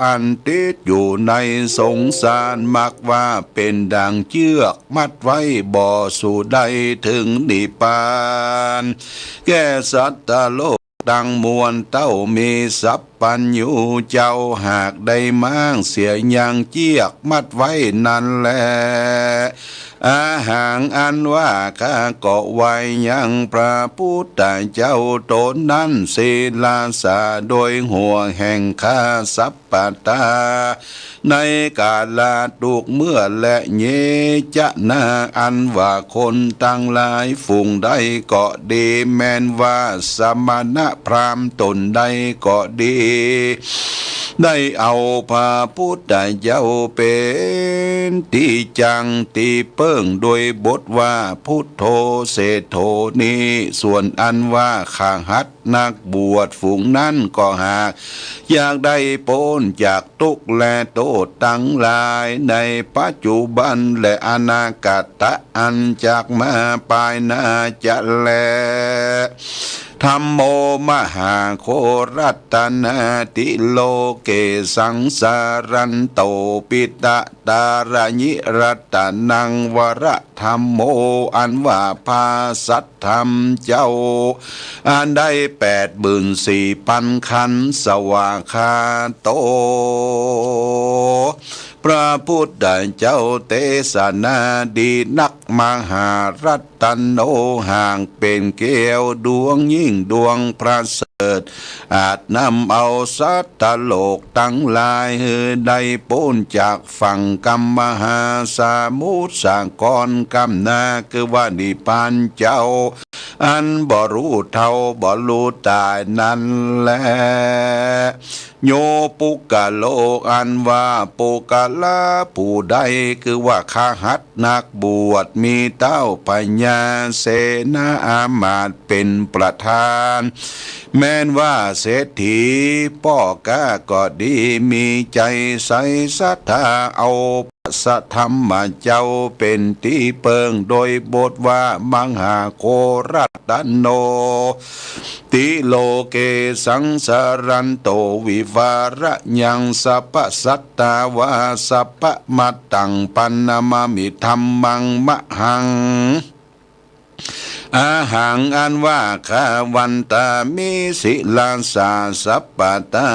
อันติดอยู่ในสงสารมักว่าเป็นดังเชือกมัดไว้บ่อสู่ใดถึงนิพพานแก่สัตตโลกดังมวลเต้ามีสัพพัญญูเจ้าหากได้มั่งเสียยังเจียกมัดไว้นั่นแลอาหางอันว่าข้าเกาะไว้ยังพระพุทธเจ้าตนนั้นศีลาสาโดยหัวแห่งข้าสัพปตาในกาลาตุกเมื่อและเยจะนาอันว่าคนตั้งหลายฝูงใดก็ดีแม้นว่าสมณะพราหมณ์ตนใดก็ดีได้เอาพระพุทธเจ้าเป็นที่จังตีเปิ้งโดยบทว่าพุทโธเศโธนี้ส่วนอันว่าข้าหัดนักบวชฝูงนั้นก็หากอยากได้พ้นจากทุกข์และโทษทั้งหลายในปัจจุบันและอนาคตอันจากมาภายหน้าจะแลธัมโมมหาโครัตนาติโลเกสังสารันโตปิตะตารญิรัตนังวระธัมโมอันว่าภาสัทธรรมเจ้าอันได้84,000 ขันธ์สวาคาโตพระพุทธเจ้าเทศนาดีนักมหารัตโนห่างเป็นแก้วดวงยิ่งดวงประเสริฐอาจนำเอาสัตตโลกทั้งหลายได้พ้นจากฝั่งกรรมมหาสมุทรสากรกำนาคือว่านิพพานเจ้าอันบ่รู้เท่าบ่รู้ตายนั่นแหละโยปุกะโลกอันว่าปุกะลาผู้ใดคือว่าข้าหัดนักบวชมีเต้าปัญญาเสนาอามาตย์เป็นประธานแม้นว่าเศรษฐีพ่อกาก็ดีมีใจใสศรัทธาเอาสธรรมเจ้าเป็นที่เปิงโดยบทว่ามังหาโครัตโนติโลเกสังสารันโตวิวาระยังสัพพสัตตาวาสัพพมัตตังปันนามามิธัมมังมะหังอาหังอันว่าข้าวันตามิสิลาสาสัพปตา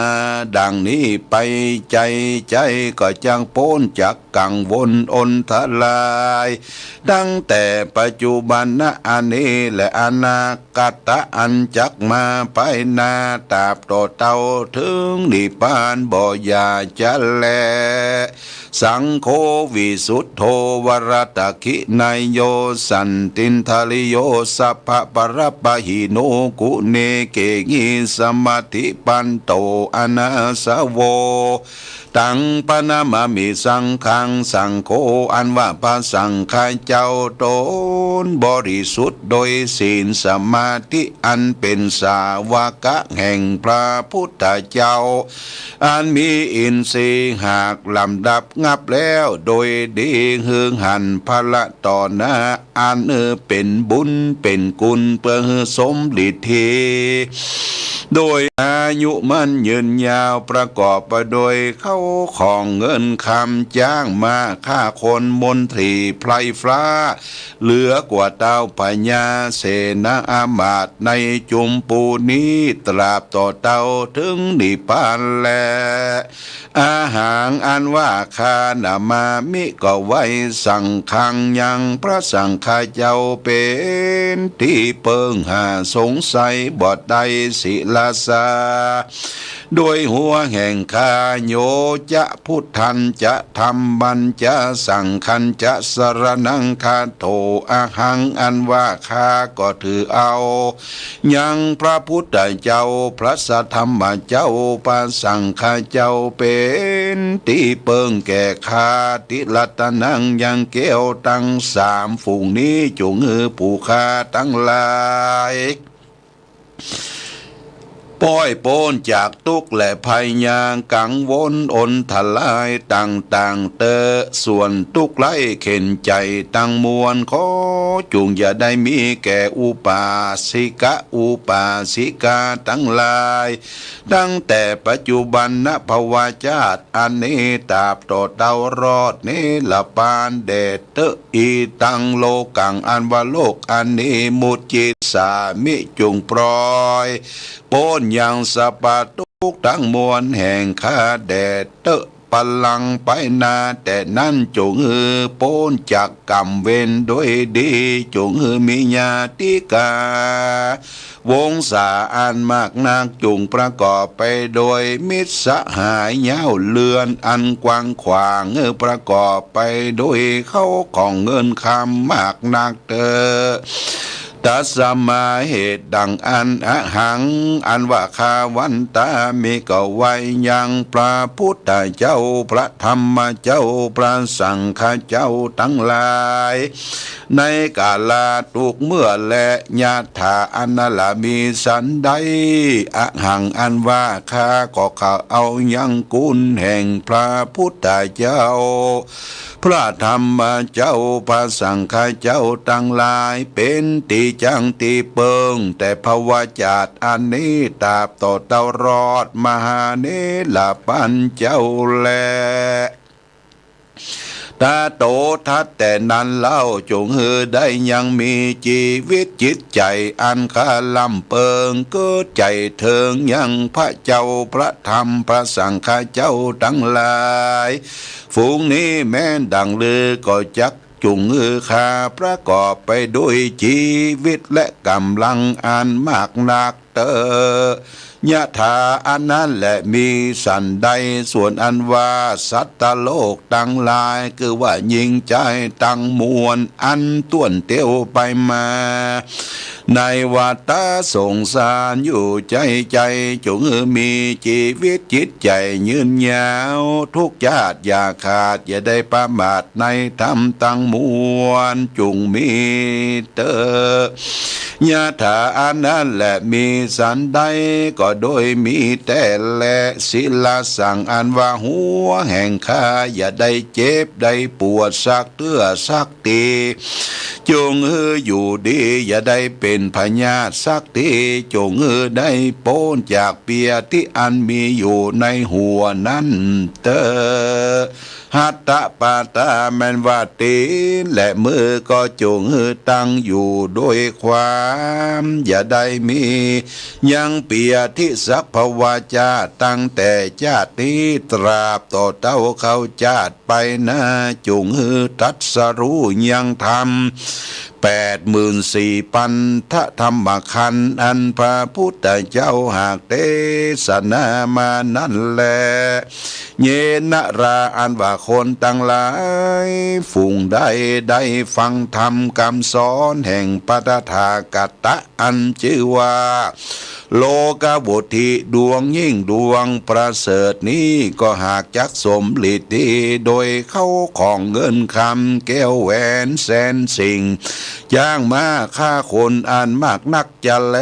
ดังนี้ไปใจก็จังพ้นจากกังวลอนทลายตั้งแต่ปัจจุบันนะอันนี้และอนาคตอันจักมาไปนาตราบต่อเต่าถึงนิพพานบ่อยาจะแลสังโฆวิสุทโธวรตคินายโยสันตินทาลิโยสัพพะปรปะหิโนกุเนเกงิสมาธิปันโตอนาสโวตังปนามามิสังขังสังโฆอันว่าพระสังฆเจ้าตนบริสุทธิ์โดยศีลสมาธิอันเป็นสาวกะแห่งพระพุทธเจ้าอันมีอินทรีย์หากลำดับงับแล้วโดยดีหึงหันพละต่อหน้าอันเป็นบุญเป็นกุลเพื่อสมฤทธิโดยอายุมันยืนยาวประกอบไปโดยเข้าของเงินคำจ้างมาฆ่าคนมนตรีไพรฟ้าเหลือกว่าเต้าพญาเสนาอามาตย์ในจุมปูนี้ตราบต่อเต้าถึงนิพพานแลอาหารอันว่าคานามามิก็ไว้สั่งคังยังพระสังฆเจ้าเป็นที่เปิงหาสงสัยบทใดศิลาสาโดยหัวแห่งคาโยจะพุทธันจะธรรมัญจะสังขันจะสรนังคาโตอาหังอันว่าข้าก็ถือเอายังพระพุทธเจ้าพระสัทธรรมเจ้าพระสังฆเจ้าเป็นที่เปิงแก่ข้าติลัตนังยังเกี้ยวตั้ง3ฝูงนี้จุงผู้ข้าทั้งหลาย ป้อยโปนจากทุกข์และภัยยางกังวลอนทลายต่างๆเตอส่วนทุกข์ไร้เข็นใจตั้งมวลขอจุงอย่าได้มีแก่อุปาสิกะอุปาสิกาทั้งหลายตั้งแต่ปัจจุบันณภวาชาติอันนี้ตราบต่อเตารอดเนลปานเดชเตอีตังโลกังอันว่าโลกอันนี้มุจิตสามิจุงปล่อยโปนยังสปาทุกทั้งมวลแห่งข้าแดดเตอะพลังไปนาแต่นั้นจงโปนจากกรรมเวนด้วยดีจงมีญาติกาวงศาอันมากนักจุงประกอบไปโดยมิตรสหายเย้าเลือนอันกว้างขวางประกอบไปโดยเข้าของเงินคำมากนักเตอตัสมาเหตุดังอันอหังอันว่าคาวันตามีก็ไว้ยังพระพุทธเจ้าพระธรรมเจ้าพระสังฆเจ้าทั้งหลายในกาลาตุกเมื่อและญาถาอันนละมีสันใดอหังอันว่าข้าก็เขาเอายังกุลแห่งพระพุทธเจ้าพระธรรมเจ้าพระสังฆเจ้าทั้งหลายเป็นตีจังตีเปิงแต่ภวจาตอันนี้ตราบต่อเตารอดมหาเนลปัญเจ้าแลตาโตทัดแต่นั้นเล่าจงได้ยังมีชีวิตจิตใจอันคาลำเปิงก็ใจเถิงยังพระเจ้าพระธรรมพระสังฆเจ้าทั้งหลายฝูงนี้แม้นดังลือก็จักจุงข้าประกอบไปด้วยชีวิตและกำลังอันมากนักเตอยะถาอันนั้นแหละมีสันใดส่วนอันว่าสัตตโลกตั้งหลายคือว่ายิงใจตั้งมวลอันต้วนเตียวไปมาในวัฏสงสารอยู่ใจจงมีชีวิตจิตใจยืนยาวทุกญาติอย่าขาดอย่าได้ประมาทในธรรมตั้งมวลจงมีเตอยะถาอันนั้นแหละมีสันใดก็โดยมีแต่และศิลาสั่งอันว่าหัวแห่งข้าอย่าได้เจ็บได้ปวดสักเตื้อสักตีจงอยู่ดีอย่าได้เป็นพญาติสักทีจงได้โป้นจากเปียที่อันมีอยู่ในหัวนั้นเตอหัตตะปาตาแมนว่าตีและมือก็จงตั้งอยู่ด้วยความอย่าได้มียังเปียที่สัพพวาจาตั้งแต่ชาตินี้ตราบต่อเต้าเขาชาติไปนะจงตัดสรู้ยังธรรม84,000ปันทะธรรมขันธ์อันพระพุทธเจ้าหากเทศนามานั่นแลเยนะราอันว่าคนตั้งหลายฝูงได้ฟังธรรมคำสอนแห่งปฐทากัตตะอันชื่อว่าโลกบุตรดวงยิ่งดวงประเสริฐนี้ก็หากจักสมฤทธิโดยเข้าของเงินคำแก้วแหวนแสนสิ่งจ้างมาฆ่าคนอันมากนักจะแล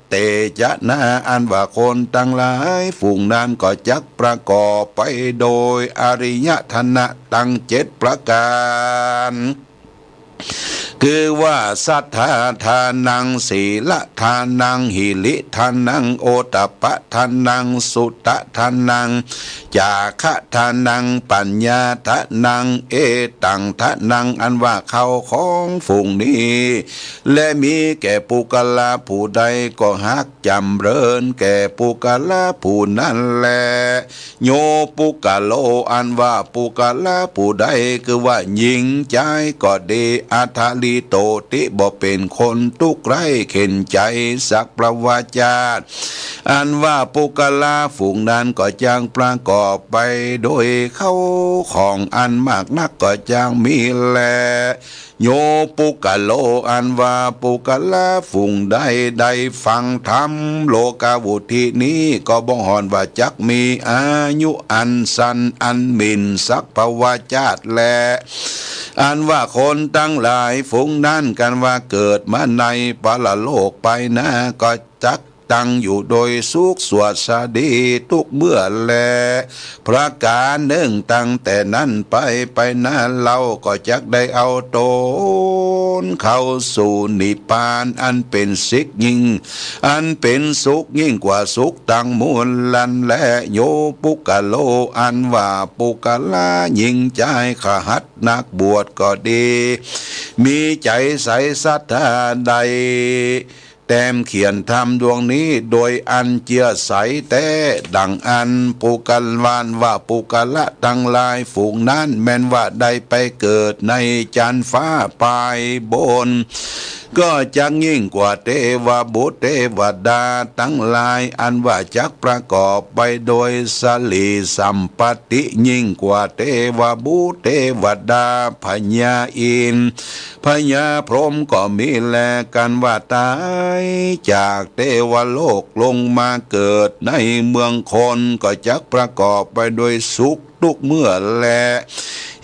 เตจะนาอันว่าคนตั้งหลายฝูงนั้นก็จักประกอบไปโดยอริยธนะตั้ง7ประการคือว่าสัทธาทานังศีลทานังหิริทานังโอตปะทานังสุตทานังจาคะทานังปัญญาทานังเอตังทานังอันว่าเขาของฝูงนี้และมีแก่ปุกลาผู้ใดก็ฮักจำเริญแก่ปุกลาผู้นั้นแลโยปุกโลอันว่าปุกลาผู้ใดคือว่าหญิงใจก็ดีอัทาลีโตติบ่เป็นคนทุกข์ไร้เข็นใจสักประวาจาตอันว่าปุกลาฝูงนั้นก็จังประกอบไปโดยเข้าของอันมากนักก็จังมีแลโยปุกโลอันว่าปุกลาฝูงได้ฟังธรรมโลกาวุธินี้ก็บ่ฮอนว่าจักมีอายุอันสันอันมินสักภวาจาตแลอันว่าคนตั้งหลายฝูงนั้นกันว่าเกิดมาในปรโลกไปนะก็จัก ตั้งอยู่โดยสุขสวดสดีทุกเมื่อแลพระการหนึ่งตั้งแต่นั้นไปนั้นเราก็จักได้เอาตนเข้าสู่นิพพานอันเป็นสิกยิ่งอันเป็นสุขยิ่งกว่าสุขตั้งมูลลันและโยปุกะโลอันว่าปุกะลายิ่งใจขหัดนักบวชก็ดีมีใจใสศรัทธาใดแต้มเขียนทำดวงนี้โดยอันเจียใสแต่ดังอันปุกัลวานว่าปุกะละตั้งลายฝูงนั้นแม้นว่าได้ไปเกิดในจันทร์ฟ้าปลายบนก็จักยิ่งกว่าเทวบุตรเทวดาทั้งหลายอันว่าจักประกอบไปโดยสลีสัมปติยิ่งกว่าเทวบุตรเทวดาพญาอินทร์พญาพรหมก็มีแลกันว่าตายจากเทวโลกลงมาเกิดในเมืองคนก็จักประกอบไปโดยสุขทุกเมื่อแล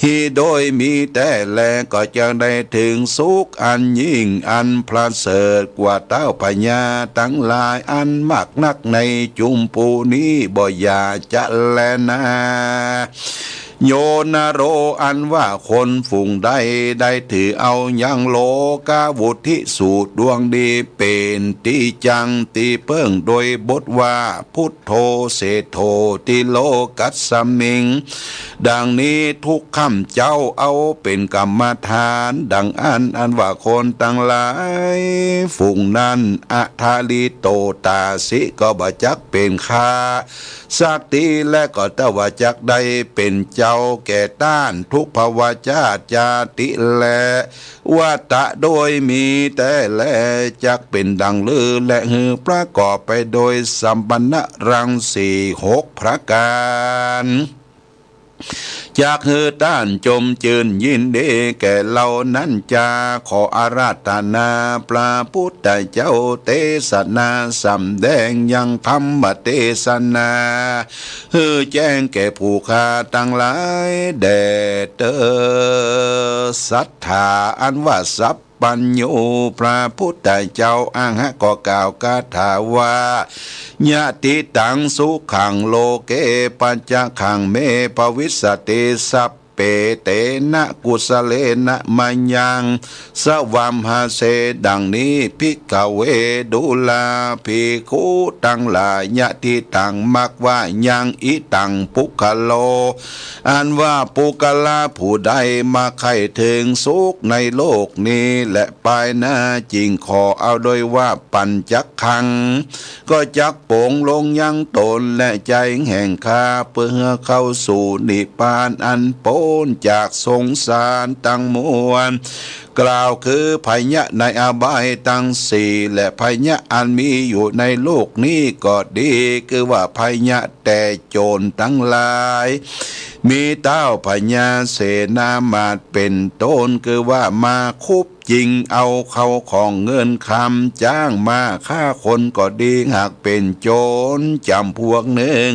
ฮีโดยมีแต่แลก็จะได้ถึงสุขอันยิ่งอันประเสริฐกว่าเต้าพญาทั้งหลายอันมากนักในจุมปูนี้บ่อยากจะแลนะโยนาโรอันว่าคนฝูงใดได้ถือเอายังโลกาวุธิสูตรดวงดีเป็นตีจังตีเปิ้งโดยบทว่าพุทโธเสโธติโลกัสสมิงดังนี้ทุกคำเจ้าเอาเป็นกรรมฐานดังอันว่าคนตั้งหลายฝูงนั้นอัทาลิโตตาสิก็บ่จักเป็นข้าสักทีและก็ตวาจักได้เป็นเจ้าแก่ต้านทุกภวาจาจาติแลวัตะโดยมีแต่แลจักเป็นดังลือและหือประกอบไปโดยสัมปันนรังสี6ประการจากเฮือต้านจมจืนยินดีแก่เรานั้นจาขออาราธนาพระพุทธเจ้าเทศนาสำแดงยังธรรมเทศนาเฮือแจ้งแก่ผู้ข้าทั้งหลายแด่เตอศรัทธาอันว่าสัพปัญโยพระพุทธเจ้าอ้างก็กล่าวคาถาว่าญาติตังสุขังโลเกปัญจขังเมภวิสติสัพเปเตนะกุสเลนะมัญญังสวัมหาเสดังนี้ภิกขเวดุลาภิกขุตั้งหลายญาติตังมักว่ายังอิตังปุคโลอันว่าปุคลาผู้ใดมาใครถึงสุขในโลกนี้และไปหน้าจริงขอเอาโดยว่าปัญจขังก็จักโป่งลงยังตนและใจแห่งข้าเพื่อเข้าสู่นิพพานอันโปจากสงสารตั้งมวลกล่าวคือภัยะในอบายตั้งสี่และภัยะอันมีอยู่ในโลกนี้ก็ดีคือว่าภัยะแต่โจรทั้งหลายมีเต้าพญาเสนามาตเป็นต้นคือว่ามาคุบจริงเอาเขาของเงินคำจ้างมาฆ่าคนก็ดีหากเป็นโจรจำพวกหนึ่ง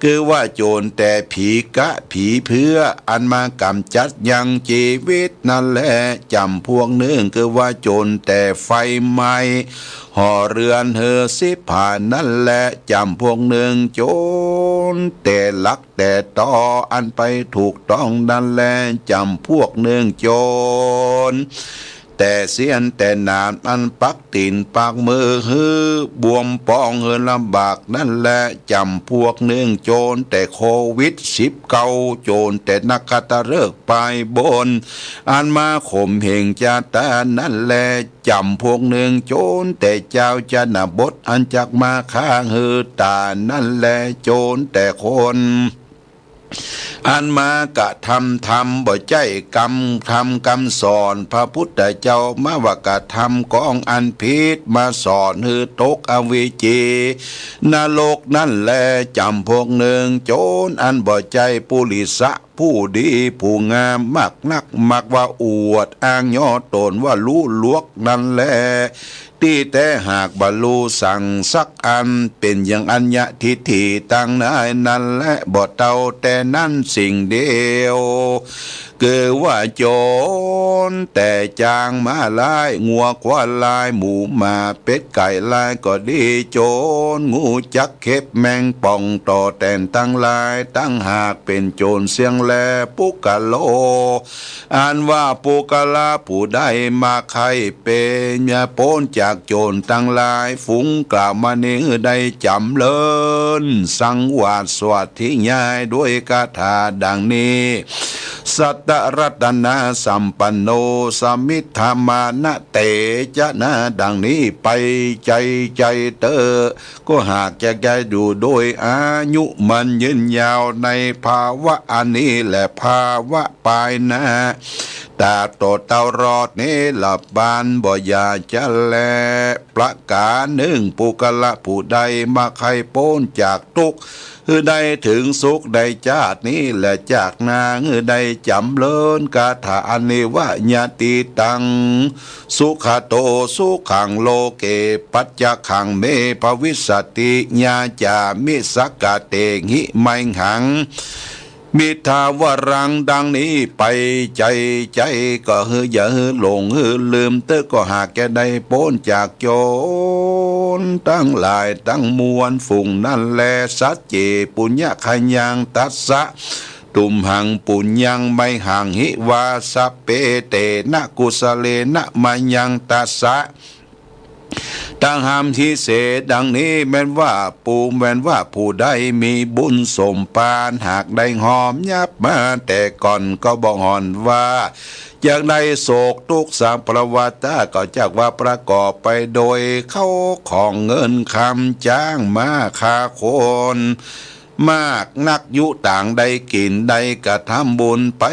คือว่าโจรแต่ผีกะผีเพื่ออันมากำจัดยังชีวิตนั่นแหละจำพวกหนึ่งคือว่าโจรแต่ไฟไหม้ห่อเรือนเฮอสิผ่านนั่นแหละจำพวกหนึ่งโจรแต่ลักแต่ต่ออันไปถูกต้องนั่นแหละจำพวกหนึ่งโจรแต่เสียนแต่นานอันปักตีนปากมือฮือบวมปองเฮือลำบากนั่นแหละจำพวกหนึ่งโจรแต่โควิด19โจรแต่นักขัตฤกษ์ไปบนอันมาข่มเหงจาตานั่นแหละจำพวกหนึ่งโจรแต่เจ้าจะนบดอันจักมาข้างฮือตานั่นแหละโจรแต่คนอันมากะทำบ่ใจกรรมทำกรรมสอนพระพุทธเจ้ามาว่ากะทำกองอันพิษมาสอนฮือตกอวิจีนรกนั่นแลจำพวกหนึ่งโจรอันบ่ใจปุริสะผู้ดีผู้งามมักนักมักว่าอวดอ้างย่อตนว่ารู้ลวกนั่นแหละที่แต่หากบรรลุสั่งสักอันเป็นอย่างอัญญทิฏฐิตั้งนายนั่นและบ่เท่าแต่นั่นสิ่งเดียว เกิดว่าโจรแต่จางมาลายงัวควายลายหมูหมาเป็ดไก่ลายก็ดีโจรงูจักเข็บแมงป่องต่อแต่นตั้งลายตั้งหากเป็นโจรเสียงแลปุกะโลอ่านว่าปุกะลาผู้ได้มาใครเป็นยาพ้นจากโจรตั้งลายฝูงกล่าวมาเนื้อได้จำเลินสังวาสสวัสดิ์ง่ายด้วยคาถาดังนี้สัตตรัตนาสัมปันโนสมิทธามานะเตจะนะดังนี้ไปใจเตอก็หากจะแกดูโดยอายุมันยืนยาวในภาวะอันนี้และภาวะปลายนะตาโตเตารอดนี้หลับบานบ่อยาจะแลประกาศหนึ่งปุกละผู้ใดมาใครพ้นจากทุกข์ได้ถึงสุขได้จาตินี้และจากนางได้จำเลินกาถาอันนี้ว่าญาติตังสุขโตสุขังโลเกปัจจขังเมภวิสติญาจามิสักกะเตหิไมหังมิทาวรังดังนี้ไปใจก็อย่าหลงลืมเตอก็หากแกได้พ้นจากโจรตั้งหลายตั้งมวลฝุ่งนั่นแลสัจเจปุญญขยังตัสสะตุมหังปุญญังไม่ห่างหิวาสเปเตนะกุสเลนะมายังตัสสะตั้งหามที่เสดังนี้แม้นว่าผู้ใดมีบุญสมปานหากได้หอมยับมาแต่ก่อนก็บอกหอนว่าอย่างใดโศกทุกข์สามประวัติก็จากว่าประกอบไปโดยเข้าของเงินคำจ้างมาคาคนมากนักยุต่างได้กินได้กระทำบุญไป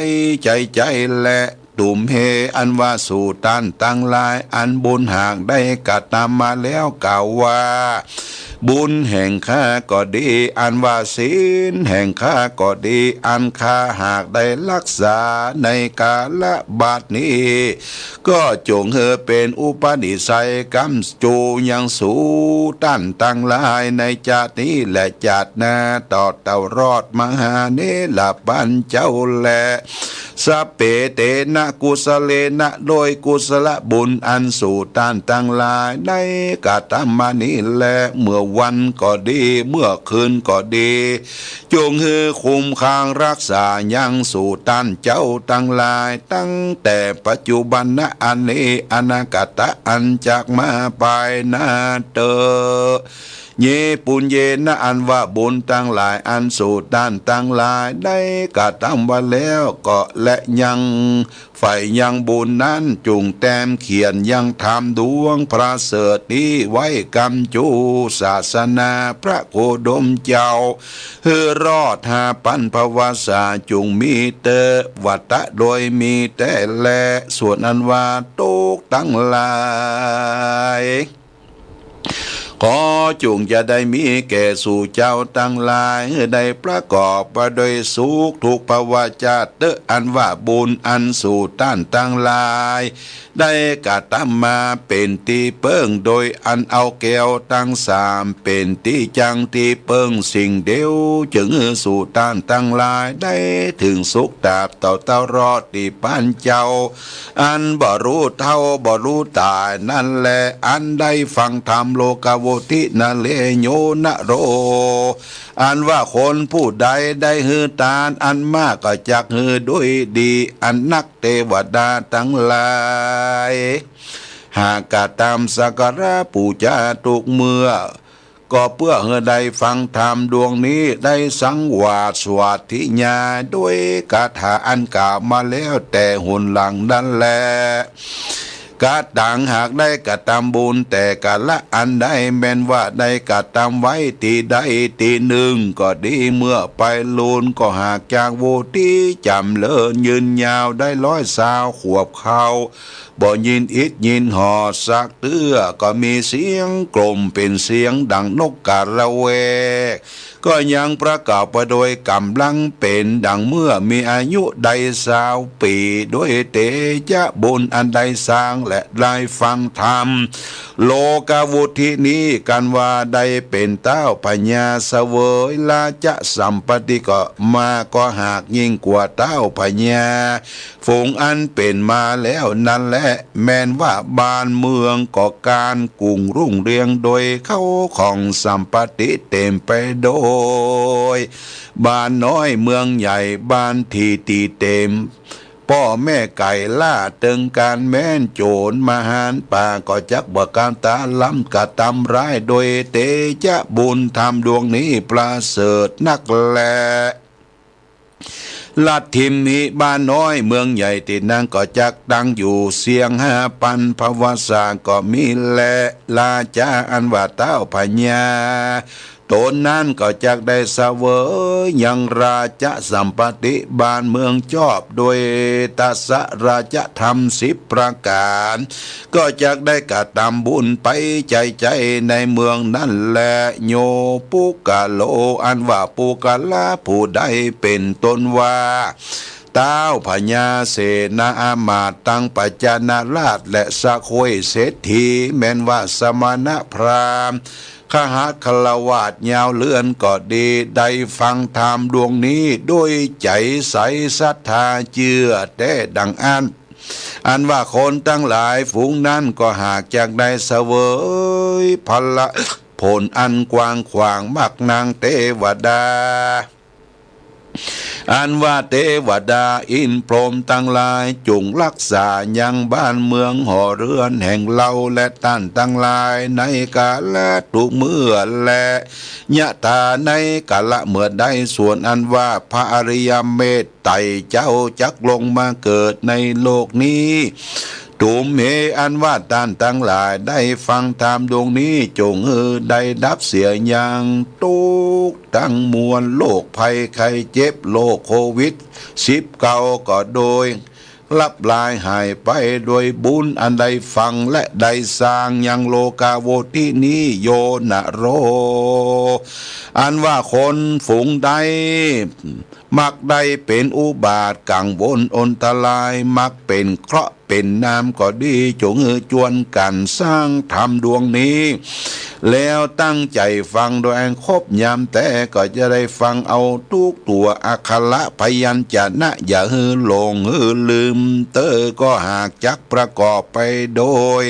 ใจและตุ่มเฮอันว่าสู่ตันตั้งลายอันบุญหากได้กระทำมาแล้วกล่าวว่าบุญแห่งข้าก็ดีอันว่าศีลแห่งข้าก็ดีอันข้าหากได้รักษาในกาลบัดนี้ก็จงเฮเป็นอุปนิสัยกรรมจูยังสู่ตันตั้งลายในจาตินี้และจาติหน้าต่อเต่ารอดมหาเนลปันเจ้าแลสเปเตนะกุสเลนะโดยกุศลบุญอันสู่ต้านตั้งหลายในกาตมานี้แลเมื่อวันก็ดีเมื่อคืนก็ดีจงฮือคุ้มคางรักษายังสู่ต้านเจ้าตั้งหลายตั้งแต่ปัจจุบันนะอันนี้อนาคตอันจากมาไปนาเตอเยปุญเยนะอันว่าบุญตั้งหลายอันสู่ด้านตั้งหลายได้กระทำว่าแล้วก็และยังฝ่ายยังบุญนั้นจุงแต้มเขียนยังทำดวงพระเสริฐนี้ไว้กำจูศาสนาพระโคดมเจ้าเฮือรอดหาปันภวาสาจุงมีเตวัตะโดยมีแต่แลส่วนอันว่าตุกตั้งหลายขอจงจะได้มีแก่สู่เจ้าตั้งหลายได้ประกอบไปโดยสุขทุกภาวะจาตอันว่าบุญอันสู่ต้านตั้งหลายได้กระทำมาเป็นที่เปิ้งโดยอันเอาแก้วตั้งสามเป็นที่จังที่เปิ้งสิ่งเดียวจึงสู่ต้านตั้งหลายได้ถึงสุขตาบต่อเต้ารอดที่ปานเจ้าอันบ่รู้เท่าบ่รู้ตายนั่นแหละอันได้ฟังธรรมโลกโวทินะเลโยนะโรอันว่าคนผู้ใดได้ฮือตานอันมากก็จักฮือด้วยดีอันนักเทวดาทั้งหลายหากกะตามสักการะปูจาทุกเมื่อก็เพื่อให้ได้ฟังธรรมดวงนี้ได้สังวาสสวัสดิญาด้วยคาถาอันกล่าวมาแล้วแต่หุ่นหลังนั่นแหละกะต่างหากได้กะทำบุญแต่กะละอันได้แม้นว่าได้กะทำไว้ตีใดตีหนึ่งก็ดีเมื่อไปลูนก็หากจากโวทีจำเลินยืนยาวได้120 ขวบเขาบ่ยินอิดยินหอสักเตื้อก็มีเสียงกลมเป็นเสียงดังนกกาละเวก ก็ยังประกอบไปโดยกำลังเป็นดังเมื่อมีอายุใด20 ปีด้วยเตจะบุญอันใดสร้างและได้ฟังธรรมโลกาวุธินี้กันว่าได้เป็นเต้าพญาเสวยลาจะสัมปติก็มาก็หากยิ่งกว่าเต้าพญาฝูงอันเป็นมาแล้วนั่นแหละแม้นว่าบ้านเมืองก็การกุ่งรุ่งเรืองโดยเข้าของสัมปติเต็มไปโดยบ้านน้อยเมืองใหญ่บ้านที่ตีเต็มพ่อแม่ไก่ล่าตึงการแม่นโจรมาหารป่าก็จักบ่การตาล้ำกะตำร้ายโดยเตจะบุญธรรมดวงนี้ประเสริฐนักแลลัดทิมนี้บ้านน้อยเมืองใหญ่ติดนางก็จักดังอยู่เสียง5,000ภวสาก็มีแลลาจาอันว่าเต้าพญาตนนั้นก็จักได้เสวยยังราชสัมปติบ้านเมืองชอบโดยตัสสะราชธรรม10 ประการก็จักได้กระทำบุญไปใจในเมืองนั่นแลโยปุกะโลอันว่าปุกะลาผู้ใดเป็นตนว่าเต้าพญาเสนาอามาตย์ตั้งปัจจานาราชและสะโคยเศรษฐีแม้นว่าสมณพราหมณ์ขหาคลาวาสยาวเลื่อนก็ดีได้ฟังธรรมดวงนี้ด้วยใจใสศรัทธาเชื่อแต่ดังอันว่าคนทั้งหลายฝูงนั้นก็หากจากได้เสวยพละผลอันกว้างขวางมักนางเทวดาอันว่าเทวดาอินพรหมตั้งหลายจุงรักษายังบ้านเมืองหอเรือนแห่งเราและท่านตั้งหลายในกาลทุกเมื่อและยะตาในกาละเมื่อใดส่วนอันว่าพระอริยเมตไตรเจ้าจักลงมาเกิดในโลกนี้ตุมเหอันว่าท่านทั้งหลายได้ฟังธรรมดวงนี้จงได้ดับเสียอย่างทุกทั้งมวลโรคภัยไข้เจ็บโรคโควิด19ก็โดยลับลายหายไปโดยบุญอันใดฟังและได้สร้างยังโลกาโวทินี้โยนะโรอันว่าคนฝูงใดมักได้เป็นอุบาทกังวลอนตรายมักเป็นเคราะห์เป็นน้ำก็ดีจงจวนกันสร้างธรรมดวงนี้แล้วตั้งใจฟังโดยครบยามแต่ก็จะได้ฟังเอาทุกตัวอักขระพยัญชนะอย่าหลงลืมก็หากจักประกอบไปโดย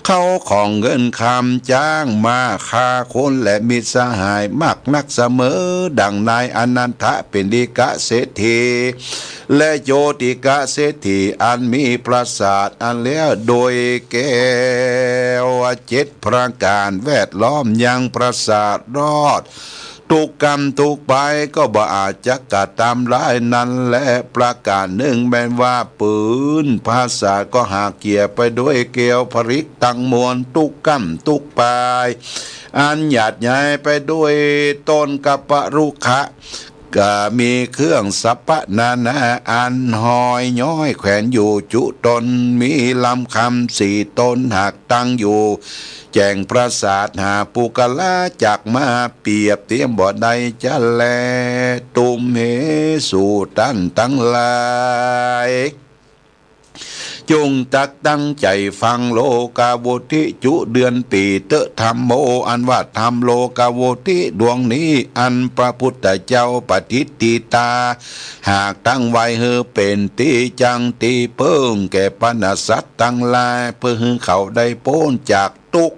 เข้าของเงินคำจ้างมาค่าคนและมิตรสหายมักนักเสมอดังนายอนันทะเป็นดิกะเศรษฐีและโยติกะเศรษฐีอันมีปราสาทอันแล้วโดยแก้ว7 ประการแวดล้อมยังปราสาทรอดทุกกรรมทุกไปก็บ่อาจจะกระทำร้ายนั้นและประการหนึ่งแม้ว่าปืนภาษาก็หากเกี่ยไปด้วยเกลียวผริกตั้งมวลทุกกรรมทุกปายอันหยาดใหญ่ไปด้วยต้นกัปปรุขะก็มีเครื่องสัพพนานาอันหอยย้อยแขวนอยู่จุตนมีลำคำ4 ต้นหักตั้งอยู่แจงปราสาทหาปุกลาจากมาเปรียบเทียมบ่ใดจะแลตุมเหสู่ตันตั้งหลายจงตักตั้งใจฟังโลกาโวทิจุเดือนปีเตธรรมโมอันว่าธรรมโลกาโวทิดวงนี้อันพระพุทธเจ้าปฏิติตาหากตั้งไว้เป็นตีจังตีเพิ่งแก่ปณสัตว์ตั้งหลายเพื่อเขาได้พ้นจากทุกข์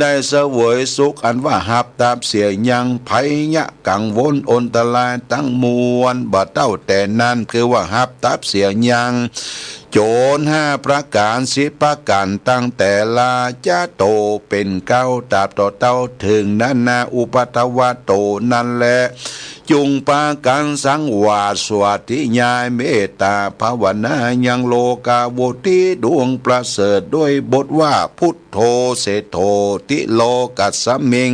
ได้เสวยสุขอันว่าหับตามเสียยังภัยยะกังวลอนตรายตั้งมวลบ่เต้าแต่นั้นคือว่าหับตามเสียยังโจร5 ประการ10 ประการตั้งแต่ลาจะโตเป็นเก้าตราบต่อเต้าถึงนานาอุปัตวะโตนั่นแหละจุงปากันสังวาสวัสดิญาเมตตาภาวนายังโลกาโวทิดวงประเสริฐด้วยบทว่าพุทธ โธเสโธติโลกัสสมิง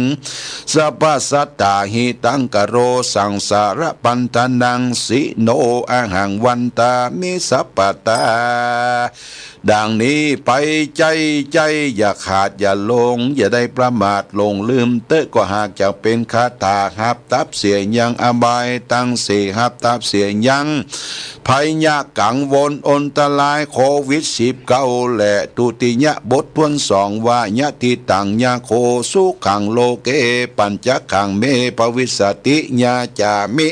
สัพพสัตตาหิตังกโรสังสารปันตนังสิโนอาหังวันตามิสัพพตาดังนี้ไปใจอย่าขาดอย่าลงอย่าได้ประมาทลงลืมเตะก็หากจะเป็นคาถาหับตับเสียยังอบายตั้งสี่หับตับเสียยังภัยยากกังวลอันตรายโควิด19และตุติยะบททวนสองว่ายะทิตังยาโคสุขังโลเกปัญจขังเมภวิสติญาจามิ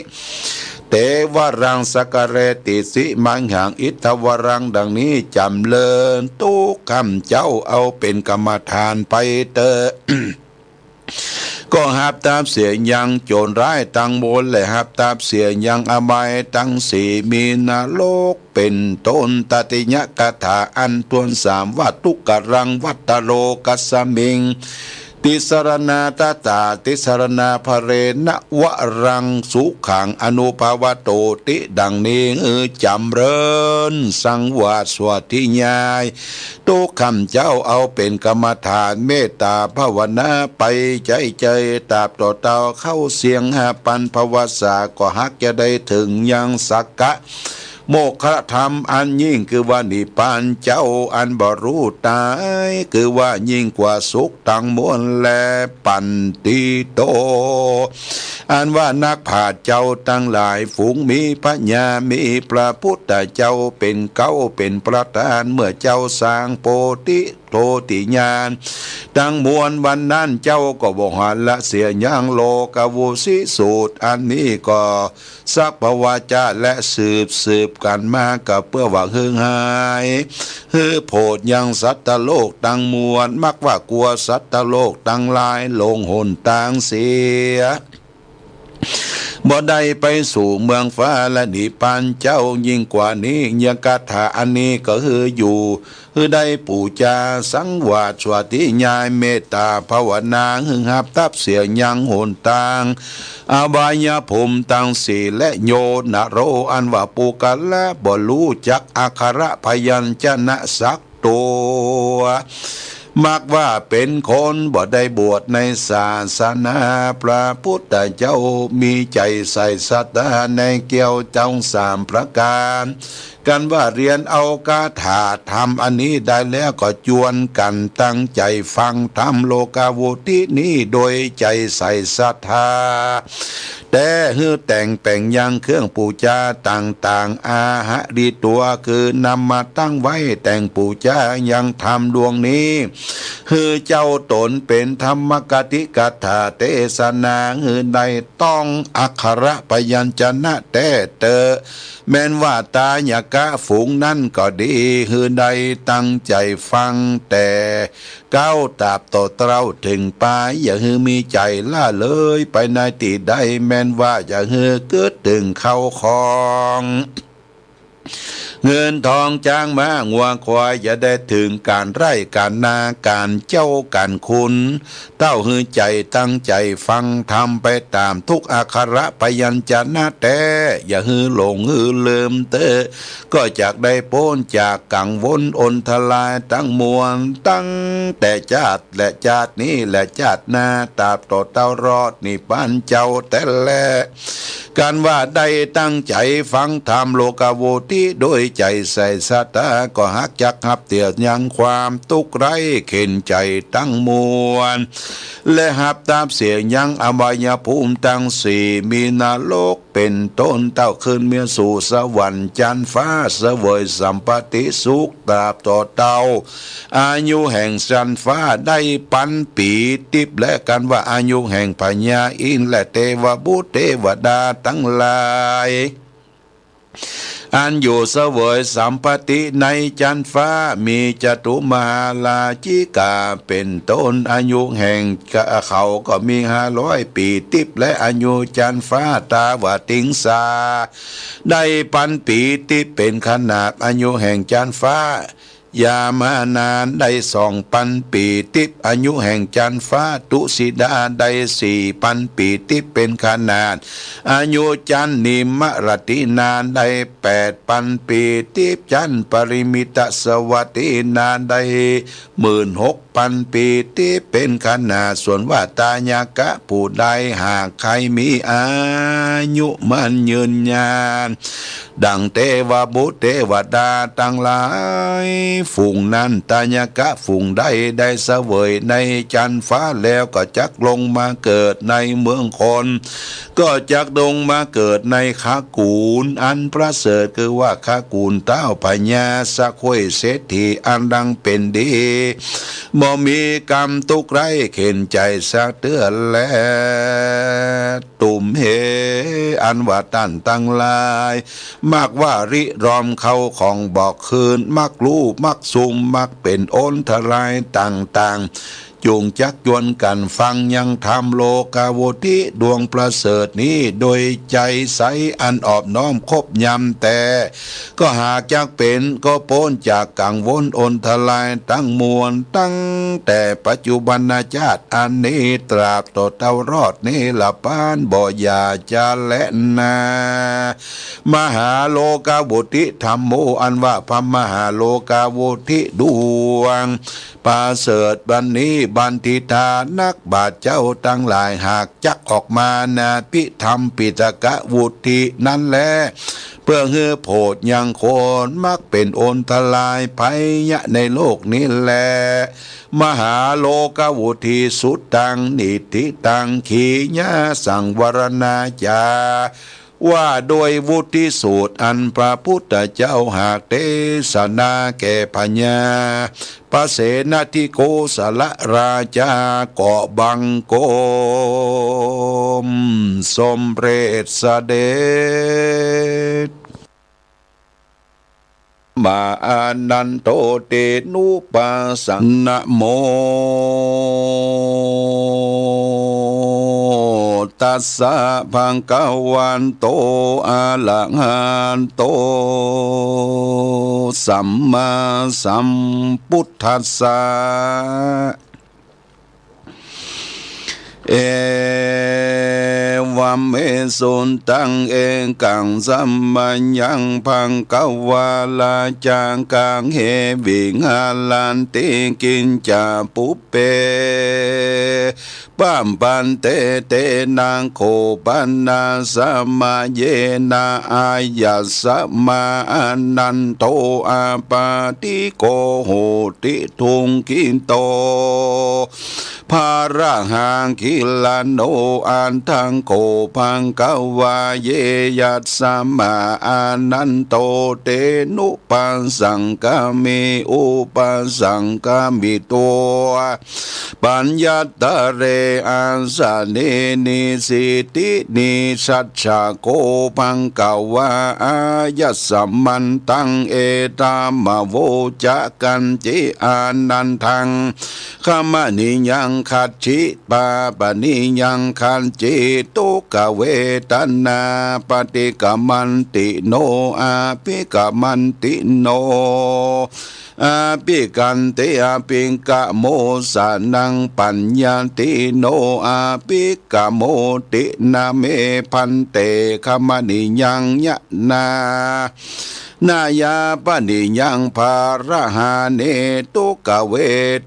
เตวรังสกเรติสิมังหังอิทธวรังดังนี้จำเลินตุกคำเจ้าเอาเป็นกรรมฐานไปเตอ ก็หับตามเสียยังโจรร้ายตั้งบนและหับตามเสียยังอบายตั้งสี่มีนาโลกเป็นต้นตติยะกถาอันทวนสามวัตตุกรังวัตตโลกัสสมิงติสรณาตตาติสรณาภเรณวรังสุขังอนุภาวโตติดังนี้จำเริญสังวาสวทิญายตุกคำเจ้าเอาเป็นกรรมฐานเมตตาภาวนาไปใจตาบต่อเตาเข้าเสียงหาปันภวสาก็ฮักจะได้ถึงยังสักกะโมกขธรรมอันยิ่งคือว่านิพพานเจ้าอันบรู้ตายคือว่ายิ่งกว่าสุขตั้งมวลและปันติโตอันว่านักผาเจ้าตั้งหลายฝูงมีปัญญามีพระพุทธเจ้าเป็นเก้าเป็นประธานเมื่อเจ้าสร้างโพธิโทติญาณตั้งมวลวันนั้นเจ้าก็บอกหันละเสียยังโลกวุสิสูตรอันนี้ก็สัพพวาจาและสืบกันมากับเพื่อว่าหายโพดยังสัตตโลกตั้งมวลมักว่ากลัวสัตตโลกตั้งหลายลงหนต่างเสียบ่ได้ไปสู่เมืองฟ้าและนิพพานเจ้ายิ่งกว่านี้ยังคาถาอันนี้ก็อยู่ได้ปูจาสังวาสสวติญาณเมตตาภาวนาหับทับเสียยังหนต่างอบายภูมิตั้งสี่และโยนโรอันว่าปูกันและบ่รู้จักอักขระพยัญชนะสักตัวมักว่าเป็นคนบ่ได้บวชในศาสนาพระพุทธเจ้ามีใจใส่ศรัทธาในเกี่ยวเจ้าสามประการกันว่าเรียนเอาคาถาธรรมอันนี้ได้แล้วก็จวนกันตั้งใจฟังธรรมโลกาวุตินี้โดยใจใส่ศรัทธาแต่แต่งแปลงยังเครื่องปูชาต่างๆอาหะดีตัวคือนำมาตั้งไว้แต่งปูชายังทำดวงนี้เจ้าตนเป็นธรรมกติกถาเทศนาได้ต้องอักขระพยัญชนะแต่เตอแม้นว่าตาญากะฝูงนั่นก็ดีใดตั้งใจฟังแต่ก้าวตาบต่อเต้าถึงปลายอย่ามีใจล่าเลยไปในตีใดแม้นว่าอย่าเกิดถึงเข้าคองเงินทองจ้างม้างัวควายอย่าได้ถึงการไร่การนาการเจ้าการคุณเต้าใจตั้งใจฟังทำไปตามทุกอักขระพยัญชนะแต่อย่าหลงลืมเตอก็จากได้พ้นจากกังวลอนทลายตั้งมวลตั้งแต่ชาติและชาตินี้และชาติหน้าตราบต่อเต้ารอดนิพพานเจ้าแต่แลการว่าได้ตั้งใจฟังธรรมโลกาโวติโดยใจใส่ศรัทธาก็หักจักหับเตียยังความทุกข์ไร้เข็นใจตั้งมวลและหับตามเสียยังอบายภูมิตั้งสี่มีนรกเป็นต้นเต้าขึ้นเมียสู่สวรรค์จันทร์ฟ้าเสวยสัมปติสุขตราบต่อเต้าอายุแห่งจันทร์ฟ้าได้ปันปีติบและกันว่าอายุแห่งพญาอินทร์และเทวบุตรเทวดาทั้งหลายอันอยู่เสวยสัมปติในจันทร์ฟ้ามีจตุมาลาจิกาเป็นต้นอายุแห่งเขาก็มี500 ปีติบและอายุจันทร์ฟ้าตาวติงสาได้ปันปีติบเป็นขนาดอายุแห่งจันทร์ฟ้ายามานานได้2,000 ปีติบอายุแห่งจันทร์ฟ้าตุสิดาได้4,000 ปีติบเป็นขนาดอายุจันทร์นิมรตินานได้8,000 ปีติบจันทร์ปริมิตสวัสดินานได้16,000 พันปีที่เป็นขนาดส่วนว่าตายากะผู้ใดหากใครมีอายุมันยืนยานดังเทวบุตรเทวดาตั้งหลายฝูงนั้นตายากะฝูงใดได้เสวยในจันทร์ฟ้าแล้วก็จักลงมาเกิดในเมืองคนก็จักลงมาเกิดในขากูลอันประเสริฐคือว่าขากูลเต้าพญาสักห้วยเศรษฐีอันดังเป็นดีบ่มีกรรมทุกไรเข็นใจสักเตือนแลตุ่มเฮอันว่าตันตั้งลายมักว่าริรอมเขาของบอกคืนมักลูบมักซุมมักเป็นโอนทลายต่างๆจูงจักยวนกันฟังยังทำโลกาโวติดวงประเสริฐนี้โดยใจใสอันออบน้อมคบยำแต่ก็หากจักเป็นก็พ้นจากกังวลอนทลายตั้งมวลตั้งแต่ปัจจุบันชาติอันนี้ตราบต่อเต้ารอดนี้ละปานบ่อยาจะและนามหาโลกาโวติธรรมโมอันว่าพระมหาโลกาโวติดวงประเสริฐบันนี้บันทิทานักบาทเจ้าตั้งหลายหากจักออกมานาพิธรรมปิตกะวุตินั้นแลเพื่อเฮือโพดยังโคนมักเป็นโอนทลายภัยยะในโลกนี้แลมหาโลกวุติสุดตังนิติตังขีญาสังวรณาจาว่าโดยวุฒิสูตรอันพระพุทธเจ้าหากเทศนาแก่พญาพระเสนาธิโกสลราชาเกาะบังโกมสมเร็จเสด็จมาอานันโตเตนุปัสสนะโมตัสสะภะคะวันโตอะระหะโตสัมมาสัมพุทธัสสะเอวัมเมสุนตังเอกังสัมมัญญังพังกวาลาจังกังเฮวิงาลันติกินจาปุเปปัมปันเตเตนังโคปันนาสัมมาเยนาอายาสัมมาอนันโตอาปาติโกโหติทุงกินโตภาระหังคิลาโนอันทังโกพังกวาเยยัสสัมมาอานันโตเตนุปัสสังกามิอุปัสสังกามิตัวปัญญาตะเรอันสะเนนิสิตินิสัจฉโกพังกวาอายัสสัมมันตังเอตามะโวจะกันจิอานันทังขมนิยังขัดชิปาปนิยังขันจิตุกเวทนาปฏิกรรมันติโนอาภิกรรมันติโนอาภิกันติอาภิกะโมสานังปัญญาติโนอาภิกะโมตินาเมพันเตขมนิยังยะนานายาปนิยังภาระหาเนตุกเว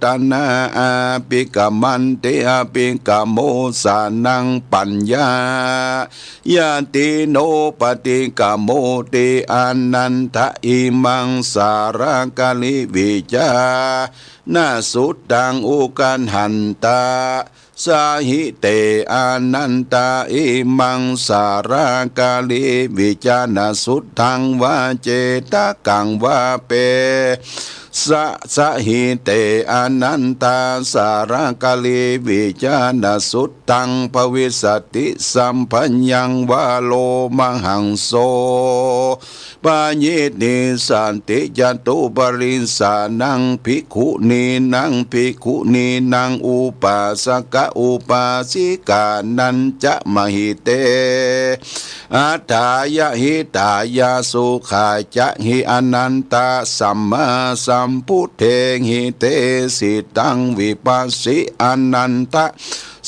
ตนาอาภิกรรมันติอาภิกะโมสานังปัญญายาติโนปฏิกะโมติอนันทะอิมังสารกาลิวิจานาสุดดังอุกันหันตาสาหิเตอานันตาอิมังสารากาลิวิจานาสุดทังวาเจตกังวาเปสะหิเตอนันตาสารกาลิวิจานาสุดตังภวิสติสัมพัญญังวาโลมหังโสปาญินิสันติจัตุปรินสานังภิกขุนีนังภิกขุนีนังอุปาสกะอุปาสิกานันจะมหิเตอัฏฐายะหิตายาสุขาจะหิอนันตาสัมมาสัม มพุทเทหิเตสิตังวิปัสสิอนันตะ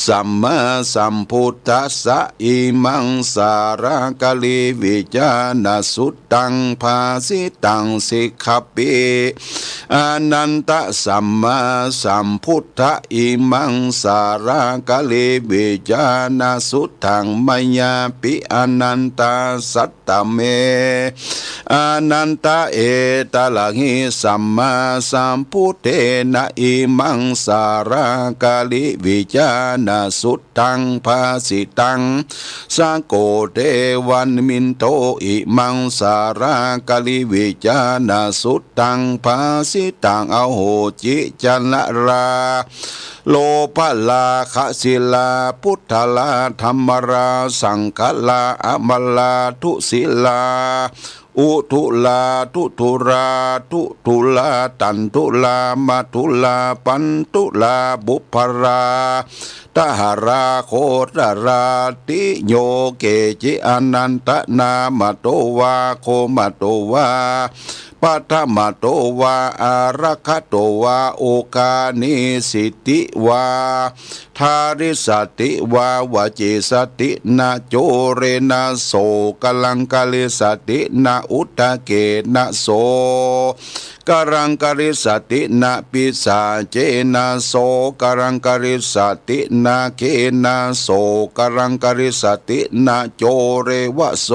สัมมาสัมพุทธัสสะอิมังสารกะลิวิจานะสุตตังภาสิตังสิกขปิอนันตะสัมมาสัมพุทธะอิมังสารกะลิวิจานะสุตตังมยาปิอนันตาสัตตเมอนันตะเอตละหิสัมมาสัมพุทเทนะอิมังสารกะลิวิจานะสุตตังภาสิตังสังโฆเทวันมินโตอิมังสารกะลิวิจานะสุตตังภาสิตังอโหจิจันราโลภลาขศิลาพุทธลาธรรมราสังฆลาอมลาทุศิลาอุทุลาทุทุราทุทุลาตันทุลามาทุลาปันทุลาบุพราตหราโคตราติโยเกจิอนันตนามาโตวาโคมาโตวาปัทมาโตวาอารักขโตวาโอกานิสิติวาทาริสติวาวจิสตินาโจเรนะโสกลังกาลิสตินาอุตตะเกนะโสกรังกริสตินาปิสาเจนะโสกรังกริสตินาเคนะโสกรังกริสตินาโจเรวะโส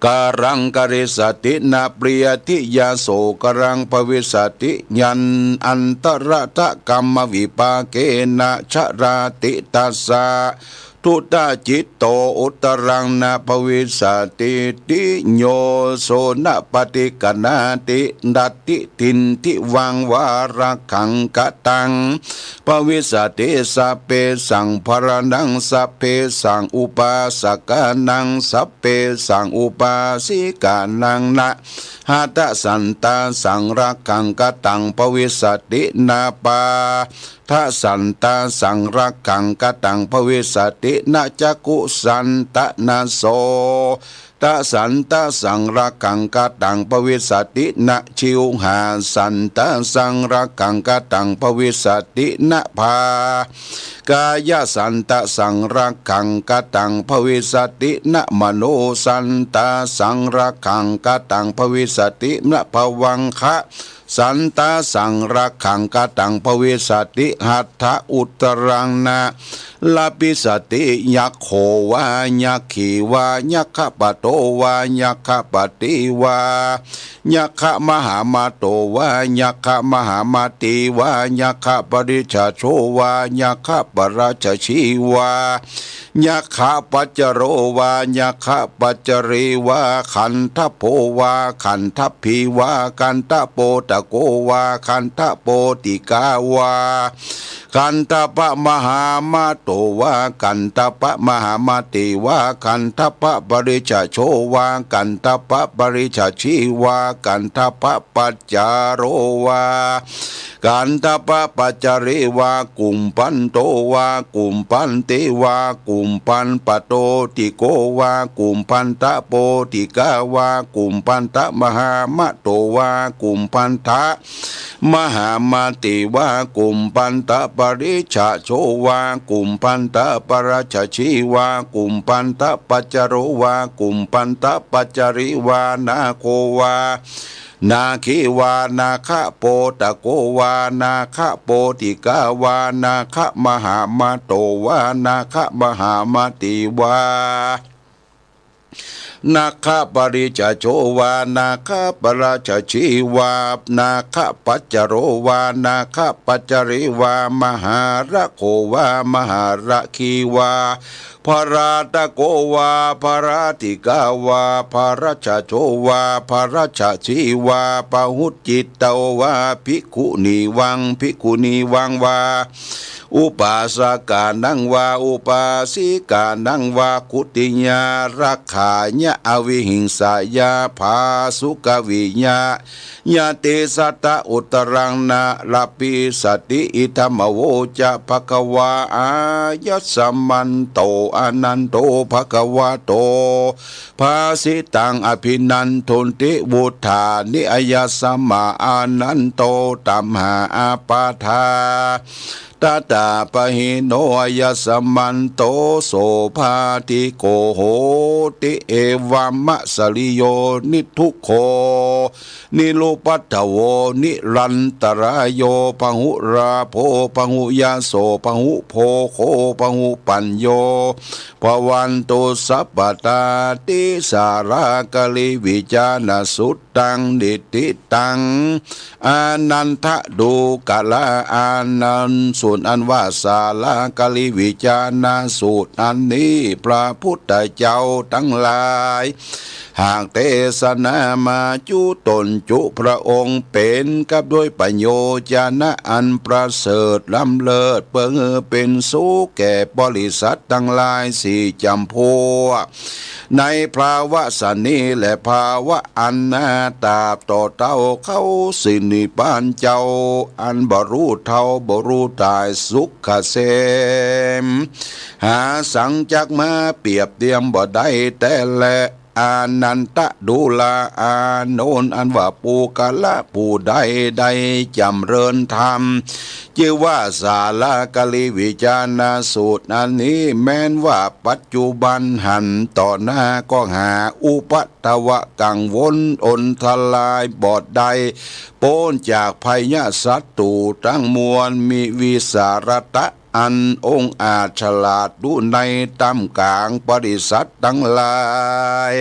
การังกริสตินาเปรียทิยาโสกรังภวิสติยันอันตระทะกรรมวิปาเกนะชราติตัสสะทุตาจิตโตอุตรังนาภวิสติติโยโสนะปฏิกนาติดัตติทินทิวังวาระขังกตังภวิสติสัพเพสังภรนังสัพเพสังอุปาสกานังสัพเพสังอุปาสิกานังนะหาตสันตาสังรักขังกตังภวิสตินาปาทัสันตาสังรักขังกตังภวิสตินาจักกุสันตนาโสตาสันตาสังรักขังกตังภวิสตินาชิวหาสันตาสังรักขังกตังภวิสตินาภากายสันตสังรักขังกตังภวิสตินะมโนสันตาสังรักขังกตังภวิสตินะภวังคะสันตาสังรักขังกตังภวิสติหัตถะอุตรังนาลาปิสติยักโขวายักขีวายักขปโตวายักขปติวายักขมหามาโตวายักขมหามาติวายักขปริชาโชวายักขปราชชีวายักขปัจจโรวายักขปัจจริวาขันธโพวาขันธพีวาขันธโปตะโกวาขันธโปติกาวาขันธปะมหามาโตวากันตปะมหามาติวากันตปะปริชาโชวากันตปะปริชาชีวากันตปะปัจจารโรวากันตปะปัจจาริวากุมปันโตวากุมปันติวากุมปันปโตติโกวากุมปันตะโปติกาวากุมปันตะมหามาโตวากุมปันทะมหามาติวากุมปันตะปริชาโชวากุมปันตะปราชชีวากุมปันตะปัจจโรวากุมปันตะปัจจาริวานาโควานาคิวานาคะโปตะโกวานาคะโปติกาวานาคะมหามาโตวานาคะมหามาติวานาคปริจโชวานาคปราชชีวานาคปัจจโรวานาคปัจจริวามหาระโความหาระคีวาพราตะโกวาพราติกาวาพราชโชวาพราชชีวาปหุจิตตวาภิกขุนีวังภิกขุนีวังวา อุปาสกานังวาอุปาสิกานังวากุติญารักขายะอวิหิงสายาภาสุกวิญญายาเตสัตตะอุตรังนาลาปิสติอิธรรมโวจะภควาอายัสสมันโตอนันโตภควาโตภาสิตังอภินันทุนติบุธานิอายสัมมาอานันโตตัมหาอาปาทาตาตาปะหิโนยัสมันโตโสภาติโกโหติเอวัมมะสลิโยนิทุโคนิโลปัตถโวนิรันตรายโยปหุราโพปหุยาโสปหุโพโคปหุปัญโยภวันตุสัพพตาติสารากลิวิจานสุตตังนิติตังอานันทะดูกะละอานันส่วนอันว่าสาลากลิวิจานาสูตรอันนี้พระพุทธเจ้าทั้งหลายหากเทศนามาจุตนจุพระองค์เป็นกับด้วยปัญโยญาณอันประเสริฐล้ำเลิศเปิงเป็นสุขแก่บริษัททั้งหลายสี่จำพวกในภาวะสันนิและภาวะอันนาตาต่อเต้าเข้าสินิพพานเจ้าอันบรูเท่าบรูตายสุขเกษมหาสังจักมาเปรียบเทียมบ่ได้แต่และอานันตะดูลาอาโนนอันว่าปูกะละผู้ใดใดจำเริญธรรมชื่อว่าสาลากลิวิจานาสูตรอันนี้แม้นว่าปัจจุบันหันต่อหน้าก็หาอุปัตตวะกังวลอนทลายบอดใดโป้นจากภัยศัตรูทั้งมวลมีวิสารตะอันองค์อาจฉลาดดูในตำกลางบริษัททั้งหลาย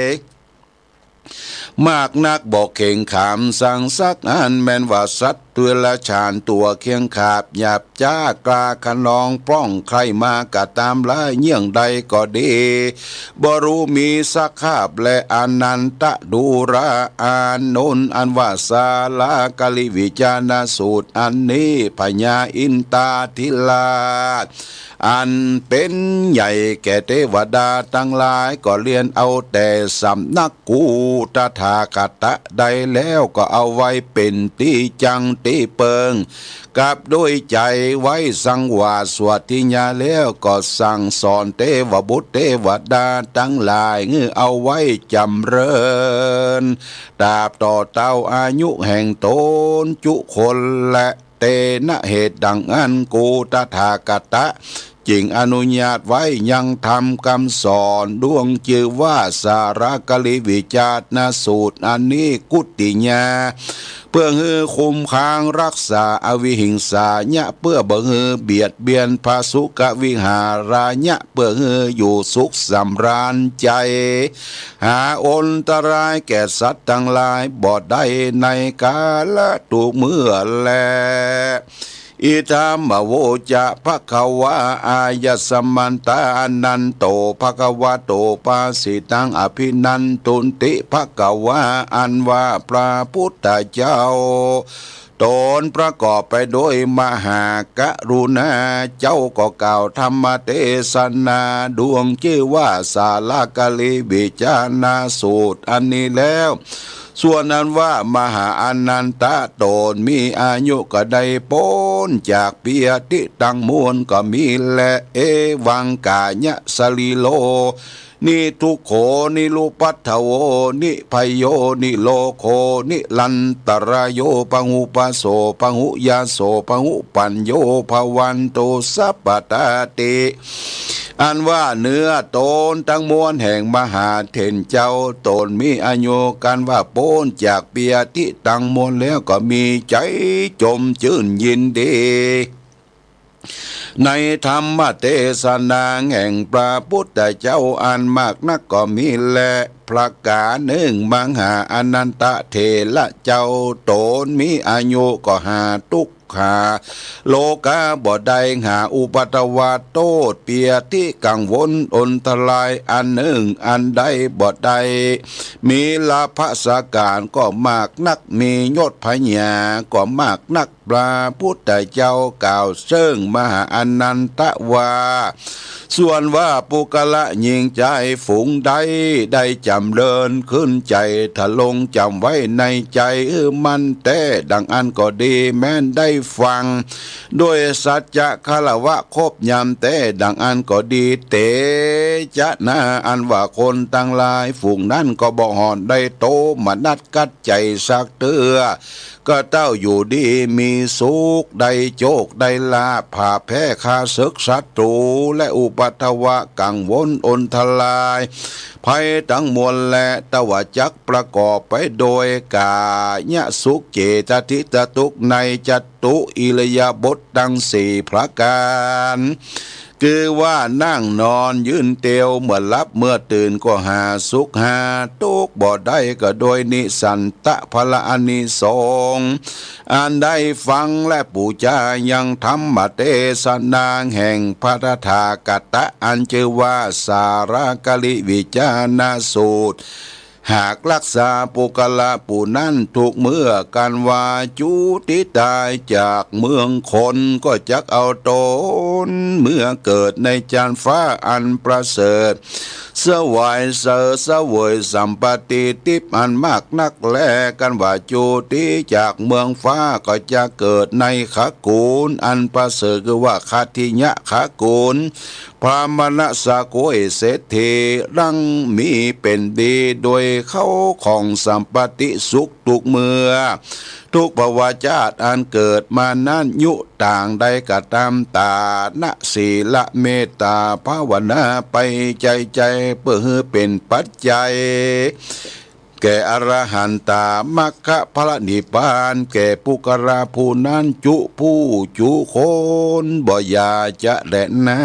มากนักบอกเข่งขามสั่งซักอันแม่นว่าสัตว์ตัวละชานตัวเคียงขาบหยาบจ้ากลาขนองป้องใครมากะตามละเยี่ยงใดก็ดีบรู้มีสักคาบและอนันตะดูระอานนอันว่าสาลากลิวิจานาสูตรอันนี้พญาอินตาทิลาอันเป็นใหญ่แก่เทวดาทั้งหลายก็เรียนเอาแต่สำนักกูตถาคตะใดแล้วก็เอาไว้เป็นที่จังที่เปิงกับด้วยใจไว้สังวาสวดทิญญาแล้วก็สั่งสอนเทวบุตรเทวดาทั้งหลายเอาไว้จำเริญตราบต่อเต้าอายุแห่งตนจุคนและเตนะเหตุดังอันกูตถาคตะจึงอนุญาตไว้ยังทำคำสอนดวงชื่อว่าสารกลิวิจานาสูตรอันนี้กุติญาเพื่อฮือคุมค้างรักษาอวิหิงสาญะเพื่อบ่ฮือเบียดเบียนภาสุกวิหาราญะเพื่อฮืออยู่สุขสำราญใจหาอนตรายแก่สัตว์ทั้งหลายบ่ได้ในกาลตุเมื่อแลอิธามโวจะภควาอายสมันตานันโตภควาโตปาสิตังอภินันตุนติภควาอันว่าพระพุทธเจ้าตนประกอบไปด้วยมหากรุณาเจ้าก็กล่าวธรรมเทศนาดวงชื่อว่าสาลากลิวิจานาสูตรอันนี้แล้วส่วนนั้นว่ามหาอนันตะตนมีอายุก็ได้พ้นจากเปียติตังมวลก็มีและเอวังกาญะสลิโลนิทุกโขนิลุปัตถโวนิพโยนิโลโคนิลันตรายโยปหุปโสปหุยาโสปหุปัญโยภวันโตสัพพตาติอันว่าเนื้อตนทั้งมวลแห่งมหาเถรเจ้าตนมีอายุกันว่าโป้นจากเปียติตังมวลแล้วก็มีใจจมชื่นยินดีในธรรมเทศนาแห่งพระพุทธเจ้าอันมากนักก็มีและพระกาหนึ่งมหาอนันตเถระเจ้าตนมีอายุก็หาทุกขาโลกาบ่ได้หาอุปัตวาโตดเปียที่กังวลอนทลายอันหนึ่งอันใดบ่ได้มีลาภสการก็มากนักมียศพญาก็มากนัก พระพุทธเจ้ากล่าวเชิงมหาอนันตวาส่วนว่าปุกละยิงใจฝูงใดได้จำเดินขึ้นใจทะลงจำไว้ในใจมันแต่ดังอันก็ดีแม้นได้ฟังด้วยสัจจะคารวะครบยำแต่ดังอันก็ดีเตจะนาอันว่าคนตั้งหลายฝูงนั้นก็บ่หอนได้โตมานัดกัดใจสักเตือก็เต้าอยู่ดีมีสุขได้โจกได้ลาผ่าแพ้คาศึกศัตรูและอุปัตวะกังวลอนทลายภัยทั้งมวลและตวจักประกอบไปโดยกายะสุขเจตทิตตุกในจัตุอิริยาบถดังสี่ประการคือว่านั่งนอนยืนเตียวเมื่อลับเมื่อตื่นก็หาสุขหาทุกข์บ่ได้ก็โดยนิสันตะพละอานิสงส์อันได้ฟังและปูจายังธรรมเทศนาแห่งพระธากตะอันชื่อว่าสารกลิวิจารสูตรหากรักษาปุกละผู้นั้นถูกเมื่อกันว่าจุติตายจากเมืองคนก็จักเอาตนเมื่อเกิดในจานฟ้าอันประเสริฐเสวยเสวยสัมปติทิพย์อันมากนักแลกันว่าจุติจากเมืองฟ้าก็จะเกิดในขกูลอันประเสริฐคือว่าคัตถิยะขกูลพรามณสโกยเศรษฐีรังมีเป็นดีโดยเข้าของสัมปติสุขทุกเมื่อทุกภวาจาตอันเกิดมานั้นยุต่างใดก็ตามตานะศีละเมตตาภาวนาไปใจเพื่อเป็นปัจจัยแก่อรหันตามัคคะพระนิพพานแก่ปุกราผู้นั้นจุผู้จุคนบ่อยาจะแดนนา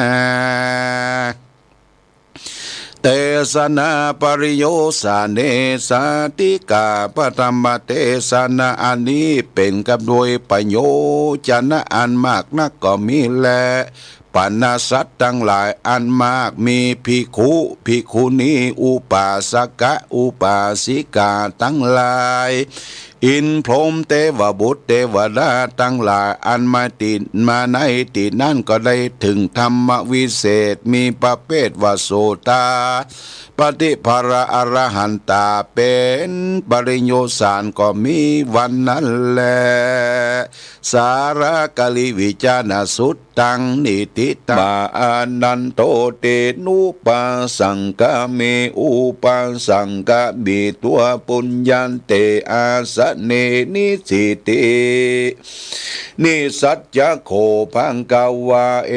เตสนาปริโยสาเนสาติกาปธรรมเตสนาอันนี้เป็นกับโดยประโยชนะอันมากนักก็มีแลปนาสัตทั้งหลายอันมากมีภิกขุณีอุปาสกะอุปาสิกาทั้งหลายอินพรหมเทวบุตรเทวดาทั้งหลายอันมาติดมาในติดนั่นก็ได้ถึงธรรมวิเศษมีประเภทวโสตาปฏิภระอรหันตาเป็นปริญโยสารก็มีวันนั้นแลสารกลิวิจารสุตตังนิติตาอานันโตเตนุปาสังกาเมอุปาสังกาบิตัวปุญญาเตอาสเนนิสิตินิสัจจะโคพังกาวาเอ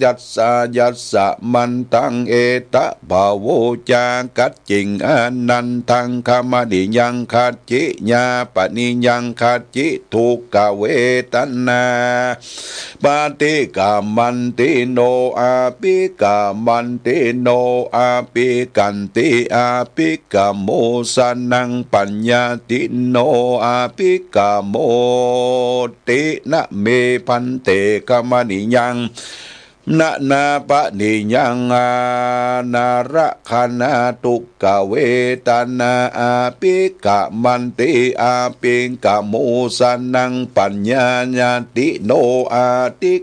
ยัสสะยัสสะมันตังเอตะภาโวจากัจจิงอนันตังคามดิยังขัดจิญาปนิยังขัดจิทุกขเวทนาปฏิกามันติโนอาปิกามันติโนอาปิกันติอาปิกาโมสนังปัญญาติโนอาปิกาโมตินะเมพันเตกามนิยังนะนาปะนิยังอานาระคณาตุกขเวทนาอาปิกะมันติอาปิกะโมสนังปัญญาญาติโนอาติ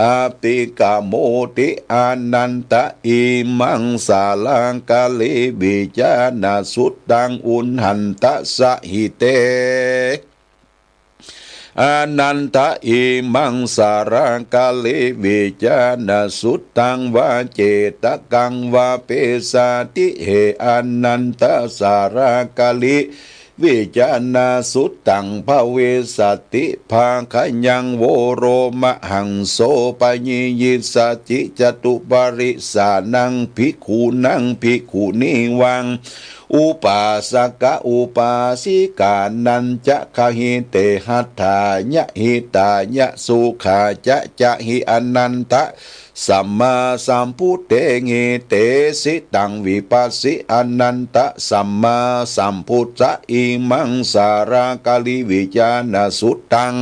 อาปิกะโมติอานันตะอิมังสาลังกาลิวิจานาสุตตังอุนหันตะสะหิเตอนันตะอิมังสารังกาลิวิจานาสุตตังวาเจตกังวาเปสาติเหอนันตะสารังกาลิวิจานาสุตตังภเวสติภาคยังโวโรมหังโสปญิยิสติจตุปริสานังภิกขุนังภิกขุนีวังอุปาสกะอุปาสิกานันจะขหิเตหัตถายะหิตายะสุขาจะหิอนันตะสัมมาสัมพุทเตงิเตสิตังวิปัสสิอนันตะสัมมาสัมพุทธะอิมังสารากาลิวิจานาสุตตัง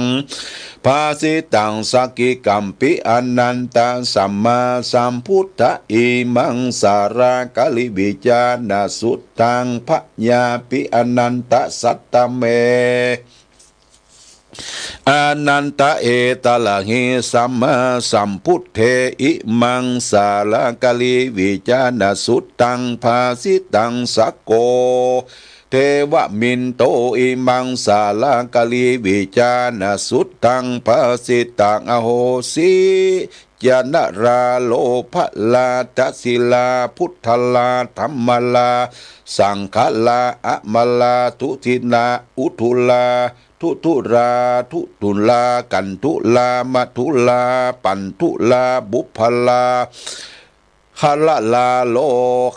ภาสิตังสกิกัมปิอนันตะสัมมาสัมพุทธะอิมังสารากาลิวิจานาสุตตังพญาปิอนันตะสัตตเม อานันตะเอตละหิสัมมาสัมพุทเทอิมังสาลกะลิวิจานะสุตตังภาสิตังสักโกเทวมินโตอิมังสาลกะลิวิจานะสุตตังภาสิตังอโหสิยานราโลภลาทัสสิลาพุทธลาธรรมลาสังฆลาอะมลาทุทินาอุทุลาทุทุราทุตุลากันทุลามัทุลาปันทุลาบุพลาขละลาโล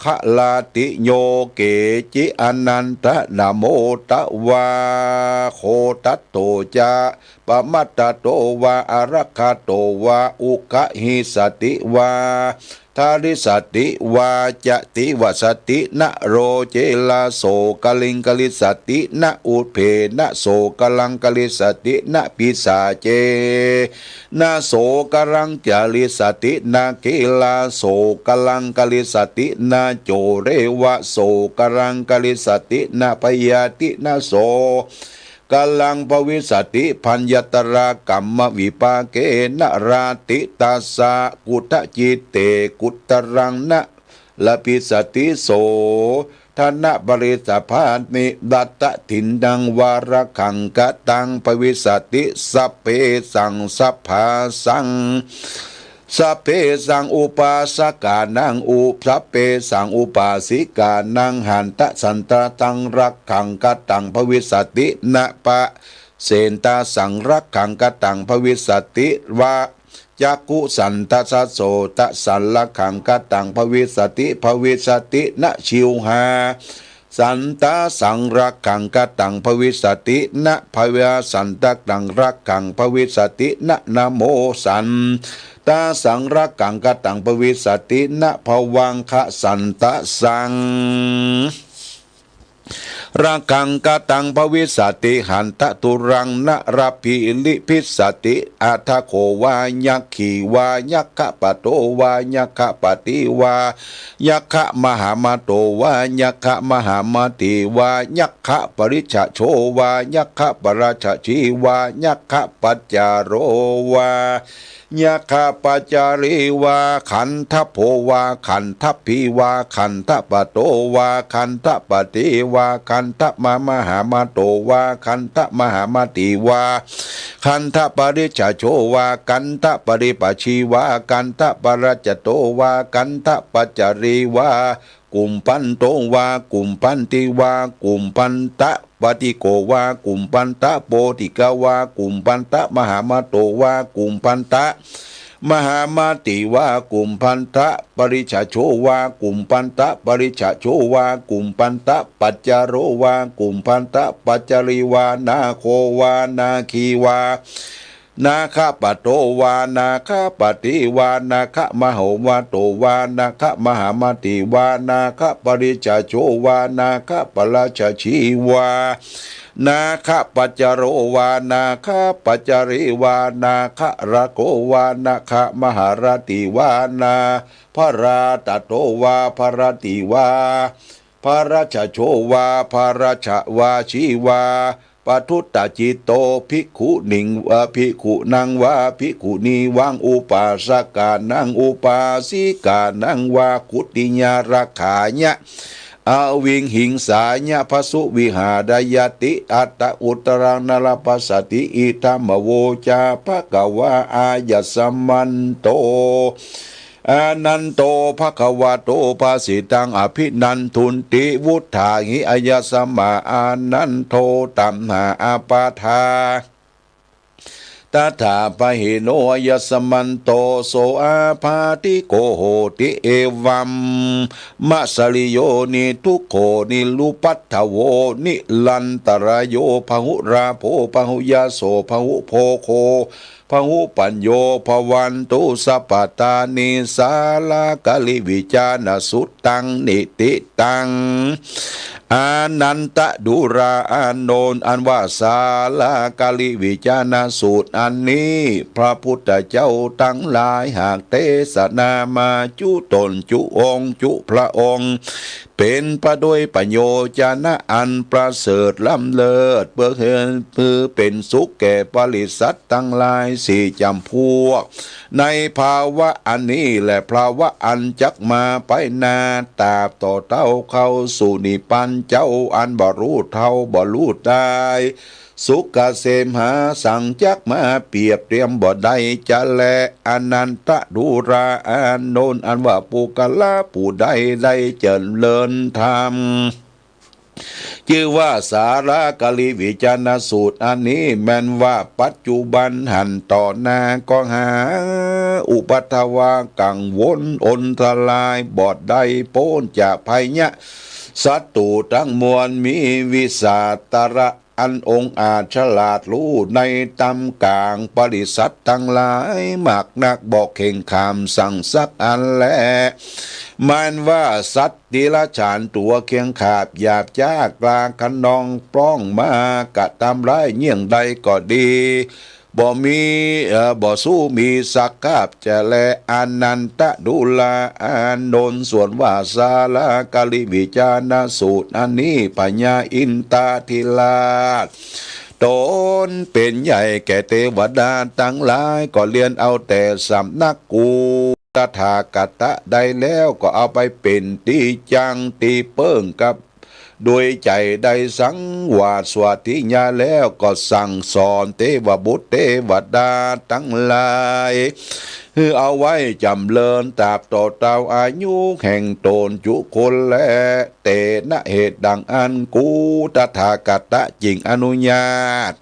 ขลาติโยเกจิอนันตนะโมตะวาโคตัตโตจาปมัตตโตวาอารัคาโตวาอุกะหิสติวาทาริสติวาจติวสตินะโรเจลาโสกลิงกลิสตินะอุเพนะโสกลังกลิสตินะปิสาเจนะโสกรังจาริสตินะกิลาโสกลังกลิสตินะโจเรวะโสกรังกลิสตินะปยาตินะโสกลังภวิสติพัญญตรากรรมวิปาเกนะราติตาสะกุตจิตเตกุตรังนะละปิสติโสธนบริสภานิดัตตะถินดังวารขังกะตังภวิสติสัพเพสังสัพพาสังสัพเพสังอุปาสกานังอุสัพเพสังอุปาสิกานังหันตสันตตังรักขังกตังภวิสตินะปะเสนตาสังรักขังกตังภวิสติวะจักกุสันตสโสตสันลักขังกตังภวิสตินะชิวหาสันตาสังรักขังกตังภวิสตินะภวะสันตตังรักขังภวิสตินะนะโมสันตาสังรักขังกตังภวิสตินะภวังคะสันตสังรักขังกตังภวิสติหันตตุรังนะรพิลิพิสติอัทโขวายักขีวายักขะปะโตวายักขะปติวายักขะมหามาโตวายักขะมหามาติวายักขะปริชะโชวายักขะปราชชีวายักขะปัจจาโรวายักขะปัจจาริวาขันธโภวาขันธพิวาขันธปโตวาขันธปติวาขันธมหามาโตวาขันธมหามาติวาขันธปริชโชวากันธปริปชีวากันธปรัจโตวากันธปัจจาริวากุมปันโตวากุมปันติวากุมปันตะปฏิโกวากุมปันตะโปติกาวากุมปันตะมหามาโตวากุมปันตะมหามาติวากุมพันตะปริชโชวากุมพันตะปริชโชวากุมพันตะปัจจาโรวากุมพันตะปัจจาริวานาโควานาคีวานาคปะโตวานาคปฏิวานาคมโหวาโตวานาคมหามาติวานาคปริชโชวานาคปราชชีวานาคปัจจโรวานาคปัจจาริวานาคระโกวานาคมหารติวานาพระราตโตวาพระติวาพระราชโชวาพระราชวาชีวาปทุตตจิตโตภิกขุนิงวาภิกขุนังวาภิกขุนีวังอุปาสกานังอุปาสิกานังวาคุติญาราขายะอวิงหิงสายะพสุวิหาดายติอัตตอุตรังนรปัสสติอิทัมโวจาภกวาอายสมันโตอานันโตภควโตภาสิตังอภินันทุนติวุฒาหิอายสมาอานันโทตัมหาอาปาทาตถาปหิโนยสมันโตโสอาภาติโกโหติเอวัมมะสลิโยนิทุกโขนิลุปัตถโวนิลันตรโยพหุราโภพหุยาโสพหุโพโคพหุปัญโยภวันตุสัพพตานิสาลากะลิวิจานสุตังนิติตังอานันตดุราอานนท์อันว่าสาลากาลิวิจานาสูตรอันนี้พระพุทธเจ้าทั้งหลายหากเทศนามาจุตนจุองค์จุพระองค์ เป็นประด้วยประโยชนะอันประเสริฐล้ำเลิศเพื่อเป็นสุขแก่ปริสัตว์ทั้งหลายสี่จำพวกในภาวะอันนี้และภาวะอันจักมาไปนาตราบต่อเต้าเข้าสู่นิพพานเจ้าอันบ่รู้เท่าบ่รู้ได้สุขเกษมหาสั่งจักมาเปรียบเตรียมบ่ได้จะแลอนันตดูราอานนท์อันว่าปุกละผู้ใดได้เจริญธรรมชื่อว่าสารกลิวิจารสูตรอันนี้แม้นว่าปัจจุบันหันต่อหน้าก็หาอุปัฏฐวากังวลอนทลายบอดได้โป้นจากภัยเนี่ยสัตตุทั้งมวลมีวิสาตระอันองค์อาจฉลาดรู้ในตำกลางปริสัตทั้งหลายมากนักบอกเข่งขามสั่งสักอันแลมันว่าสัตว์ดิลฉานตัวเคียงขาบหยาบจ้ากลางคันนองปล้องมากะทำร้ายเยี่ยงใดก็ดีบ่มีบ่สู้มีสักกาบจะแลอนันตดุลาอานนท์ส่วนว่าสาลากาลิวิจารสูตรอันนี้ปัญญาอินตาทิลาตนเป็นใหญ่แก่เทวดาทั้งหลายก็เรียนเอาแต่สำนักกูตถาคตได้แล้วก็เอาไปเป็นตีจังตีเปิ้งกับโดยใจได้สังวาสวัสดิญาแล้วก็สั่งสอนเทวบุตรเทวดาทั้งหลายเอาไว้จำเริญตราบต่อเตาอายุแห่งตนจุคนและเตนะเหตุดังอันกูตถาคตจริงอนุญาต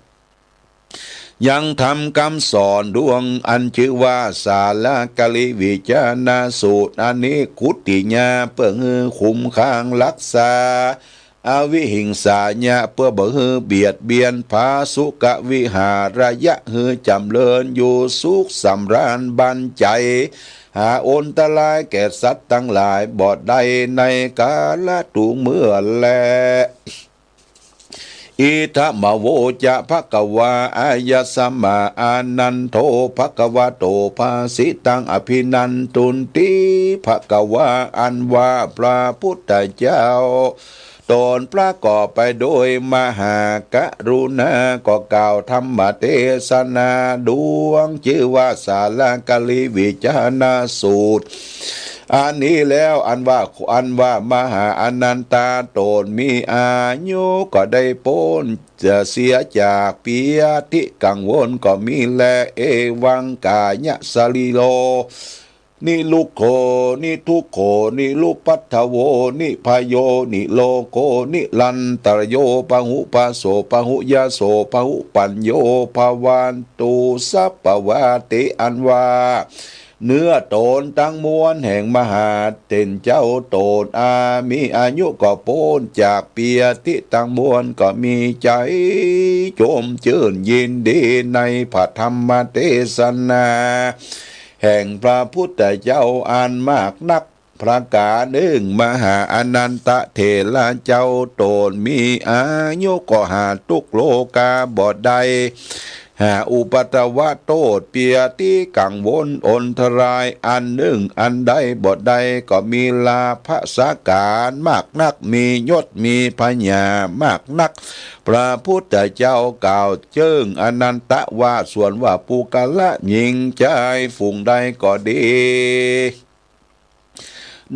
ยังทำคำสอนดวงอันชื่อว่าสาลากลิวิจารสูตรอันนี้กุติญาเพื่อคุ้มข้างรักษาอวิหิงสาญะเพื่อบ่ฮือเบียดเบียนภาสุกวิหารยะฮือจำเริญอยู่สุขสำราญบันใจหาอนตรายแก่สัตว์ทั้งหลายบอดใดในกาลตุเมื่อแลอิทะมะโวจะภะคะวาอายะสัมมาอานันโทภะคะวะโตภาสิตังอภินันตุนติภะคะวาอันว่าพระพุทธเจ้าตนประกอบไปโดยมหากรุณาก็กล่าวธรรมเทศนาดวงชื่อว่าสาลากลิวิจารสูตรอันนี้แล้วอันว่ามหาอนันตาตนมีอายุก็ได้พ้นจะเสียจากปียติกังวลก็มีแลเอวังกายะสลิโลนิลุโคนิทุโคนิลุปัทธโวนิพโยนิโลโกนิลันตรโยปะหุปะโสปะหุยาโสปะหุปัญโยภวันตุสัพพวาติอันว่าเนื้อโตนตั้งมวลแห่งมหาเต็นเจ้าโตนมีอายุก็พ้นจากเปียติตั้งมวลก็มีใจโจมชื่นยินดีในพระธรรมเทศนาแห่งพระพุทธเจ้าอันมากนักพระกาหนึ่งมหาอนันตเถระเจ้าโตนมีอายุก็หาทุกโลกาบอดใดหาอุปัตวะโตดเปียที่กังวลอนทรายอันหนึ่งอันใดบทใดก็มีลาภสาการมากนักมียศมีพญามากนักพระพุทธเจ้ากล่าวเจิ้งอนันตว่าส่วนว่าปุกละหญิงใจฝุ่งใดก็ดี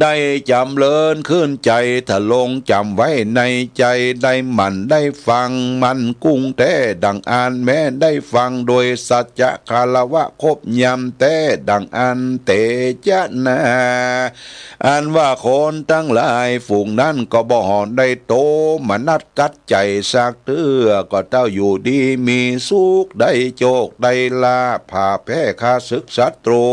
ได้จำเริญขึ้นใจถ้าลงจำไว้ในใจได้มันได้ฟังมันกุ้งแท้ดังอ่านแม้ได้ฟังโดยสัจจะคารวะคบยำแท้ดังอันเตจนาอันว่าคนทั้งหลายฝูงนั้นก็บ่หอนได้โตมนัดกัดใจสักเตื้อก็เจ้าอยู่ดีมีสุขได้โจกได้ลาผ่าแพ้ข้าศึกศัตรู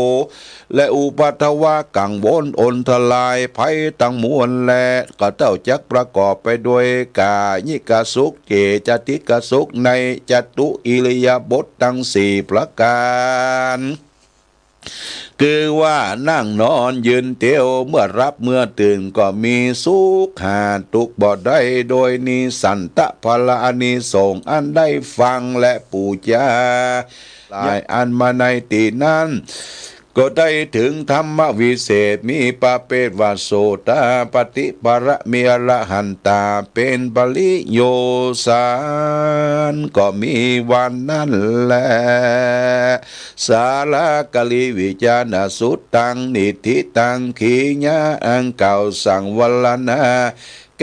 และอุปัฏฐวะกังวลอนทลายภัยตั้งมวลและก็เจ้าจักประกอบไปด้วยกายิกสุขเจจติกสุขในจตุอิริยาบถทั้งสี่ประการคือว่านั่งนอนยืนเตียวเมื่อรับเมื่อตื่นก็มีสุขหาทุกข์บ่ได้โดยนิสันตะพลานิสงส์อันได้ฟังและปูจาลายอันมาในตีนั้น ก็ได้ถึงธรรมวิเศษมีปาเปตวาโสตาปฏิประเมียละหันตาเป็นปริโยสารก็มีวันนั้นแหละสาลากลิวิจารณสุตตังนิธิตังขีญาอังเก่าสังวลนา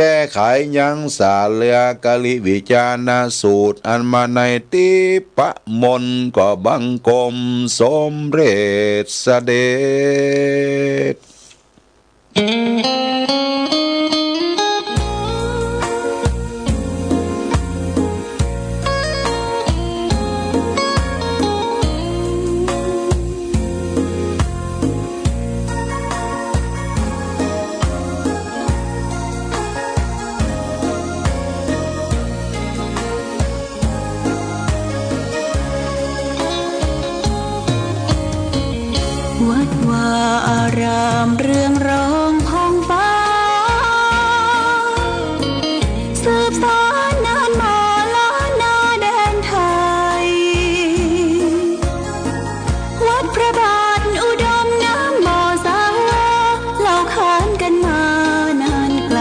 แก้ไขยังสาเลือกลิวิจารณสูตรอันมาในติปะมนก็บังกมสมเร็จเสด็จวัดวาอารามเรื่องร้องพ้องฟ้าสืบสานนานมาล้านนาแดนไทยวัดพระบาทอุดมน้ำบ่อสาวาเล่าขานกันมานานไกล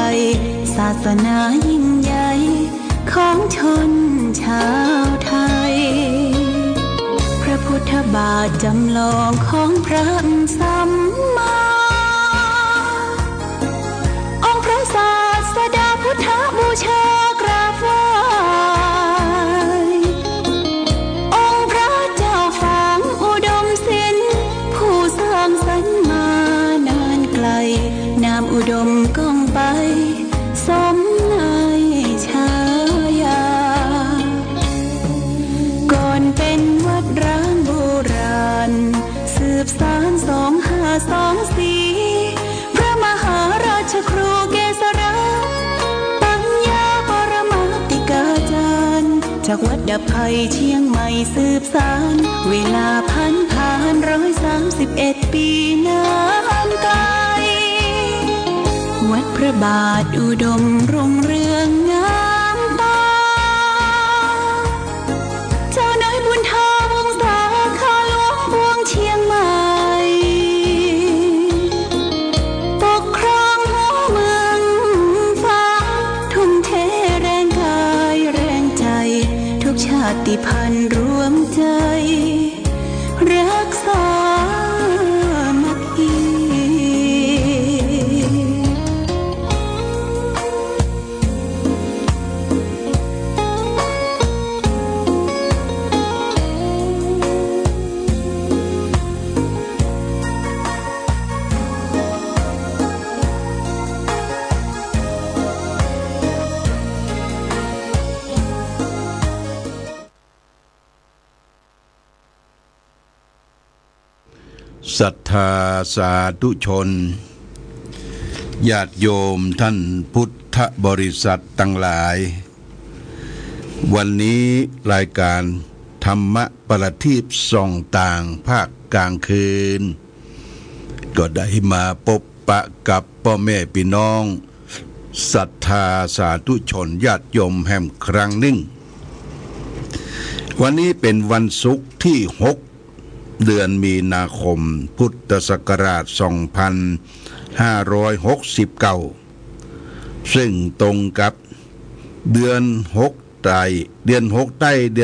ศาสนายิ่งใหญ่ของชนชาวไทยพระพุทธบาทจำลองของพระสัมมาองค์พระศาสดาพุทธบูชากราบไหว้องค์พระเจ้าฝางอุดมศิลป์ผู้สร้างสรรค์มานานไกลนามอุดมก้องไปสมในฉายาก่อนเป็นวัดร้างโบราณสืบสาน2524พระมหาราชครูเกษราปัญญาปรมาติกาจารย์จากวัดดับภัยเชียงใหม่สืบสานเวลาผ่าน131 ปีนานไกลวัดพระบาทอุดมรุ่งเรืองงามตาเจ้านายบุญธาวงศาข้าหลวงพวงเชียงใหม่ปกครองหัวเมืองฟ้าทุ่มเทแรงกายแรงใจทุกชาติพันธุ์รวมใจรักษามัคคีศรัทธาสาธุชนญาติโยมท่านพุทธบริษัททั้งหลาย วันนี้รายการธรรมะประทีปส่องต่างภาคกลางคืน ก็ได้มาพบปะกับพ่อแม่พี่น้องศรัทธาสาธุชนญาติโยมแห่งครั้งหนึ่งวันนี้เป็นวันศุกร์ที่6เดือนมีนาคมพุทธศักราช 2569 ซึ่งตรงกับเดือน6ใต้เดือน6ใต้เดื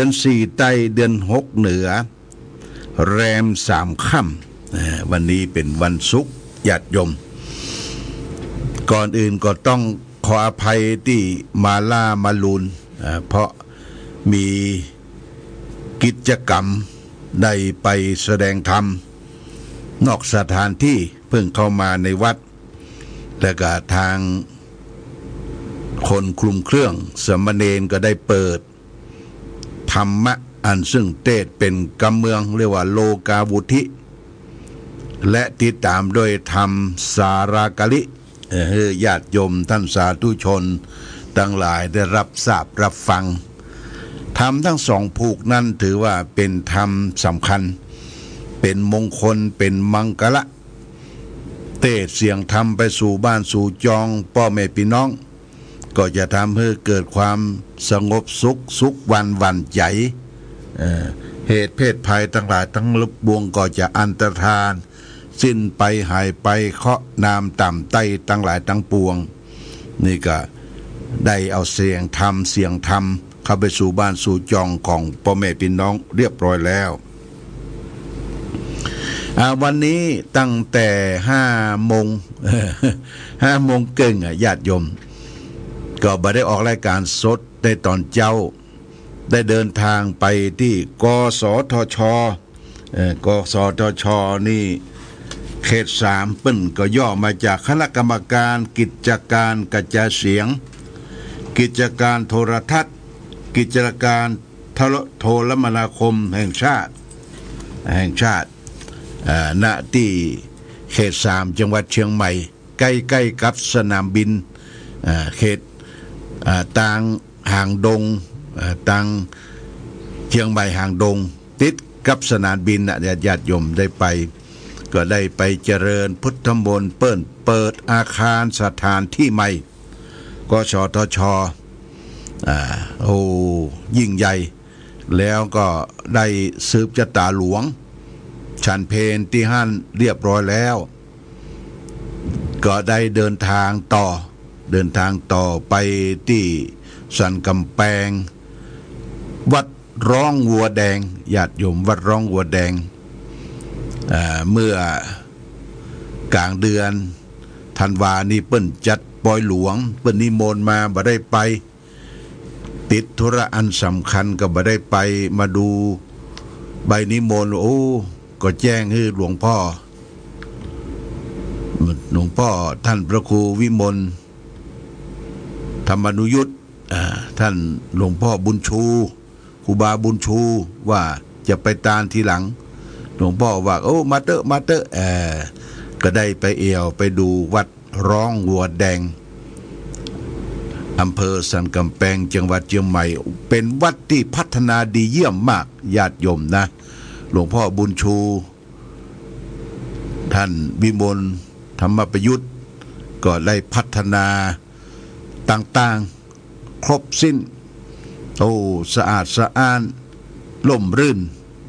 อน4ใต้เดือน6เหนือแรม3ค่ำวันนี้เป็นวันศุกร์ญาติโยมก่อนอื่นก็ต้องขออภัยที่มาล่ามาลูนเพราะมีกิจกรรมได้ไปแสดงธรรมนอกสถานที่เพิ่งเข้ามาในวัดและก็ทางคนคลุมเครื่องสมณเณรก็ได้เปิดธรรมะอันซึ่งเทศเป็นกำเมืองเรียกว่าโลกาวุธิ และติดตามโดยธรรมสารากลิญาติโยมท่านสาธุชนทั้งหลายได้รับทราบรับฟังธรรมทั้งสองผูกนั้นถือว่าเป็นธรรมสำคัญเป็นมงคลเป็นมังกละเทศเสียงธรรมไปสู่บ้านสู่จองพ่อแม่พี่น้องก็จะทำให้เกิดความสงบสุขวันใจ เหตุเพศภัยทั้งหลายทั้งปวงก็จะอันตรธานสิ้นไปหายไปเคาะนามต่ำใต้ทั้งหลายทั้งปวงนี่ก็ได้เอาเสียงธรรมเข้าไปสู่บ้านสู่จองของพ่อแม่พี่น้องเรียบร้อยแล้ววันนี้ตั้งแต่5 โมง5 โมงเกิงญาติโยมก็บ่ได้ออกรายการสดในตอนเจ้าได้เดินทางไปที่กสทชกสทชนี่เขต3เปิ้นก็ย่อมาจากคณะกรรมการกิจการกระจายเสียงกิจการโทรทัศน์กิจการโทรมนาคมแห่งชาติณที่เขต3จังหวัดเชียงใหม่ใกล้ๆกับสนามบินเขตต่างห่างดงต่างเชียงใหม่ห่างดงติดกับสนามบินญาติโยมได้ไปก็ได้ไปเจริญพุทธมนต์เปิดอาคารสถานที่ใหม่กสทชยิ่งใหญ่แล้วก็ได้สืบชะตาหลวงฉันเพลที่ห้านเรียบร้อยแล้วก็ได้เดินทางต่อไปที่สันกำแพงวัดร้องวัวแดงญาติโยมวัดร้องวัวแดงเมื่อกลางเดือนธันวานี้เปิ้นจัดปอยหลวงเปิ้นนิมนต์มาบ่ได้ไปติดธุระอันสำคัญก็บ่ได้ไปมาดูใบนิมนต์ก็แจ้งให้หลวงพ่อท่านพระครูวิมลธรรมนุยุตท่านหลวงพ่อบุญชูครูบาบุญชูว่าจะไปตามทีหลังหลวงพ่อว่ามาเตอะก็ได้ไปไปดูวัดร้องวัวแดงอำเภอสันกำแพงจังหวัดเชียงใหม่เป็นวัดที่พัฒนาดีเยี่ยมมากญาติโยมนะหลวงพ่อบุญชูท่านวิมลธรรมประยุทธ์ก็ได้พัฒนาต่างๆครบสิ้นสะอาดสะอ้านล่มรื่น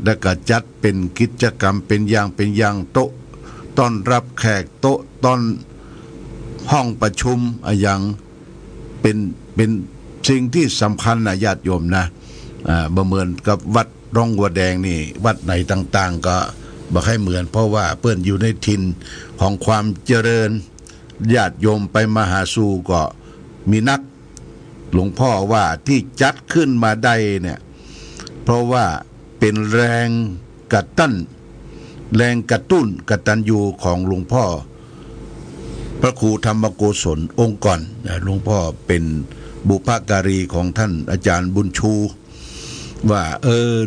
และก็จัดเป็นกิจกรรมเป็นอย่างโต๊ะต้อนรับแขกโต๊ะต้อนห้องประชุมอย่างเป็นสิ่งที่สำคัญนะญาติโยมนะเหมือนกับวัดร่องวัวแดงนี่วัดไหนต่างๆก็บ่ให้เหมือนเพราะว่าเปิ้นอยู่ในถิ่นของความเจริญญาติโยมไปมาหาสู่ก็มีนักหลวงพ่อว่าที่จัดขึ้นมาได้เนี่ยเพราะว่าเป็นแรงกระตุ้นกตัญญูของหลวงพ่อพระครูธรรมโกศลองค์ก่อนหลวงพ่อเป็นบุพการีของท่านอาจารย์บุญชูว่า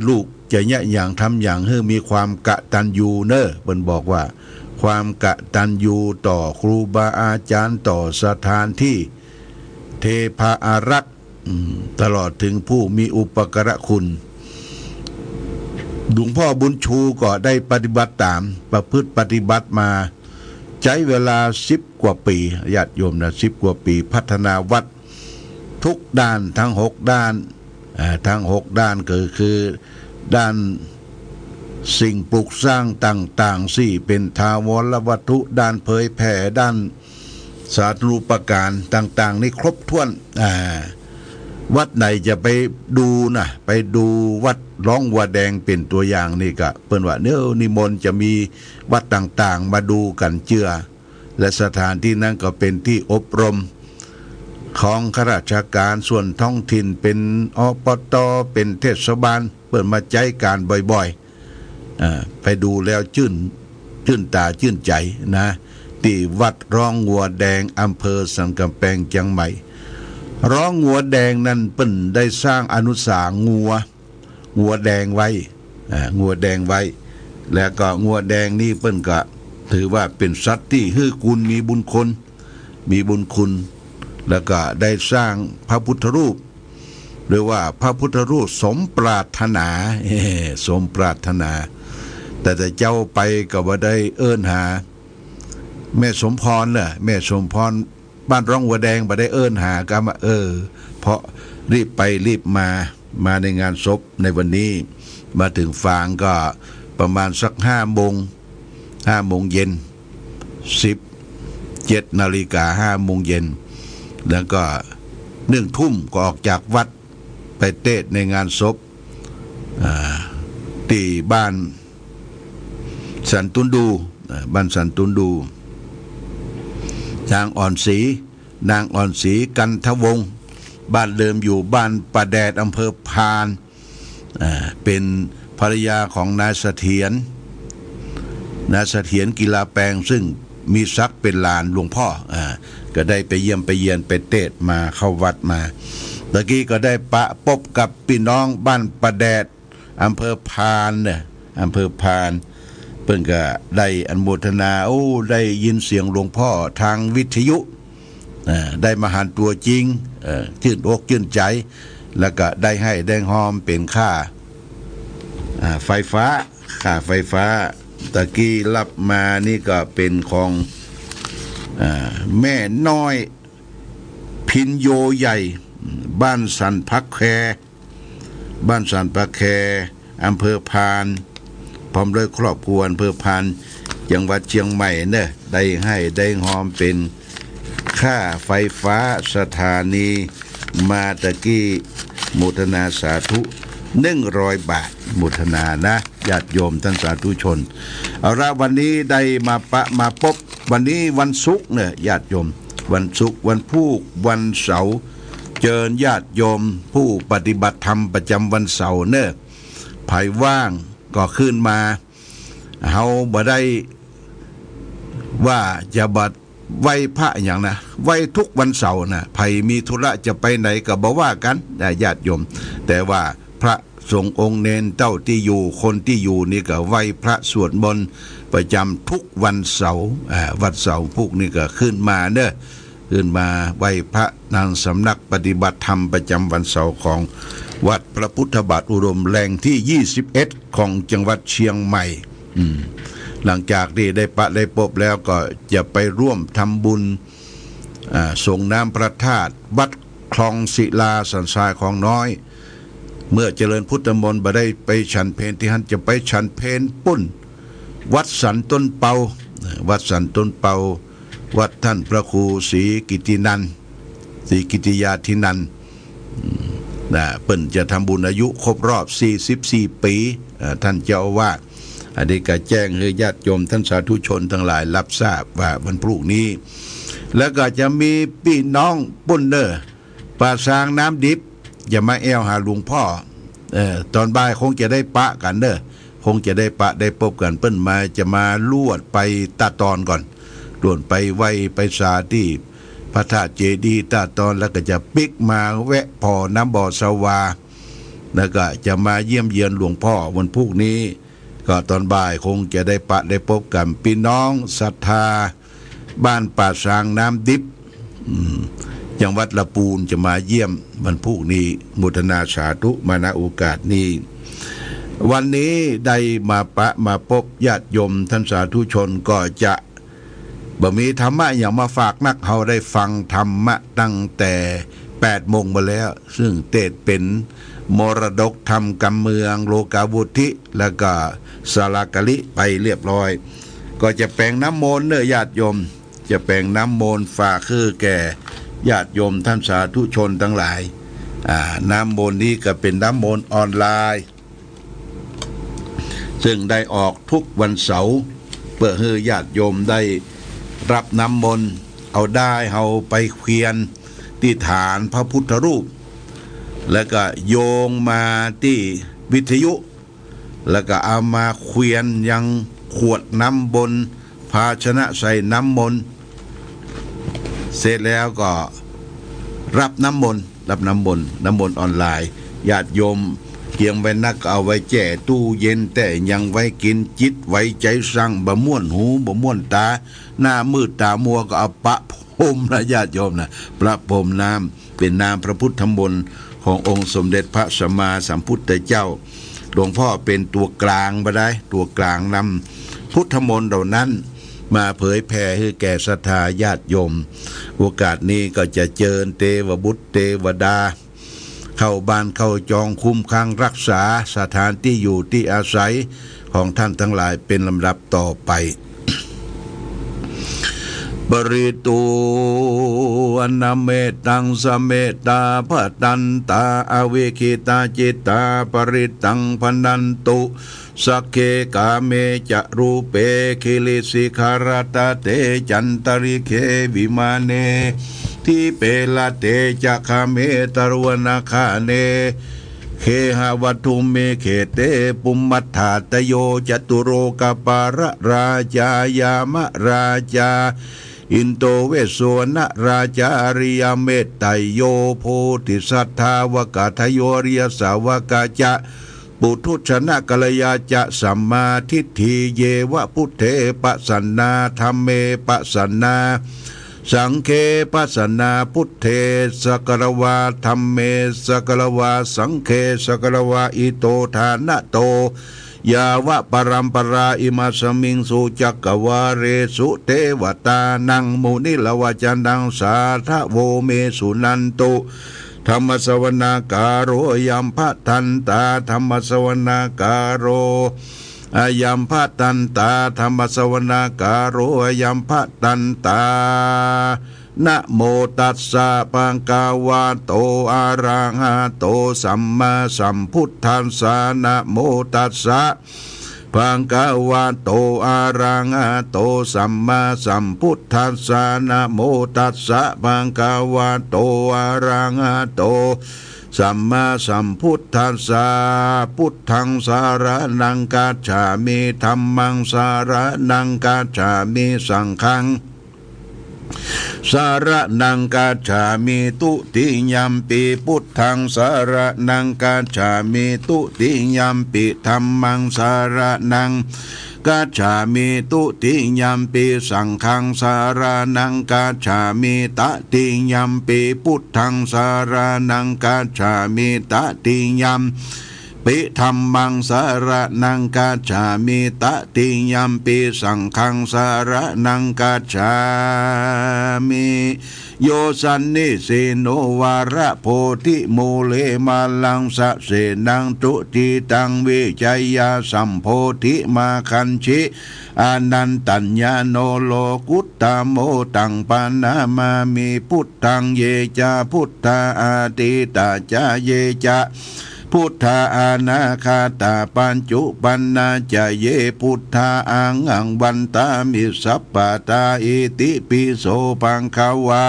ลูกจะเนี่ยอย่างทำอย่างให้มีความกตัญญูเน้อเพิ่นบอกว่าความกตัญญูต่อครูบาอาจารย์ต่อสถานที่เทพาอารักษ์ตลอดถึงผู้มีอุปการะคุณหลวงพ่อบุญชูก็ได้ปฏิบัติตามประพฤติปฏิบัติมาใช้เวลา10 กว่าปีญาติโยมนะ10 กว่าปีพัฒนาวัดทุกด้านทั้ง6 ด้านก็คือด้านสิ่งปลูกสร้างต่างๆที่เป็นทาวรวัตถุด้านเผยแผ่ด้านสาธารณูปการต่างๆนี่ครบถ้วนวัดไหนจะไปดูวัดร้องวัวแดงเป็นตัวอย่างนี่ก็เปิ้นว่านิมนต์จะมีวัดต่างๆมาดูกันเจือและสถานที่นั้นก็เป็นที่อบรมของข้าราชการส่วนท้องถิ่นเป็นปต.เป็นเทศบาลเปิ้นมาใจการบ่อยๆไปดูแล้วชื่นตาชื่นใจนะที่วัดร้องวัวแดงอำเภอสันกำแพงเชียงใหม่ร้องงัวแดงนั้นเปิ้นได้สร้างอนุสางัวแดงไว้แล้วก็งัวแดงนี่เปิ้นก็ถือว่าเป็นสัตว์ที่ฮือกุลมีบุญคุณแล้วก็ได้สร้างพระพุทธรูปหรือว่าพระพุทธรูปสมปรารถนาแต่เจ้าไปก็บ่ได้เอิ้นหาแม่สมพรแม่สมพรบ้านร้องวัวแดงบ่ได้เอิ้นหาก็มาเพราะรีบไปรีบมาในงานศพในวันนี้ มาถึงฟางก็ประมาณสัก5 โมงเย็น17 นาฬิกา5 โมงเย็นแล้วก็1 ทุ่มก็ออกจากวัดไปเทศในงานศพที่บ้านสันตุนดูบ้านสันตุนดูนางอ่อนศรีกันทวงศ์บ้านเดิมอยู่บ้านป่าแดดอำเภอพานเป็นภรรยาของนายเสถียรกีฬาแปลงซึ่งมีศักดิ์เป็นหลานหลวงพ่อก็ได้ไปเยี่ยมไปเยียนไปเทศมาเข้าวัดมาตะกี้ก็ได้พบกับพี่น้องบ้านป่าแดดอำเภอพานอำเภอพานเพิ่นก็ได้อนุโมทนาได้ยินเสียงหลวงพ่อทางวิทยุได้มาหาตัวจริงชื่นอกชื่นใจแล้วก็ได้ให้ได้หอมเป็นค่าไฟฟ้าตะกี้รับมานี่ก็เป็นของแม่น้อยพินโยใหญ่บ้านสันพักแคอำเภอพานพร้อมด้วยครอบครัวอำเภอพานจังหวัดเชียงใหม่เนี่ยได้ให้ได้หอมเป็นค่าไฟฟ้าสถานีมาตะกี้โมทนาสาธุ100 บาทโมทนานะญาติโยมท่านสาธุชนเอาละวันนี้ได้มาพบวันนี้วันศุกร์เนี่ยญาติโยมวันศุกร์วันพุธวันเสาร์เจิญญาติโยมผู้ปฏิบัติธรรมประจำวันเสาร์เนี่ยภายว่างก็ขึ้นมาเฮาบ่ได้ว่าจะบัดไหว้พระอย่างนะไหว้ทุกวันเสาร์นะไผมีธุระจะไปไหนก็บ่ว่ากันญาติโยมแต่ว่าพระสงฆ์องค์เนนเจ้าที่อยู่คนที่อยู่นี่ก็ไหว้พระสวดมนต์ประจำทุกวันเสาร์วันเสาร์พวกนี้ก็ขึ้นมาเด้อขึ้นมาไหว้พระนางสำนักปฏิบัติธรรมประจำวันเสาร์ของวัดพระพุทธบาทอุดมแหล่งที่21ของจังหวัดเชียงใหม่หลังจากที่ได้พบแล้วก็จะไปร่วมทำบุญส่งน้ำพระธาตุวัดคลองศิลาสันทรายของน้อยเมื่อเจริญพุทธมนต์บ่ได้ไปฉันเพลที่หันจะไปฉันเพลปุ้นวัดสันต้นเปาวัดท่านพระครูศรีกิติยาธินันท์เปิ้นจะทำบุญอายุครบรอบ44 ปีท่านเจ้าอาวาสอันนี้ก็แจ้งให้ญาติโยมท่านสาธุชนทั้งหลายรับทราบว่าวันพรุ่งนี้แล้วก็จะมีพี่น้องปุ้นเนอร์ป่าซางน้ำดิบจะมาแอวหาหลวงพ่อตอนบ่ายคงจะได้ปะกันเด้อคงจะได้ปะได้พบกันเปิ้นมาจะมาลวดไปตาตอนก่อนด่วนไปไว้ไปสาที่พระธาตุเจดีย์ตาตอนแล้วก็จะปิกมาแวะพอน้ำบ่อสวาแล้วก็จะมาเยี่ยมเยียนหลวงพ่อวันพรุ่งนี้ก็ตอนบ่ายคงจะได้ปะได้พบกันพี่น้องศรัทธาบ้านป่าซางน้ำดิบจังหวัดละปูนจะมาเยี่ยมวันพรุ่งนี้มุทนาสาธุมาณโอกาสนี้วันนี้ได้มาพบญาติโยมท่านสาธุชนก็จะบ่มีธรรมะอย่างมาฝากนักเฮาได้ฟังธรรมะตั้งแต่8 โมงมาแล้วซึ่งเทศเป็นมรดกธรรมกำเมืองโลกาวุธิแล้วก็สารากลิไปเรียบร้อยก็จะแปลงน้ำมนต์เนื้อญาติโยมจะแปลงน้ำมนต์ฝากคือแก่ญาติโยมท่านสาธุชนทั้งหลายน้ำมนต์นี้ก็เป็นน้ำมนต์ออนไลน์ซึ่งได้ออกทุกวันเสาร์เพื่อให้ญาติโยมได้รับน้ำมนต์เอาได้เอาไปเคลียนที่ฐานพระพุทธรูปแล้วก็โยงมาที่วิทยุแล้วก็เอามาเคลียนยังขวดน้ำบนภาชนะใส่น้ำมนต์เสร็จแล้วก็รับน้ำมนต์ออนไลน์ญาติโยมเกียงไว้นักเอาไว้แจ่ตู้เย็นแต่ยังไว้กินจิตไว้ใจสั่งบ่ม่วนหูบ่ม่วนตาหน้ามืดตามัวก็เอาประพรมนะญาติโยมนะประพรมน้ำเป็นน้ำพระพุทธมนต์ขององค์สมเด็จพระสัมมาสัมพุทธเจ้าหลวงพ่อเป็นตัวกลางบ่ได้ตัวกลางนำพุทธมนต์เหล่านั้นมาเผยแผ่ให้แก่ศรัทธาญาติโยมโอกาสนี้ก็จะเจิญเทวบุตรเทวดา เข้าบ้านเข้าจองคุ้มครั่งรักษาสถานที่อยู่ที่อาศัยของท่านทั้งหลายเป็นลำดับต่อไปปริตูอนาเมตังสเมตาภตันตาอเวคิตาจิตตาปริตังพนันตุสักเคกาเมจะรูเปคิลิสิคารตาเตจันตริเควิมาเนทิเปลเตจะคาเมตรวนาคาเนเคหาวัตุเมเขเตปุมมัฏฐาตโยจตุโรกปาระราชายามะราชาอินโตเวสวนะราชาริยเมตไตโยโพธิสัทธาวกาทโยริยสาวกาจะปุถุชนะกัลยาจะสัมมาทิฏฐิเยวะพุทเทปะสันนาธัมเมปะสันนาสังเคปะสันนาพุทเทสกรวาธัมเมสกรวาสังเคสกรวาอิโตทานะโตยาวะปรัมปราอิมาสมิงสุจักกวาเรสุเทวตานังมุนิลวจันดังสาทะโวเมสุนันตุธรรมสวนาการโรยัมภทันตาธรรมสวนาการโรอายัมภทันตาธรรมสวนาการโรอายัมภทันตานะโมตัสสะภะคะวะโตอะระหะโตสัมมาสัมพุทธัสสะนะโมตัสสะภะคะวะโตอะระหะโตสัมมาสัมพุทธัสสะนะโมตัสสะภะคะวะโตอะระหะโตสัมมาสัมพุทธัสสะพุทธังสารนังกัจฉามิธัมมังสารนังกัจฉามิสังฆังสารนังกัจฉามิตุติยัมปิพุทธังสารนังกัจฉามิตุติยัมปิธัมมังสารนังกัจฉามิตุติยัมปิสังฆังสารนังกัจฉามิตติยัมปิพุทธังสารนังกัจฉามิตติยัมปิธัมมังสารนังกัจฉามิตติยัมปิสังฆังสารนังกัจฉามิโยสันนิสิโนวาระโพธิโมเลมาลังสะเสนังตุติตังวิจัยยาสัมโพธิมาคัญชิอานันตัญญาโนโลกุตตโมตังปานามามิพุทธังเยจาพุทธาอาติตาจาเยจาพุทธาอนาคาตาปัญจุปันนาจะเยพุทธาอังอังวันตามิสัพปะตาอิติปิโสปังคาวา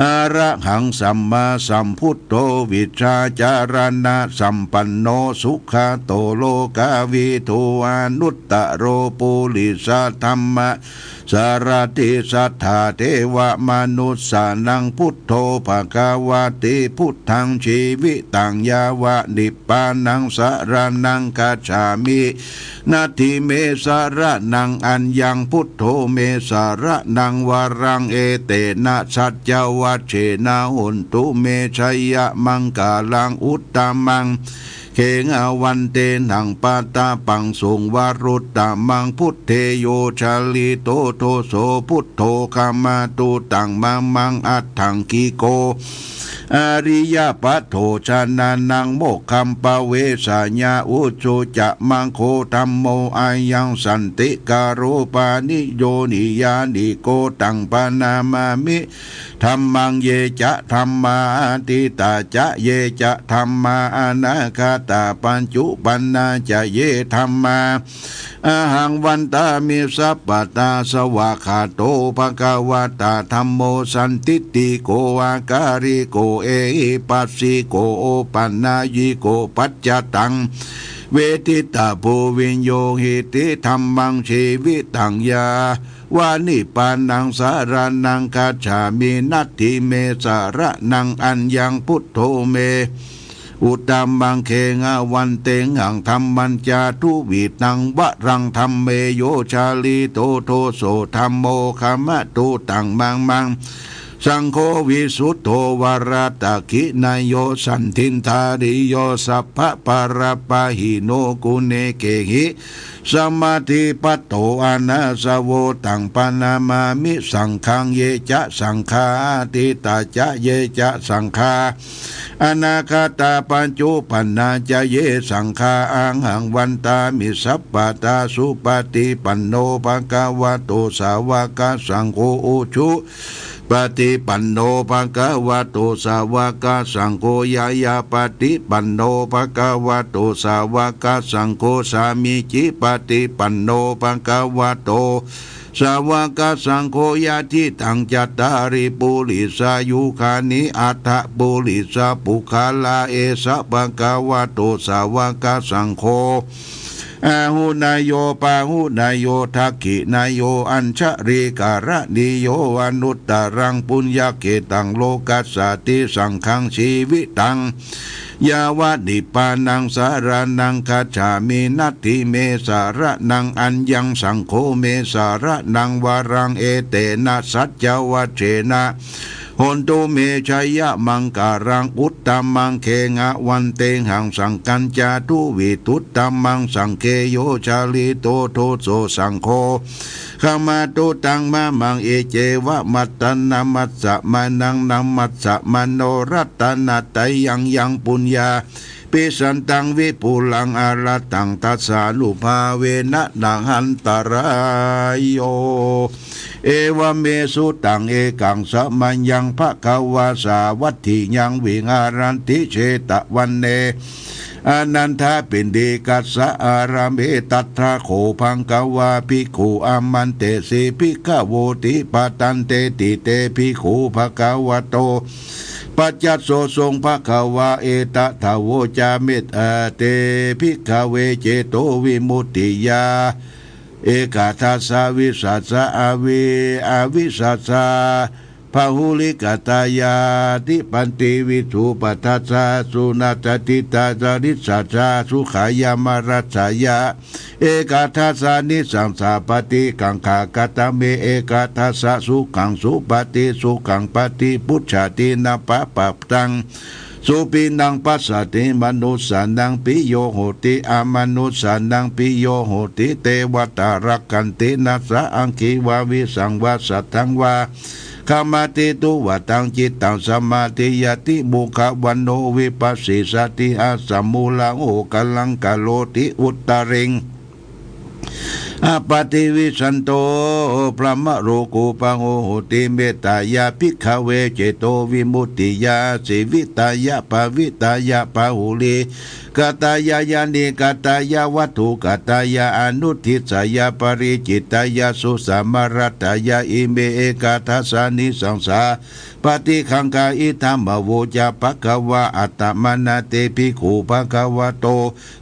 อะระหังสัมมาสัมพุทโธวิชาจารณะสัมปันโนสุขโตโลกาวิทูอนุตตะโรปุริสธรรมะสารติสัทธาเทวมนุสสานังพุทโธภควาติพุทธังชีวิตังยาวะนิพพานังสารนังกัจฉามินาทิเมสารนังอัญญังพุทโธเมสารนังวารังเอเตนะสัจจวัชเชนะหุนตุเมชัยยะมังกาลังอุตตมังเขงอวันเตนังปาตาปังสุงวารุตตามังพุทเทโยชาลิโตโทโสพุทโธคามาตุตังมังอัตถังกีโกอริยปัตโธชนะนังโมกขัมปะเวสาญาอุจุจะมังโคธัมโมอายังสันติการุปานิโยนิยานิโกตังปานามามิธัมมังเยจะธัมมาติตาจะเยจะธัมมาอนาคาตาปัญจุปันนาจะเยธัมมาอาหังวันตามิสัพปตาสวากขาโตภควตาธัมโมสันติติโกอาการิโกเอหิปัสสิโกโอปันนายิโกปัจจตังเวทิตาภูวิญโยหิติธัมมังชีวิตังยาวานิปานังสารนังกัจฉามินัตถิเมสารนังอัญญังพุทโธเมอุตตมังเคงาวันเตงังธรรมัญจาทุวิตังวะรังธรรมเมโยชาลิโตโทโสธรรมโมคามะตุตังมังสังโฆวิสุทโธวรตะคินายโยสันทินทาริโยสัพพะปารปะหิโนกุเนเกหิสมาธิปัตโตอานาสโวตังปนามามิสังฆังเยจะสังฆาติตาจะเยจะสังฆา อนาคาตาปัญจุปันนาจเยสังฆาอังหังวันตามิสัพปตาสุปฏิปันโนภะคะวะโตสาวกสังโฆอุชุปฏิปันโนภะคะวะโตสาวกสังโฆยายาปฏิปันโนภะคะวะโตสาวกสังโฆสามิจิปฏิปันโนภะคะวะโตสาวกสังโฆยาทิตังจัตตาริปุริสายุคานิอัฏฐปุริสาปุคาลาเอสะภะคะวะโตสาวกสังโฆอาหุนายโยปาหุนายโยทักขินายโยอัญชริการะนิโยอนุตตรังปุญญเกตังโลกัสสติสังฆังชีวิตังยาวะนิปานังสารนังคัจฉามินัตถิเมสารนังอัญญังสังโฆเมสารนังวารังเอเตนะสัจจวัชเชนะหนตุเมชัยยะมังการังอุตตมังเคงะวันเตหังสังกัญจาตุวิทุตตมังสังเคโยชาลิโตโทโสสังโฆขมาตุตังมะมังเอเจวะมัตตนามัสสะมานังนามัสสะมโนรัตนาไตยังปุญญาปิสันตังวิปุลังอารัตังตัสสานุภาเวนะนังหันตรายโยเอวเมสุตังเอกังสมัญญังภควาสาวัตถิยังวิหารันติเชตวันเนอนันทาปินดีกัสสะอารามเอตัทธาโขพังกวาภิกขุอามันเตสีภิกขโวติปตันเตติเตภิกขุภควโตปัจจัสโสทรงภควาเอตทาโวจามิตเตภิกขเวเจโตวิมุตติยาเอกาทัสสาวิสัสสะอาวิสัสสะพหุลิกตายาติปันติวิถุปัฏฐัสสะสุนัตติตาจาริสัสสะสุขายามรัสสายาเอกาทัสสานิสังสาปฏิกังขากตเมเอกาทัสสะสุขังสุปฏิสุขังปฏิพุทธาตินาปะปะตังสุปินังปัสสติมนุสานังปิโยโหติอามนุสานังปิโยโหติเตวตารักกันตินัสสะอังคีวาวิสังวาสัทธังวาขมาติตุวตังจิตตังสมาธิยติบุควันโนวิปัสสิสติอาสัมมูลังโอกัลังกะโลติอุตตะริงอปฏิวิสันโตพระมะโรกุปังโหติเมตตายาภิกขเวเจโตวิมุตติยาสิวิตายาภวิตายาภหุลีกตายายานิกตายาวัตถุกตายาอนุทิสายาปริจิตายาสุสามรัตายาอิเมเอกาทัสสานิสังสาปฏิคังกาอิธรรมโวจาภควาอัตตมนาเตภิกขุภควโต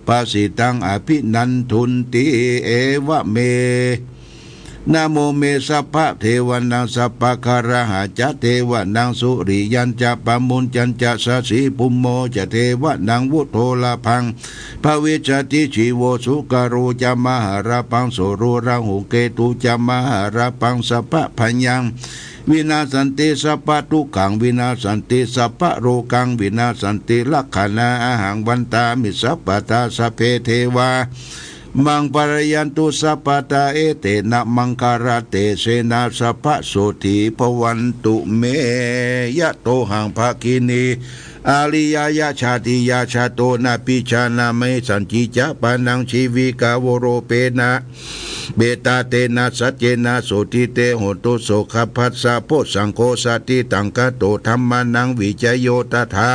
ปัสสิตังอภินันทุนติเอวะเมนะโมเมสัพพะเทวนังสัพพะคาระหะจะเทวนังสุริยันจะปะมุนจันจะสสีปุมโมจะเทวนังวุโธลาพังภวิชติชีโวสุกโรจะมหาราปังโสโรราหุเกตุจะมหาราปังสัพพะพยังวินาสันติสัพพะทุกขังวินาสันติสัพพะโรกังวินาสันติลักขณาอาหังวันตามิสัพพะตาสพเพเทวามังปรยันตุสัพพตาเอเตนะมังการะเตเสนาสัพพะโสติภวันตุเมยะโตหังภาคินีอาลิยายะชาติยาชาโตนาปิชานาเมสันจิจะปานังชีวิกาวโรเปนะเบตาเตนะสัจเจนะโสติเตโหตุโสขภัสสะโพสังโฆสติตังกะโตธัมมานังวิจโยตถา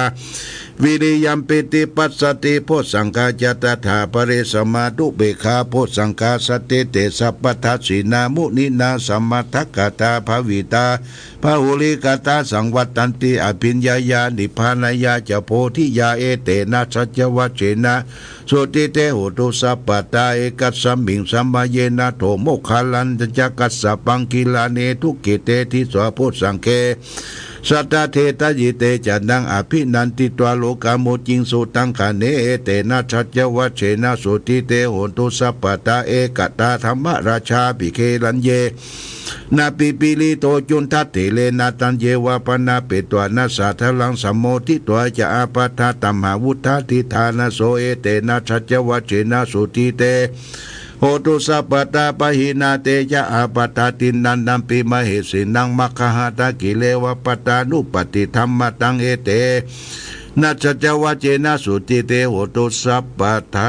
วิริยัมปิติปัสสติโพสังฆาจตถาปริสมาตุเบคาโพสังฆาสติเตสัพพทัสสินามุนินาสัมมัทธกตาภวิตาภหุลิกตาสังวัตตันติอภิญญายานิพพานายาจะโพธิยาเอเตนะสัจวัชเชนะสุติเตโหตุสัพพตาเอกัสสมิงสัมมาเยนะโทโมคคัลลันจักกัสสะปังกิลาเนทุกิเตทิสวโพสังเคสัตตเทตยิเตจันดังอภินันติตวโลกาโมจิงสุตังคเนเอเตนะชัจวัชเชนะสุติเตโหตุสัพพตาเอกตาธรรมราชาปิเคลันเยนาปิปิลิโตจุนทัตเถเลนาตันเยวาปนาเปตวานาสาทลังสัมโมทิตัวจะอาปัฏฐาตัมหาวุฒาทิธานาโสเอเตนะชัจวัชเชนะสุติเตโหตุสัพพตาปหินาเตจะอาปัฏฐาตินันนัมปิมเหสินังมัคคหาตากิเลวปัตตานุปติธรรมตังเอเต นัจจวเจนะสุติเตโหตุสัพพทา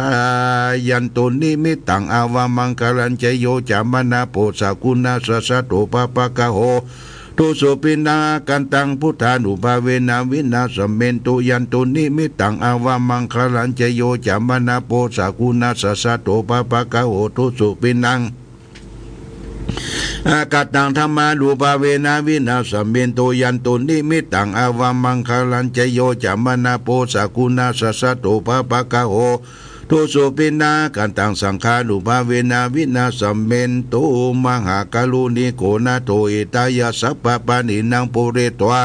ยันตุนิมิตังอาวามังคลัญจโยจามนาโปสากุณาสัสสะโตปะปะกะโหตุสุปินากันตังพุทธานุภาเวนะวินาสเมนตุยันตุนิมิตังอาวามังคลัญจโยจามนาโปสากุณาสัสสะโตปะปะกะโหตุสุปินังอากาตังธรรมาดูปาเวนะวินาสเมนโตยันตุนิมิตังอาวามังคลัญจโยจามนาโปสากุณาสัสสะโตปะปะกะโหตุสุปินากันตังสังฆานุภาเวนะวินาสเมนโตมหากาลุนิโกนาโตอิตายาสัพพปานินังปุเรตวา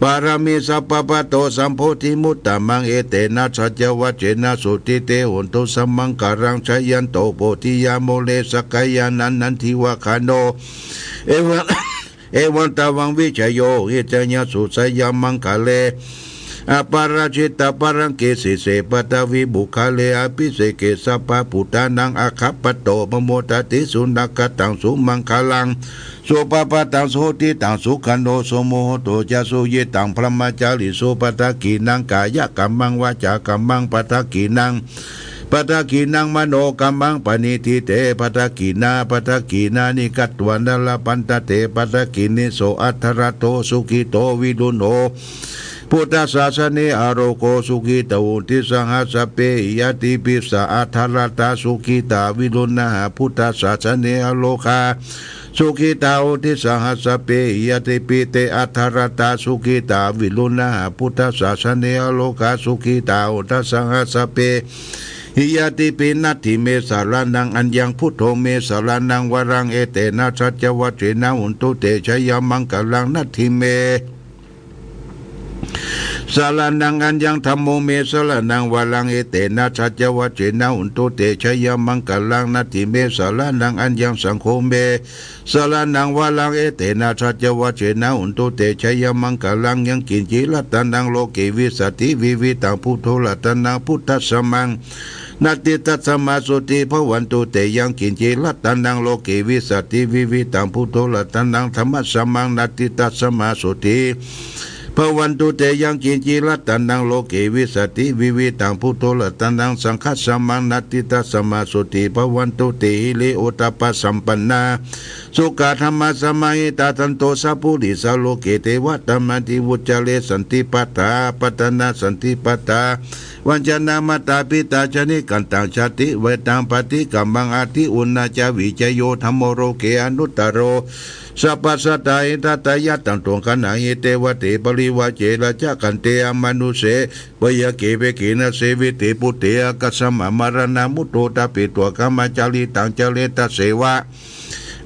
ปารามิสัพพปะโตสัมโพธิมุตตะมังเอเตนะสัจวัจเจนะสุติเตหุนตุสัมมังการังชยันโตโพธิยาโมเลสกายานันนันทิวะคาโนเอวันตาวังวิชโยหิจญาสุสยามังคาเลอปาราชิตาปรังเกสิเสปตาวิบุคาเลอภิเสเกสัพพะพุทธานังอาคัปปโตปโมตติสุนักตังสุมังคลังสุปปะตังโสติตังสุขันโนสโมโหโตจะสุเยตังพระมาจาริสุปตะกีนังกายกัมมังวาจากัมมังปตะกีนังปตะกีนังมโนกัมมังปณิทิเตปตะกีนานิกัตวันลปันตเตปตะกีนิโสอัทรโตสุขิโตวิดุโนพุทธศาสนาอโรโกสุขิตาอุทิสังหสเปยติปิสะอัทรตาสุขิตาวิรุณหะพุทธศาสนาอโลคาสุขิตาอุทิสังหสเปยติปิเตอัทรตาสุขิตาวิรุณหะพุทธศาสนาอโลคาสุขิตาอุทิสังหสเปหิยติปินัตถิเมสารานังอัญญังพุทโธเมสารานังวรังเอเตนะสัจวัจเจนะหุนตุเตชยมังกลังนัตถิเมสารานังอัญญังธรรมโมเมสารานังวาลังเอเตนะสัจวัจเจนะอุนตุเตชยมังกลังนัตถิเมสารานังอัญญังสังโฆเมสารานังวาลังเอเตนะสัจวัจเจนะอุนตุเตชยมังกลังยังกินจิรัตนังโลเกวิสัตติวิวิตังพุทโธรัตนังพุทธัสสมังนาติตัสสมาสุติภวันตุเตยังกินจิรัตนังโลเกวิสัตติวิวิตังพุทโธรัตนังธรรมัสสมังนาติตัสสมาสุติภวันตุเตยังกินจิรัตนังโลเกวิสัตติวิวิตังพุทโธรัตนังสังฆัสสมังนาติตัสสมาสุติภวันตุเตหิริโอตปะสัมปันนาสุขธรรมะสมัยตาทันโตสัพพุริสาโลเกเทวะตัมมัติวุจเลสันติปัฏฐาปัตนาสันติปัฏฐาวันจนามาตาปิตาชนิกันตังชาติเวตังปฏิกัมมังอาทิอุณาจาวิจโยธรรมโรเกอนุตตโรสัพพสัตตาอิทัตตายะตังตวงขณะหิเตวะเตปริวะเจระจักขันเตอมนุเสปยเกเปกินะเสวิเตปุเตอกัสสมะมรณะมุตโตตาปิตัวกรรมจาริตังเจเลตเสวะ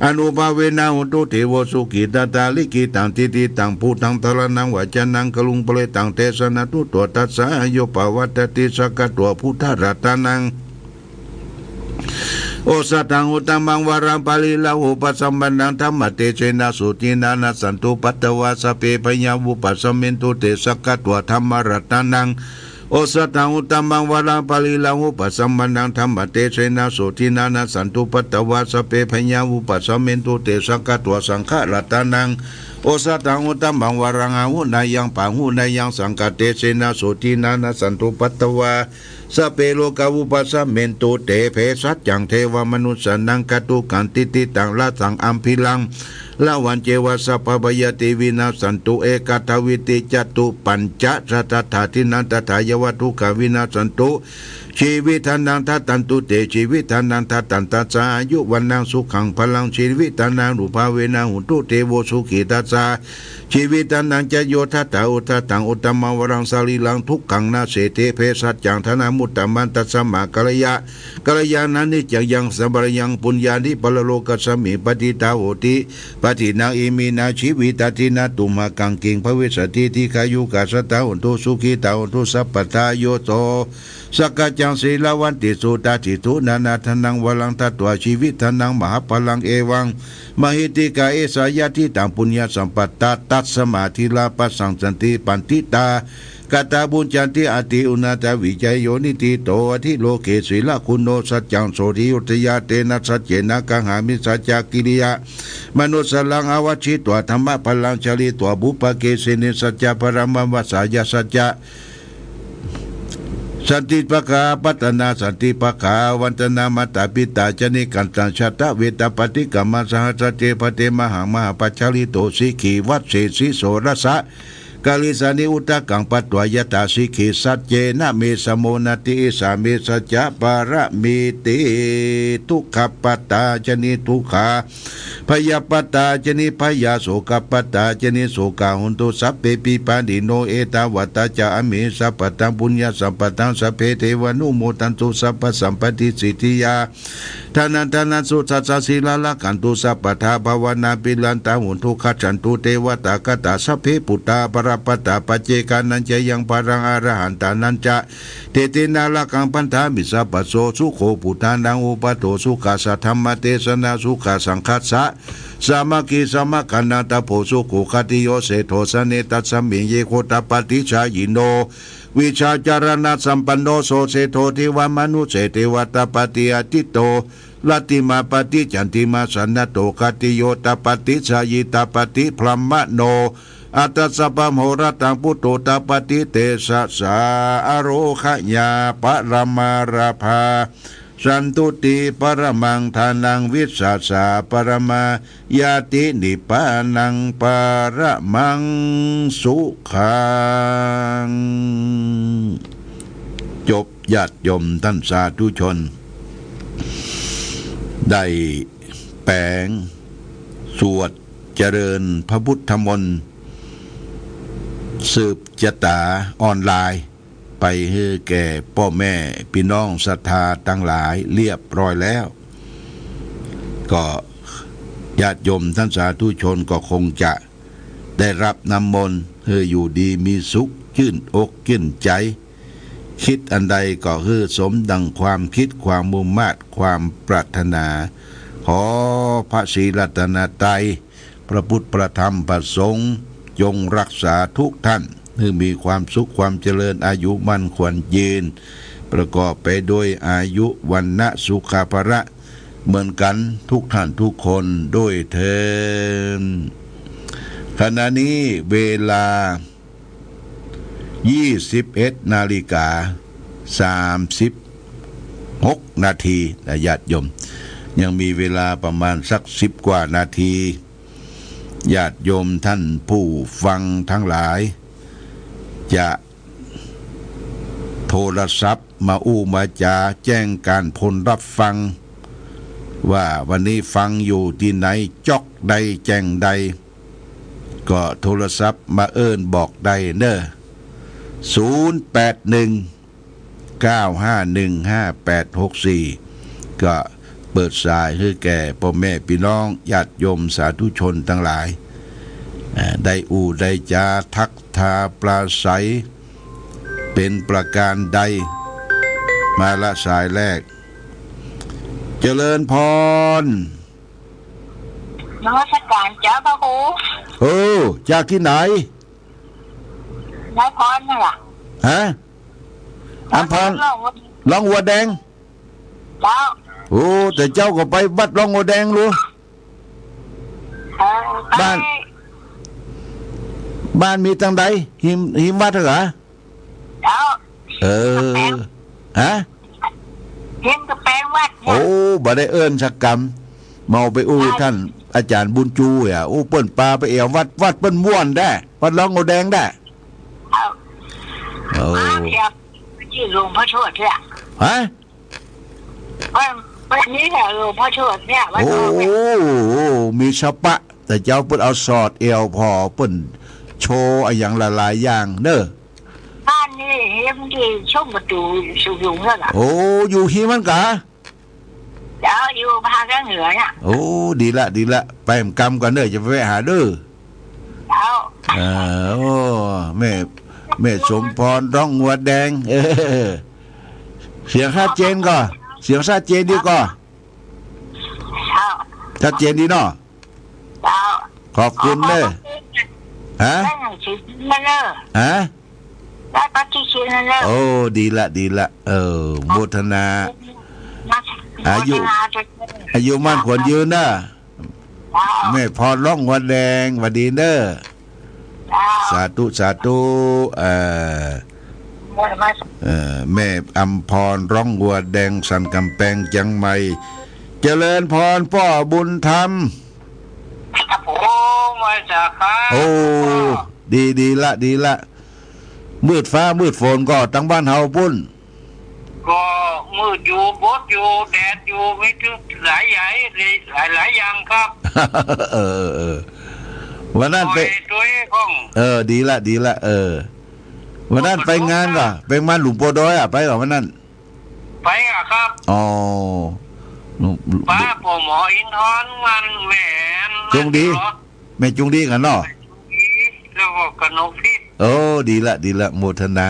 อนุภาเวนะหุตุเทวสุขิตตาลิกิตังทิติตังพุทังทรนังวจนังกลุงเปรตังเทสนะตุตัวตัสสะโยปวัตติสกตัวพุทธรัตนังโอสัตังอุตมังวารังปาลิลาหุปัสสมนังธรรมเตเชนะสุตินานาสันตุปัตตวาสเปปญาวุปัสสมินตุเตสกตัวธรรมรัตนังโอสัตังอุตมังวารังปาลิลาหุปัสสมนังธรรมเตเชนะสุตินานาสันตุปัตตวาสเปปญาวุปัสสมินตุเตสกตัวสังฆรัตนังโอสัตังอุตมังวารังอาหุนายังปังหุนายังสังฆเตเชนะสุตินานาสันตุปัตตวาสเปโลกาวุปัสสเมนตุเตเพสัจจังเทวมนุสนังกตุกันติติตังละสังอัมพิลังละวันเจวสัพพยติวินาสันตุเอกทวิติจตุปัญจสัทธาทินันตถายวัตุขวินาสันตุชีวิตานังทัตันตุเตชีวิตานังทัตันตัสสาอายุวันนังสุขังพลังชีวิตานังรูปาเวนังหุตุเทโวสุขิตัสสาชีวิตานังจะโยทัตตาอุทัตังอุตตมวรังสาลีลังทุกขังนาเสเทเพสัจจังธนามุตตมันตัสสมากัลยานันนิจังยังสัมปรยังปุญญานิปรโลกัสสมิปฏิตาโหติปฏินาอิมินาชีวิตาทินาตุมากังกิงภเวสติทิขายุกัสตาอุตุสุขิตาอุตุสัพพทายโยโตสักจังศีลวันติสุตาจิตุนานาทนังวลังทัตวชีวิตนังมหาพลังเอวังมหิติกาเอสายทิตังปุญญาสัมปัตตาตัสสมาธิลาปัสสังสันติปันติตากตาบุญจันติอติอุณาตวิจัยโยนิติโตอธิโลเกศีลคุณโนสัจจังโสธิอุตยาเตนะสัจเจนะกังหามิสัจจกิริยามนุสลังอวัชิตัวธรรมะพลังชลิตัวบุปเกสินิสัจจะปรมัมวสายสัจจะ สันติปะกาปัตนาสันติปะกาวันตนามาตาปิตาจนิกันตังชาตะเวตาปฏิกรรมสหัสเจปเตมหังมหาปัจจาริโตสิขีวัดเสสิโสรสะกาลิสานิอุตกังปัตวายตาสิขีสัจเจนะเมสโมนาติสาเมสัจจะปาระมิติทุกขปัตตาจนิทุกขาพยาปัตตาจนิพยาโสกปัตตาจนิโสกาหุนตุสัพเพปิปานิโนเอตาวัตตาจาอเมสัพพตังปุญญาสัพพตังสัพเพเทวานุโมทันตุสัพพสัมปติสิทธิยาทานันสุทัสสะศีลาลกันตุสัพพทาภาวนาปิลันตาหุนทุขัจฉันตุเทวตากตาสัพเพปุตตาปรปัตตาปัจเจกานันจะยังปารังอรหันตานันจะเตตินาลกังปันธามิสัพพโสสุโขปุตานังอุปโตสุขาสธรรมเทศนาสุขาสังคัสสะสามัคคีสมัคคันนาตาโพสุโขคติโยเสโทสเนตัสสมิงเยโคตปฏิชายิโนวิชาจารณะสัมปันโนโสเสโททิวามนุเสเทวตปฏิอติโตลติมาปฏิจันติมาสันนโตคติโยตปฏิชายิตปฏิพรหมโนอัตสปะโหรตังพุทโธตปฏิเตสะสาอโรคญาปรมาราภาสันตุติปรมังทานังวิสัสสะปรมายาตินิพพานังปรมังสุขังจบญาติโยมท่านสาธุชนได้แปลงสวดเจริญพระพุทธมนต์สืบจตาออนไลน์ไปให้แก่พ่อแม่พี่น้องศรัทธาทั้งหลายเรียบร้อยแล้วก็ญาติโยมท่านสาธุชนก็คงจะได้รับน้ำมนต์ให้อยู่ดีมีสุขชื่นอกชื่นใจคิดอันใดก็คือสมดังความคิดความมุ่งมา่ความปรารถนาขอพระศรีรัตนตรัยพระพุทธพระธรรมพระสงฆ์จงรักษาทุกท่านให้มีความสุขความเจริญอายุมั่นขวัญยืนประกอบไปด้วยอายุวันนะสุขภาระเหมือนกันทุกท่านทุกคนด้วยเถิดขณะนี้เวลา21:36 นาทีญาติโยมยังมีเวลาประมาณสัก10 กว่านาทีญาติโยมท่านผู้ฟังทั้งหลายจะโทรศัพท์มามาจาแจ้งการผลรับฟังว่าวันนี้ฟังอยู่ที่ไหนจอกใดแจ้งใดก็โทรศัพท์มาบอกได้เน้อ0819515864ก็เปิดสายให้แก่พ่อแม่พี่น้องญาติโยมสาธุชนทั้งหลายได้ได้จาทักทาปราศัยเป็นประการใดมาละสายแรกเจริญพรนมัสการจ้าพระครูจากที่ไหนนายพรนี่ล่ะฮะอัมพรลองหัวแดงเจ้าแต่เจ้าก็ไปวัดลองหัวแดงรู้บ้านมีทางใดหิมวัดเหรอเจ้าฮะหิมกระแปงวัดบ่ได้สักกรรมเมาไปท่านอาจารย์บุญจูเปิ้นปลาไปเอววัดเปิ้นม่วนได้วัดลองหัวแดงได้ชื่อหลวงพ่อโชติเนี่ยฮะวันนี้แหละหลวงพ่อโชติเนี่ยมีชะปะแต่เจ้าเปิ้นเอาสอดเอวพอเปิ้นโชว์อย่างหลายอย่างเด้อบ้านนี่เห็นที่ช่องประตูสูงๆนั่นน่ะอยู่ที่มันกะอยู่ภาคเหนือน่ะดีละไปกำกันเด้อจะไปหาเด้อแม่สมพรร้องหัวแดงเสียงชัดเจนก็เสียงชัดเจนดีก็ชัดเจนดีเนาะขอบคุณเด้อฮะได้ปฏิชินแล้วดีละโมทนาอายุมั่นขวัญยืนนะแม่พรร้องหัวแดงหวัดดีเด้อสาธุ แม่อำพรร้องวัวแดงสันกำแพงจังใหม่เจริญพรพ่อบุญธรรมครับผมมาจากครับ โอ้ดีละมืดฟ้ามืดฝนก็ตั้งบ้านเฮาปุ้นก็มืดอยู่บดอยู่แดดอยู่มีทุกหลายอย่างครับวันนั้นไปตัวของดีละวันนั้นไปงานก่ะไปงานหลวงปู่ดอยไปก่อวันนั้นไปอะครับอ๋อป้าปู่หมออินทร์มันแม่จงดีแม่จงดีกันเนาะแล้วก็กนกพิษดีละโมทนา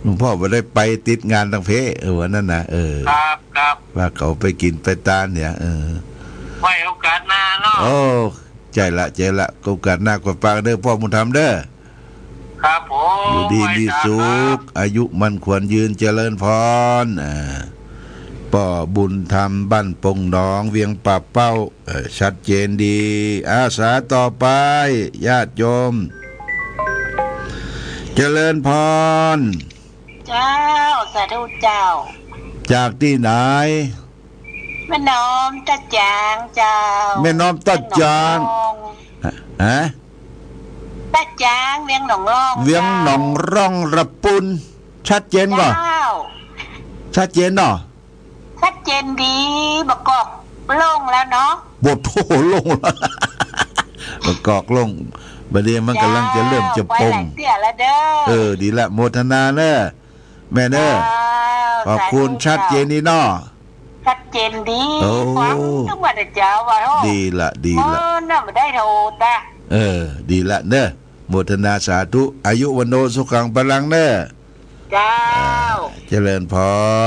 หลวงพ่อไม่ได้ไปติดงานตั้งเพวันนั้นนะครับว่าเขาไปกินไปตานเนี่ยไว้โอกาสหน้าเนาะใจละโอกาสหน้ากว่าปากเด้อพ่อบุญธรรมเด้อครับผมอยู่ดีมีสุขอายุมันควรยืนเจริญพรป่อบุญธรรมบ้านปงหนองเวียงป่าเป้าชัดเจนดีอาสาต่อไปญาติโยมเจริญพรเจ้าสาธุเจ้าจากที่ไหนแม่น้อมตะจางเจ้าแม่น้อมตะจางตะจางเวียงหนองร่องเวียงหนองร่องระปุนชัดเจนก่อนชัดเจนเนาะชัดเจนดีบกอกโล่งแล้วเนาะบทโถโล่งแล้วบกอกโล่งบัดเดี๋ยวมันกำลังจะเริ่มจะปงดีละโมทนาเนอะแม่เนอะขอบคุณชัดเจนนี่เนาะชัดเจนดีฟังทุกวันเจ้าว่าดีละน่าไม่ได้โทษนะดีละเนอะโมทนาสาธุอายุวันโนสุขังพลังเนอะเจ้าเจริญพ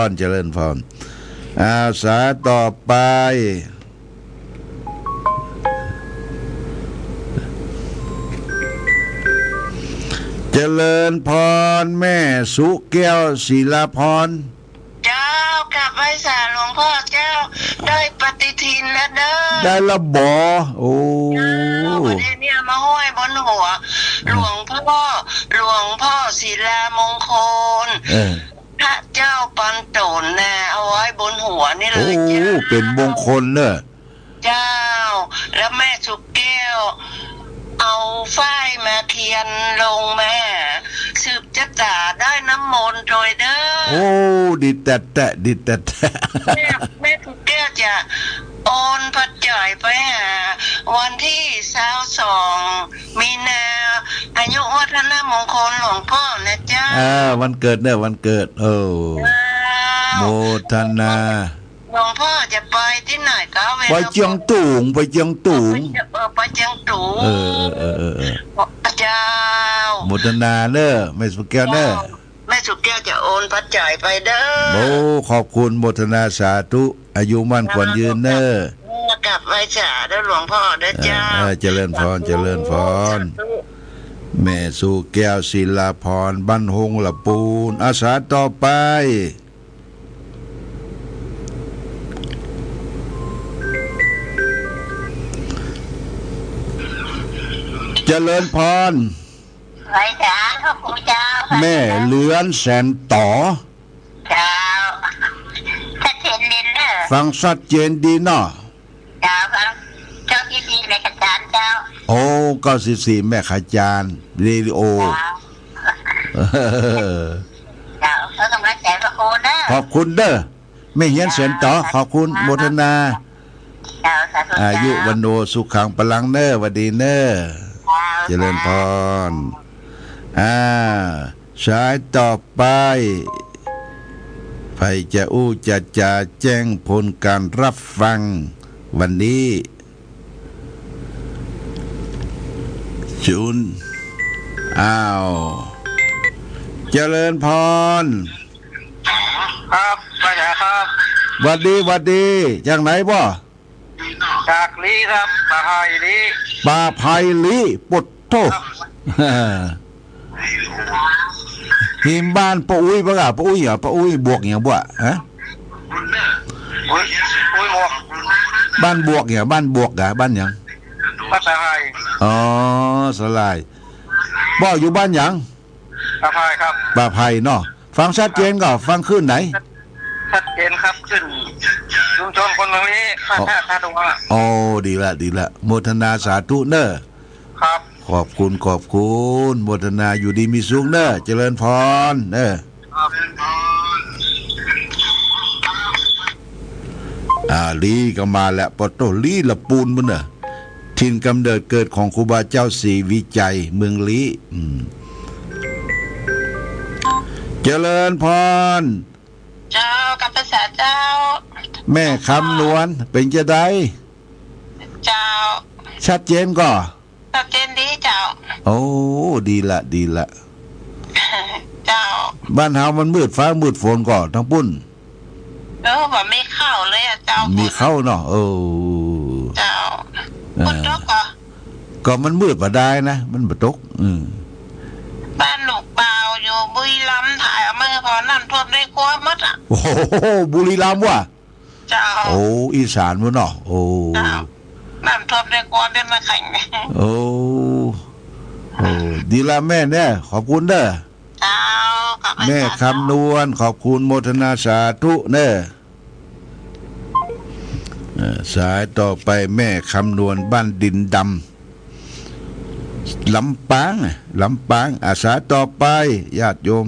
รอาสาต่อไปเจริญพรแม่สุแก้วศิลาพรเจ้ากลับไปสาหลวงพ่อเจ้าได้ปฏิทินแล้วเด้อได้ละบ่โอ้ประเดี๋ยวนี้มาห้อยบนหัวหลวงพ่อศิลามงคลพระเจ้าปันโตนน่ะเอาไว้บนหัวนี่เลยเจ้าเป็นมงคลเนอะเจ้าแล้วแม่สุแก้วเอาฝ้ายมาเขียนลงแม่สืบจะจ่าได้น้ำมนต์โดยเด้อดิแต่แม่ทุกแก้วจะโอนปัจจัยไปหาวันที่22มีนาอายุวัฒนมงคลหลวงพ่อนะเจ้าวันเกิดเนี่ยวันเกิดโมทนาหลวงพ่อจะไปที่ไหนก็ไปเจียงตุงไปเจียงตุงเจ้าโมทนาเนอะไม่สุแก้วเนอะแม่สุแก้วจะโอนปัจจัยไปเด้อขอบคุณโมทนาสาธุอายุมั่นขวัญยืนเนอะกลับไปจ่าได้หลวงพ่อได้เจ้าเจริญพรแม่สุแก้วศิลาพรบ้านหงละปูนอาสาต่อไปเจริญพรไว้จ้าขอบคุณเจ้าแม่เลือนแสนต่อเจ้าชัดเจนดีเนอะฟังชัดเจนดีเนาะเจ้าฟังเจ้าที่ดีแม่ขจารเจ้า94แม่ขจารเรดิโอเจ้าเขากำลังใจพระโอนนะขอบคุณเด้อแม่เฮียนแสนต่อขอบคุณโมทนาอายุวันโนสุขังพลังเนอวัดดีเนอเจริญพรสายต่อไปไผจะจะแจ้งผลการรับฟังวันนี้เจริญพรครับไปไหนครับวัดดีจากไหนบ่จากลีครับปาไผ่ลีปดโตทีมบ้านป้าอุ้ยป้าอุ้ยป้าอุ้ยบวกอย่างบ่ฮะอุ้ยบวกบ้านบวกอย่างบ้านบวกกะบ้านอย่างป้าสลายสลายบ่อยู่บ้านอย่างป้าไผ่ครับป้าไผ่เนาะ ฟังชัดเจนก็ฟังขึ้นไหนชัดเจนครับขึ้นชุมชนคนเมืองนี้ข้าท่าตรงว่าโอ้ดีละโมทนาสาธุเนอะครับขอบคุณโมทนาอยู่ดีมีสุขเนอะเจริญพรเนอะลีก็มาแล้วปอโตลีละปูนมันเนอะถิ่นกำเนิดเกิดของครูบาเจ้าศรีวิจัยเมืองลีเจริญพรเจ้ากับภาษาเจ้าแม่คำนวณเป็นจะได้เจ้าชัดเจนก็ชัดเจนดีเจ้าโอ้ดีละเจ้าบ้านเฮามันมืดฟ้ามืดฝนก็ทั้งปุ้นแบบไม่เข้าเลยอ่ะเจ้ามีเข้าเนาะเจ้าฝนตกก็มันมืดบ่ได้นะมันบ่ตกบ้านลูกเปล่าอยู่บุรีรัมย์ถ่ายเอามาพอน้ำท่วมได้ครัวหมดอ่ะโอ้บุรีรัมย์ว่ะเจ้าโอ้อีสานบ่เนาะโอ้น้ำท่วมได้ครัวเป็นมาแข่งโอ้ดีละแม่แน่ขอบคุณเด้อเจ้าแม่คำนวณขอบคุณโมทนาสาธุเด้อสายต่อไปแม่คำนวณบ้านดินดำลำปางอาสาต่อไปญาติโยม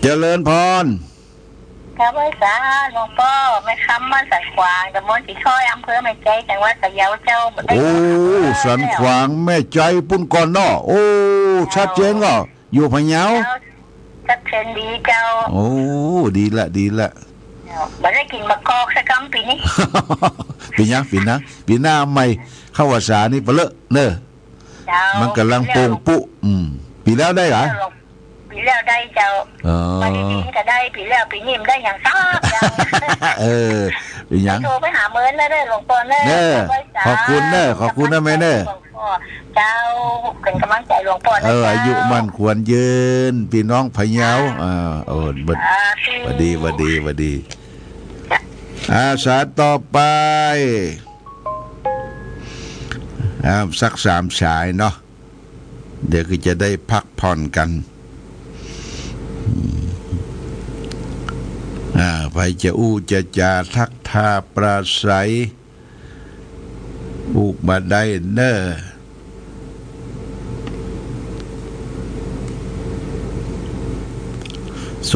เจริญพรครับไว้สาหลวงพ่อแม่คำมาสันขวางตำบลสีช้อยอำเภอแม่ใจจังหวัดสระแก้วเจ้าโอ้สันขวางแม่ใจปุ่นก่อนเนาะโอ้ชัดเจนก็อยู่พะเยาชัดเจนดีเจ้าโอ้ดีละไม่ได้กินมะกอกสักคำปีนี้ปีหน้าใหม่เข้าภาษานี่เปลอะเนอะมันกำลังโป่งปุ๊ปีแล้วได้เหรอปีแล้วได้เจ้าปีนี้ก็ได้ปีแล้วปีนี้มันได้อย่างซากเป็นยังโทรไปหาเมินนะเด้อหลวงพ่อเด้อขอบคุณนะแม่เด้อเจ้าเป็นกำลังใจหลวงพ่ออายุมันควรยืนพี่น้องพะเยาวัดดีอาสาต่อไปสัก3 สายเนาะเดี๋ยวก็จะได้พักผ่อนกันไปจะจะจาทักทาปราศัยอุกมาได้เนอ0819515864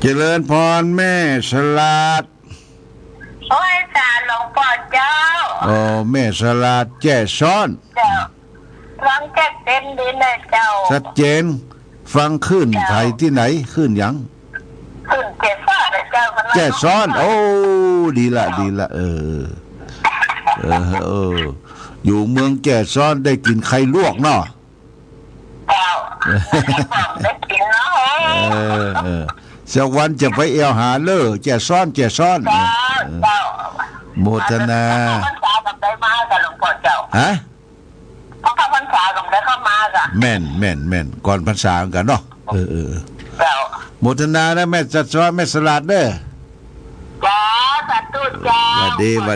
เจริญพรแม่ฉลาดโอ้ยสาหลวงพ่อเจ้าแม่ฉลาดแจ้ซ้อนฟังแจ้เต็มดีเลยเจ้าชัดเจนฟังขึ้นไทยที่ไหนขึ้นยังขึ้นแจ้ซ้อนเจ้าแจ้ซ้อนโอ้ดีละอยู่เมืองแจ้ซ้อนได้กินไข่ลวกเนาะได้กินเนาะสักวันจะไปเอวหาเลอแจ้ซ้อนโมทนาพรรษากับได้มากับหลวงพ่อเจ้าฮะพระพรรษากับได้เข้ามาค่ะแม่นก่อนพรรษากันเนาะเจ้าโมทนานะแม่จัดซ้อนแม่สลัดเด้อจ้าสาธุจ้าวั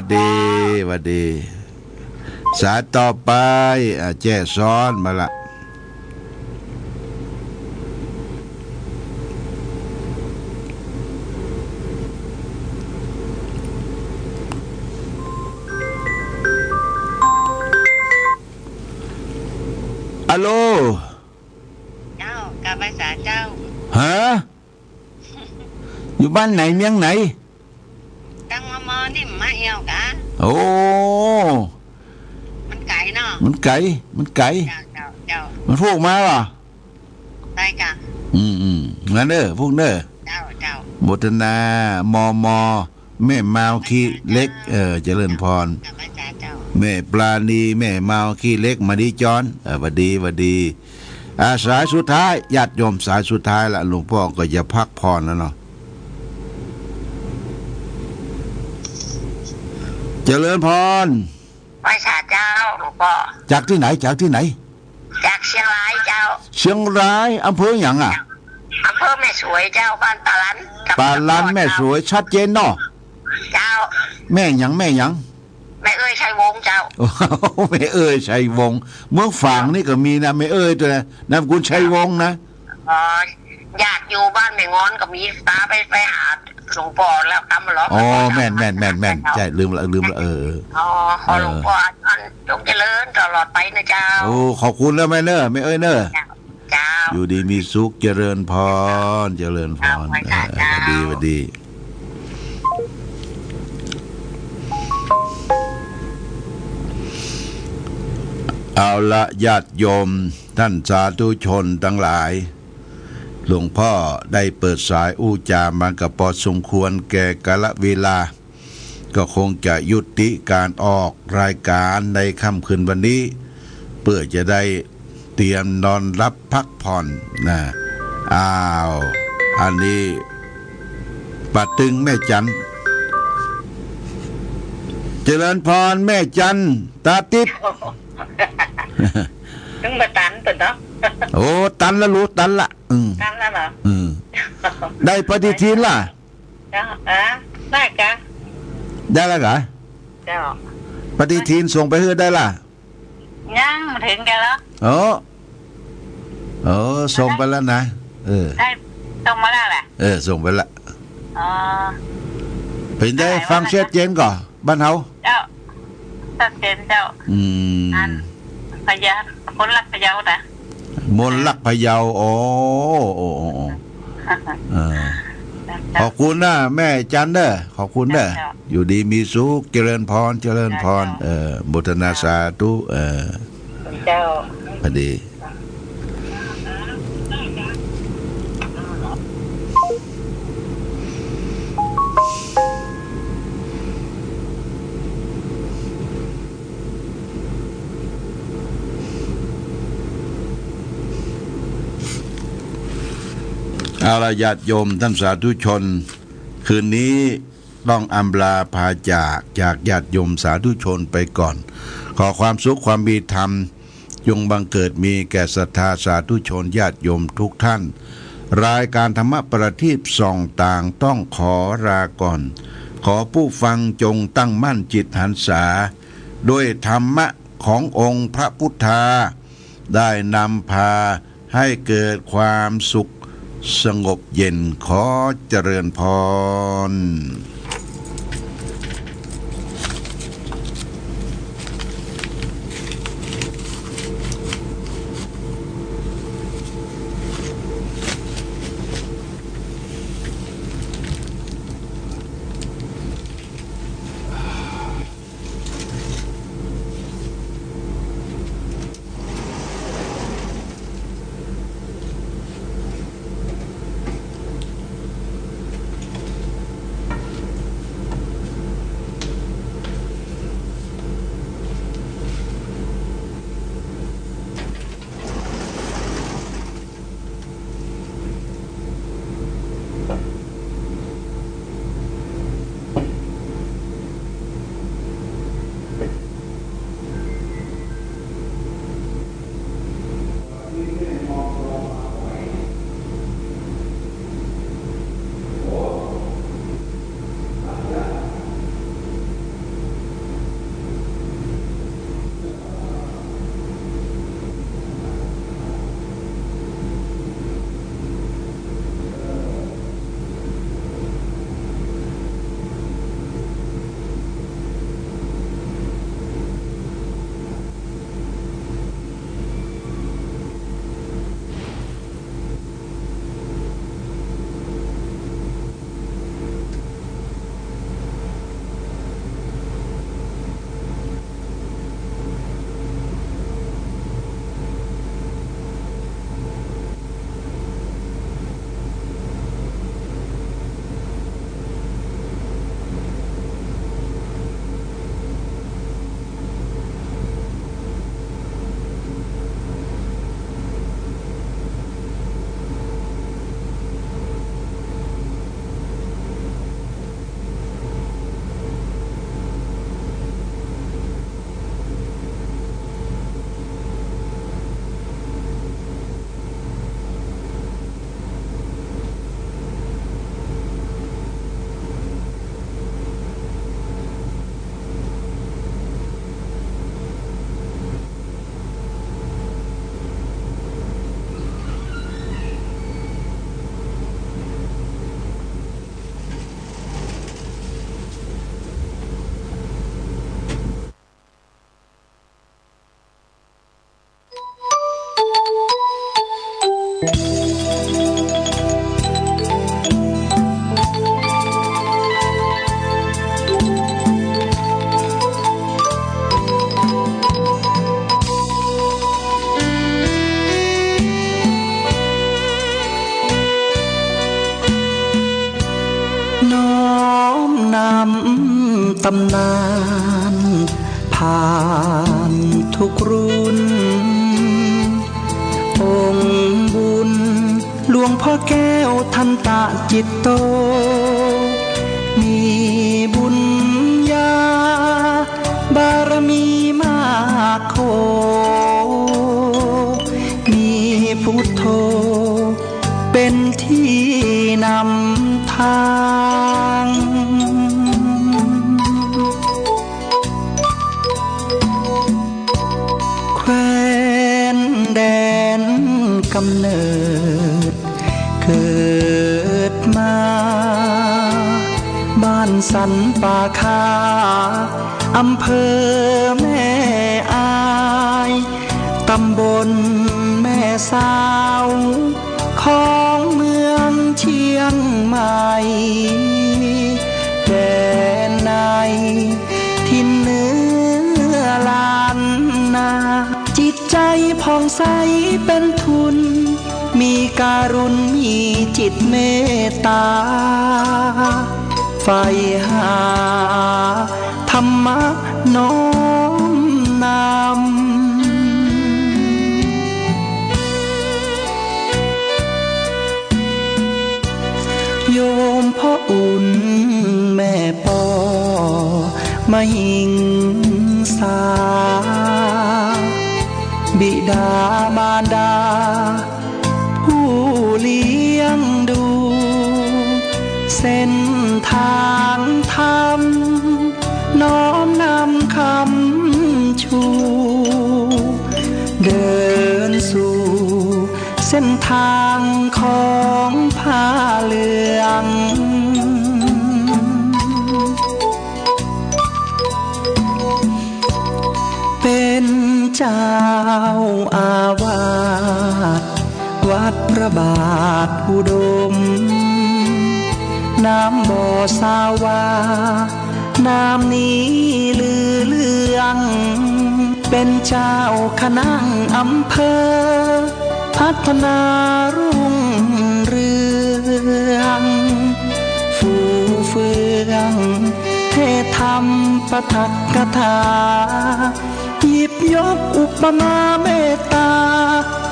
ดดีสายต่อไปแจ้ซ้อนมาละฮัลโหลเจ้ากับภาษาเจ้าฮะอยู่บ้านไหนเมียงไหนตั้งมอนี่มาเอวกะโอ้มันไก่เนาะมันไก่เจ้ามันพวกมาเหรอไปกะงั้นเด้อพวกเด้อเจ้าบทนามแม่มาวขี้เล็กเจริญพรแม่ปลาณีแม่เมาขี้เล็กมาดีจอนวัดดีสายสุดท้ายญาติโยมสายสุดท้ายละหลวงพ่อก็จะพักผ่อนแล้วเนาะเจริญพรภาษาเจ้าหลวงพ่อจากที่ไหนจากเชียงรายเจ้าเชียงรายอำเภอหยังอำเภอแม่สวยเจ้าบ้านปาลันแม่สวยชัดเจนเนาะเจ้าแม่หยัง ชัยวงศ์เจ้า โอ้โหแม่เอ้ยชัยวงศ์เมืองฝางนี่ก็มีนะแม่เอ้ยตัวนะนามสกุลชัยวงศ์นะ ญาติอยู่บ้านแม่งอนก็มีตาไปหาหลวงพ่อแล้วคำหรอ อ๋อแม่นใช่ลืมละอ๋อขอหลวงพ่ออันจงเจริญตลอดไปนะเจ้าโอ้ขอบคุณแล้วแม่เนอะแม่เอ้ยเนอะ เจ้า อยู่ดีมีสุขเจริญพรดี เอาละญาติโยมท่านสาธุชนทั้งหลายหลวงพ่อได้เปิดสายอู้จามากับพอสมควรแก่กาลเวลาก็คงจะยุติการออกรายการในค่ำคืนวันนี้เพื่อจะได้เตรียมนอนรับพักผ่อนนะอันนี้ป้าตึงแม่จันเจริญพรแม่จันตาติบต้องมาตันตัวเนาะโอ้ตันละรู้ตันละตันแล้วเหรอได้ปฏิทินล่ะได้กะได้แล้วกะเจ้าปฏิทินส่งไปให้ได้ล่ะยังมาถึงแกแล้วส่งไปแล้วนะได้ส่งมาแล้วแหละส่งไปละเป็นได้ฟังเสียเจนก่อนบ้านเฮาเจ้าชัดเจนเจ้าพยาคนรักพยานะมนลักพยาโอ้ขอบคุณนะแม่จันเด้อขอบคุณเด้ออยู่ดีมีสุขเจริญพรบุตนาสาธุเจ้าพอดีเอาละญาติโยมท่านสาธุชนคืนนี้ต้องอำลาพาจากญาติโยมสาธุชนไปก่อนขอความสุขความมีธรรมจงบังเกิดมีแก่ศรัทธาสาธุชนญาติโยมทุกท่านรายการธรรมประทีปส่องต่างต้องขอลาก่อนขอผู้ฟังจงตั้งมั่นจิตหันษาด้วยธรรมะขององค์พระพุทธาได้นำพาให้เกิดความสุขสงบเย็นขอเจริญพร ตำนานผ่านทุกรุ่นองค์บุญหลวงพ่อแก้วทันตะจิตโตมีบุญญาบารมีมากโคมีพุทโธเป็นที่นำทางแคว้นแดนกำเนิดเกิดมาบ้านสันป่าคาอำเภอแม่อายตำบลแม่สาวของเมืองเชียงใหม่แดนในทินเนื้อลานนาจิตใจผ่องใสเป็นทุนมีการุณมีจิตเมตตาใฝ่หาธรรมะน้อมนำโยมพ่ออุ่นแม่ปอมาหิงสาบิดามารดาผู้เลี้ยงดูเส้นทางธรรมน้อมนำคำชูเดินสู่เส้นทางของผ้าเหลืองเป็นเจ้าอาวาสวัดพระบาทอุดมน้ำบ่อสาวาน้ำนี้ลือเลืองเป็นเจ้าคณะอำเภอพัฒนารุ่งเรืองฟูเฟืองเทศธรรมปทักกถาหยิบยกอุปมาเมตตา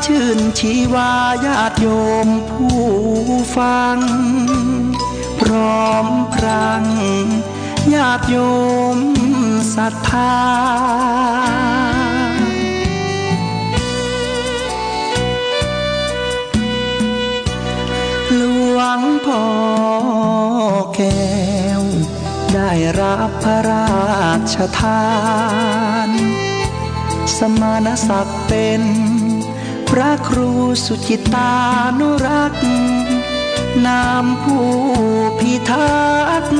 ชื่นชีวาญาติโยมผู้ฟังพร้อมพรังญาติโยมศรัทธาหลวงพ่อแก้วได้รับพระราชทานสมณศักดิ์เป็นพระครูสุจิตานุรักษ์นามผู้พิทักษ์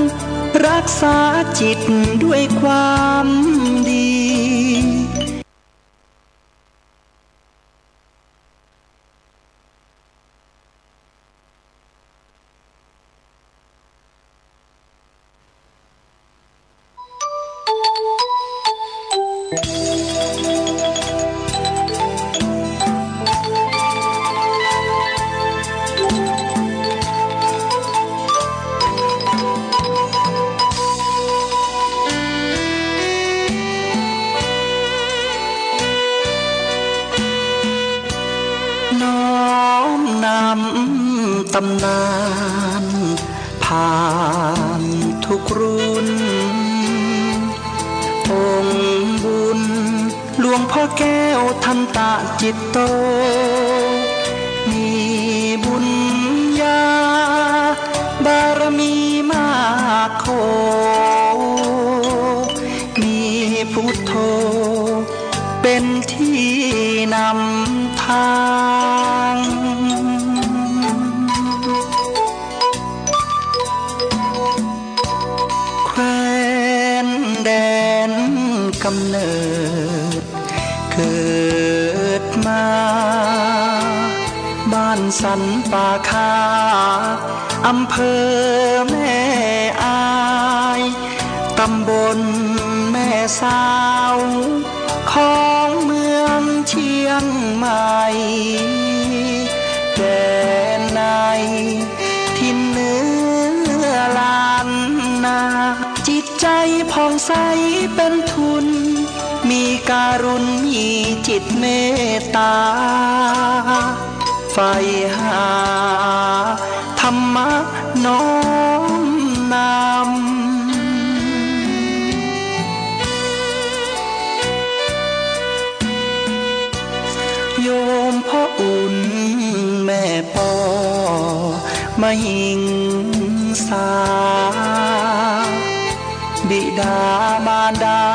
รักษาจิตด้วยความดี ตำนานผ่านทุกรุ่นองค์บุญหลวงพ่อแก้วทันตะจิตโตมีบุญญาบารมีมากโคมีพุทโธเป็นที่นำทางแคว้นแดนกำเนิดเกิดมาบ้านสันป่าคาอำเภอแม่อายตำบลแม่สาวของเมืองเชียงใหม่แดนในทินเนื้อลานนาจิตใจผ่อง ใสเป็นทุนมีการุณมีจิตเมตตาใฝ่หาธรรมะน้อมนำโยมพ่ออุ่นแม่ปอมหิงสาบิดามารดา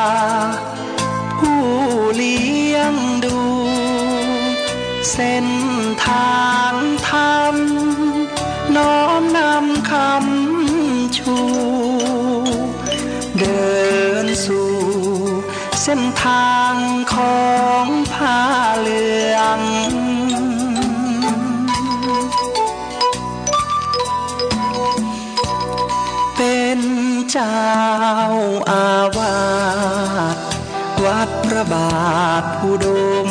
ผู้เลี้ยงดูเส้นทางธรรมน้อมนำคำชูเดินสู่เส้นทางของผ้าเหลืองเป็นเจ้าอาวาสวัดพระบาทอุดม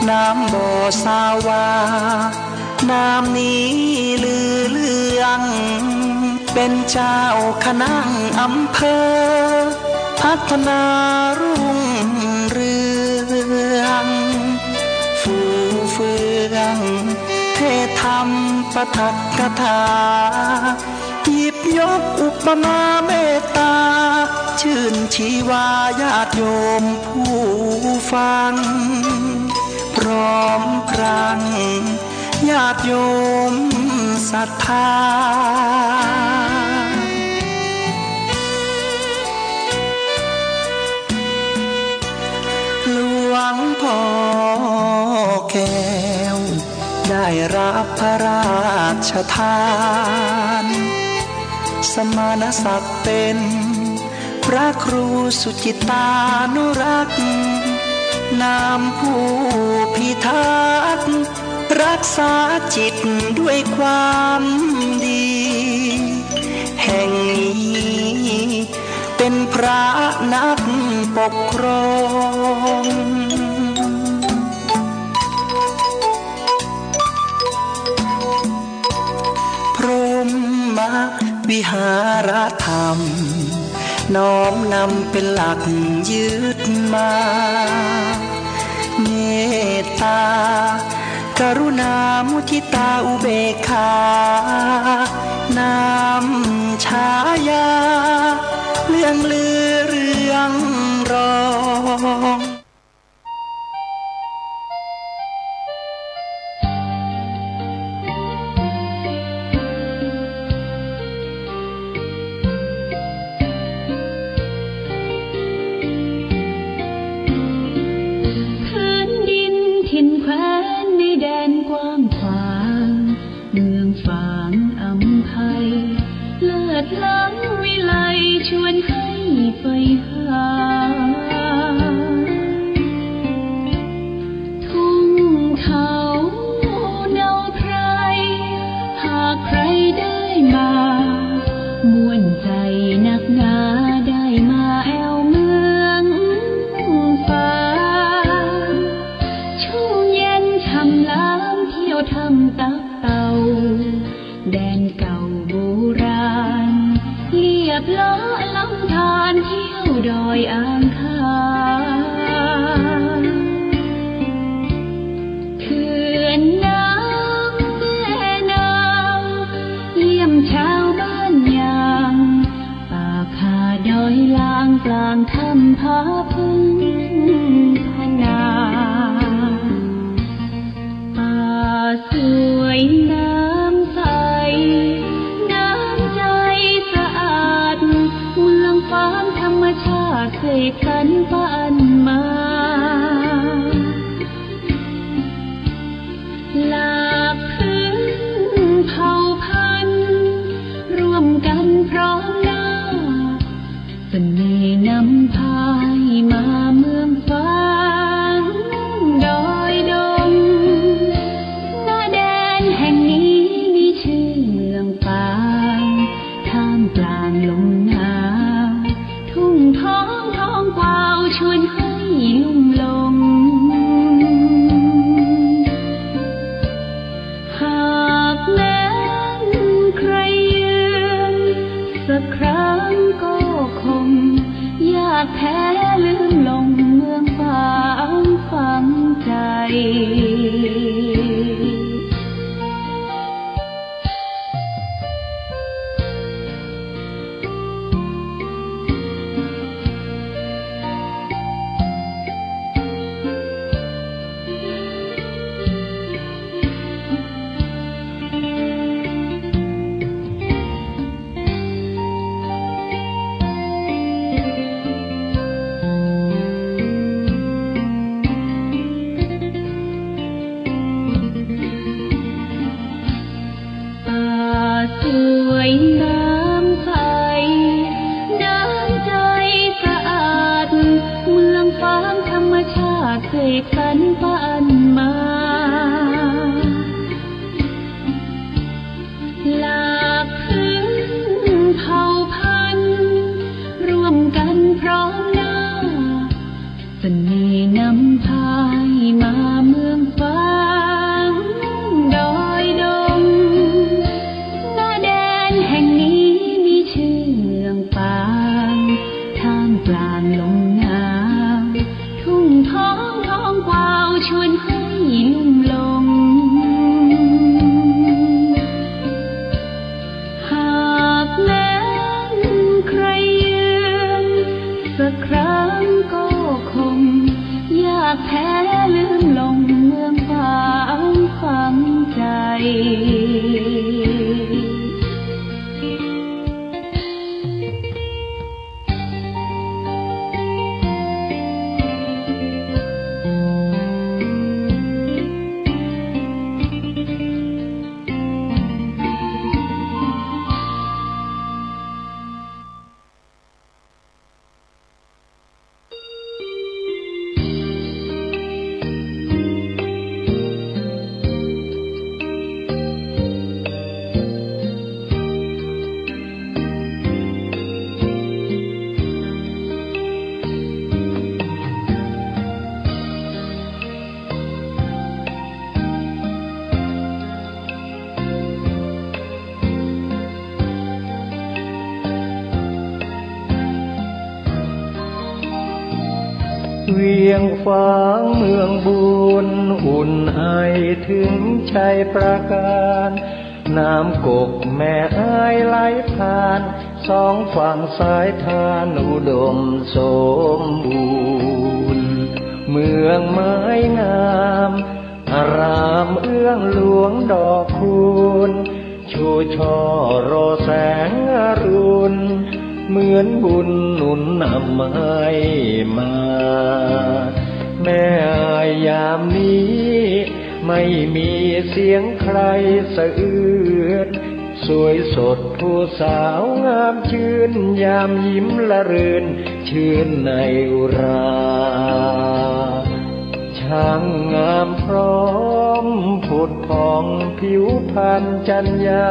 น้ำบ่อสาวาน้ำนี้ลือเลืองเป็นเจ้าคณะอำเภอพัฒนารุ่งเรืองฟูเฟืองเทศธรรมปทักกถาหยิบยกอุปมาเมตตาชื่นชีวาญาติโยมผู้ฟังพร้อมพรังญาติโยมศรัทธาหลวงพ่อแก้วได้รับพระราชทานสมณศักดิ์เป็นพระครูสุจิตานุรักษ์นามผู้พิทักษ์รักษาจิตด้วยความดีแห่งนี้เป็นพระนักปกครองพรหมวิหารธรรมน้อมนำเป็นหลักยึดมาเมตตากรุณามุทิตาอุเบกขานำฉายาเรื่องลือเรื่องรองล้ำวิไลชวนให้ไปหาทุ่งเขาเนาไพรหากใครได้มาม่วนใจนักหนาได้มาแอวเมืองฟ้าชุ่มเย็นช่ำล้ำเที่ยวทำตักเต่าแดนเก่าโบราณเรียบล้อลำธารเที่ยวดอยอ่างขางเขื่อนน้ำแม่นางเยี่ยมชาวบ้านยางป่าคาดอยลางกลางทำผาพึ่งพนาป่าสวยน้ำใสความธรรมชาติเคยกันปันมาหลากพื้นเผ่าพันธุ์ร่วมกันพร้อมหน้าเสน่ห์นำพายมาเมืองฟ้าดอยดงหน้าแดนแห่งนี้มีชื่อเมืองฟ้าท่ามกลางลมหนาวทุ่งท้องกวาวชวนให้ ากแท้ลืมลงเมืองฝังใจ สวยน้ำใสน้ำใจสะอาดเมืองฟ้าธรรมชาติเสกสรรปั้นมาหลากพื้นเผ่าพันธุ์ร่วมกันพร้อมหน้าเสน่ห์นำพายมาเมืองฟ้าดอยดงแห่งนี้มีชื่อเมืองปางท่ามกลางลมหนาวทุ่งท้องกวาวชวนให้ลุ่มหลงหากแม้นใครยืมสักครั้งก็คงอยากแท้ลืมลงเมืองฝังใจ เวียงฟ้างเมืองบุญอุ่นไอถึงชัยประการน้ำกกแม่อายไหลผ่านสองฝั่งสายทานอุดมสมบูรณ์เมืองไม้งามอารามเอื้องหลวงดอกคูณชูช่อรอแสงอรุณเหมือนบุญหนุนนำให้มาแม่อายยามนี้ไม่มีเสียงใครสะอื้นสวยสดผู้สาวงามชื่นยามยิ้มละรื่นชื่นในอุราช่างงามพร้อมผุดผ่องผิวพรรณจัญญา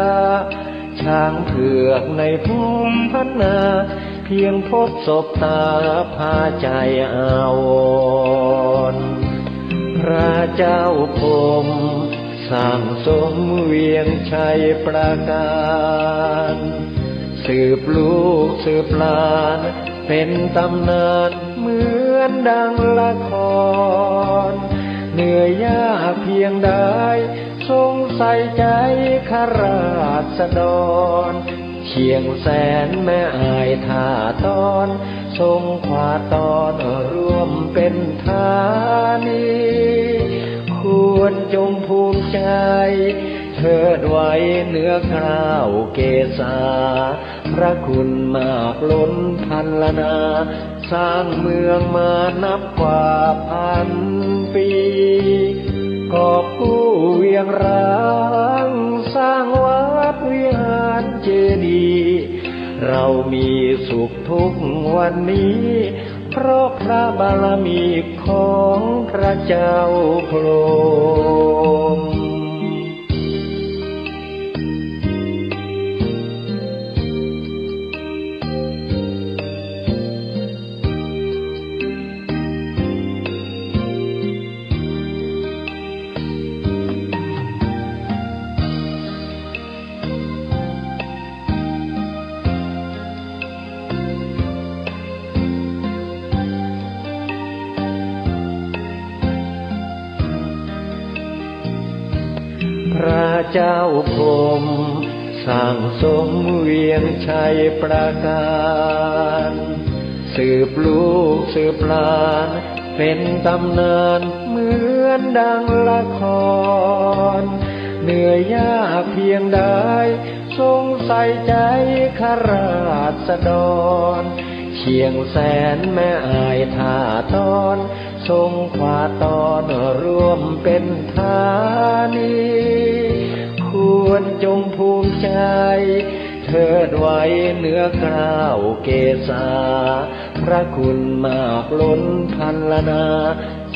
ช้างเผือกในภูมิพัฒนาเพียงพบศพตาพาใจอาวรณ์พระเจ้าพรหมสร้างสมเวียงชัยประการสืบลูกสืบหลานเป็นตำนานเหมือนดังละครเหนื่อยยากเพียงใดทรงใส่ใจข้าราษฎรเชียงแสนแม่อายท่าตอนทรงขวาตอนร่วมเป็นธานีควรจงภูมิใจเทิดไว้เหนือกล้าวเกศาพระคุณมากล้นพันละนาสร้างเมืองมานับกว่าพันปีกอบกู้เวียงร้างสร้างวัดวิหารเจดีย์เรามีสุขทุกวันนี้เพราะพระบารมีของพระเจ้าพรหม เจ้าพรหมสร้างสมเวียงชัยประการสืบลูกสืบหลานเป็นตำนานเหมือนดังละครเหนื่อยยากเพียงใดทรงใส่ใจข้าราษฎรเชียงแสนแม่อายท่าตอนทรงขวาตอนร่วมเป็นธานีควรจงภูมิใจเทิดไว้เหนือกล้าวเกษาพระคุณมากล้นพันละนา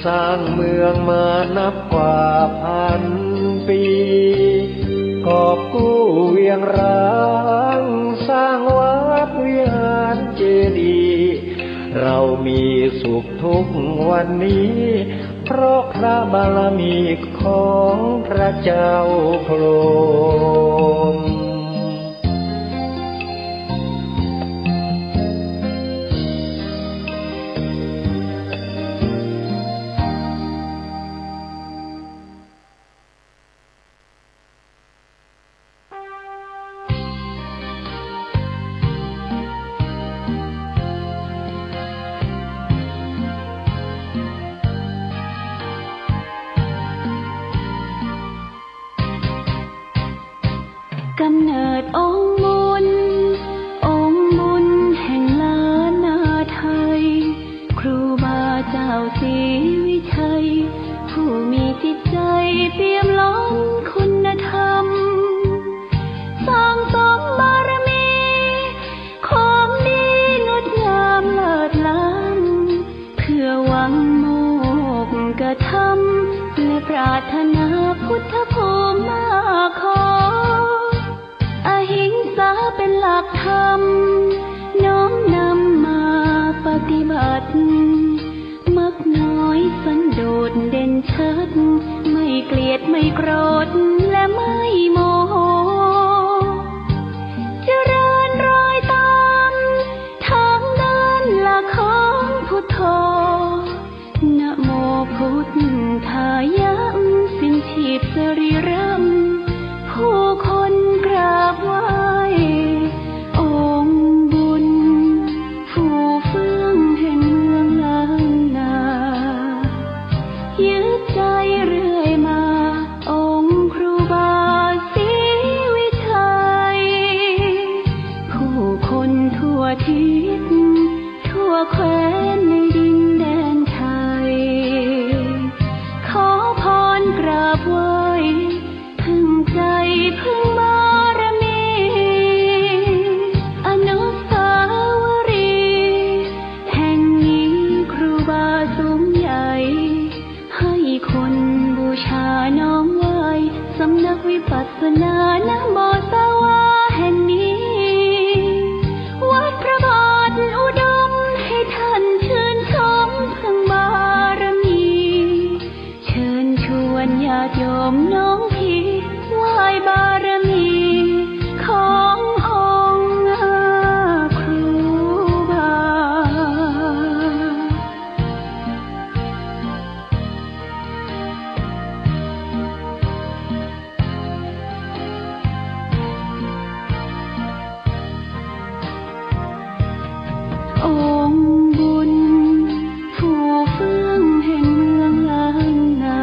สร้างเมืองมานับกว่าพันปีกอบกู้เวียงร้างสร้างวัดวิหารเจดีย์เรามีสุขทุกวันนี้เพราะพระบารมีของพระเจ้าพรหมกำเนิดองค์บุญแห่งล้านนาไทยครูบาเจ้าศรีวิชัยผู้มีจิตใจเปี่ยมล้นคุณธรรมสร้างสมบารมีของดีงดงามเลิศล้ำเพื่อหวังโมกกฐรรมและปรารถนาพุทธภูมิมาขออหิงสาเป็นหลักธรรมน้อมนำมาปฏิบัติมักน้อยสันโดษเด่นชัดไม่เกลียดไม่โกรธและไม่โมโหเจริญรอยตามทางเดินหลักของพุทโธนะโมพุทธายะสิ้นชีพสรีระผู้คนกราบไหว้องค์บุญผู้เฟื่องแห่งเมืองล้านนายึดใจเรื่อยมาองค์ครูบาศรีวิชัยผู้คนทั่วทิศทั่วแคว้นในดินแดนไทยขอพรกราบไหว้พึ่งใจพึ่งบารมีอนุสาวรีย์แห่งนี้ครูบาสูงใหญ่ให้คนบูชาน้อมไหว้สำนักวิปัสสนานะโมสวาแห่งนี้วัดพระบาทอุดมให้ท่านชื่นชมพึ่งบารมีเชิญชวนญาติโยมน้องพี่ไหว้บารมีขององค์ครูบาองค์บุญผู้เฟื่องแห่งเมืองล้านนา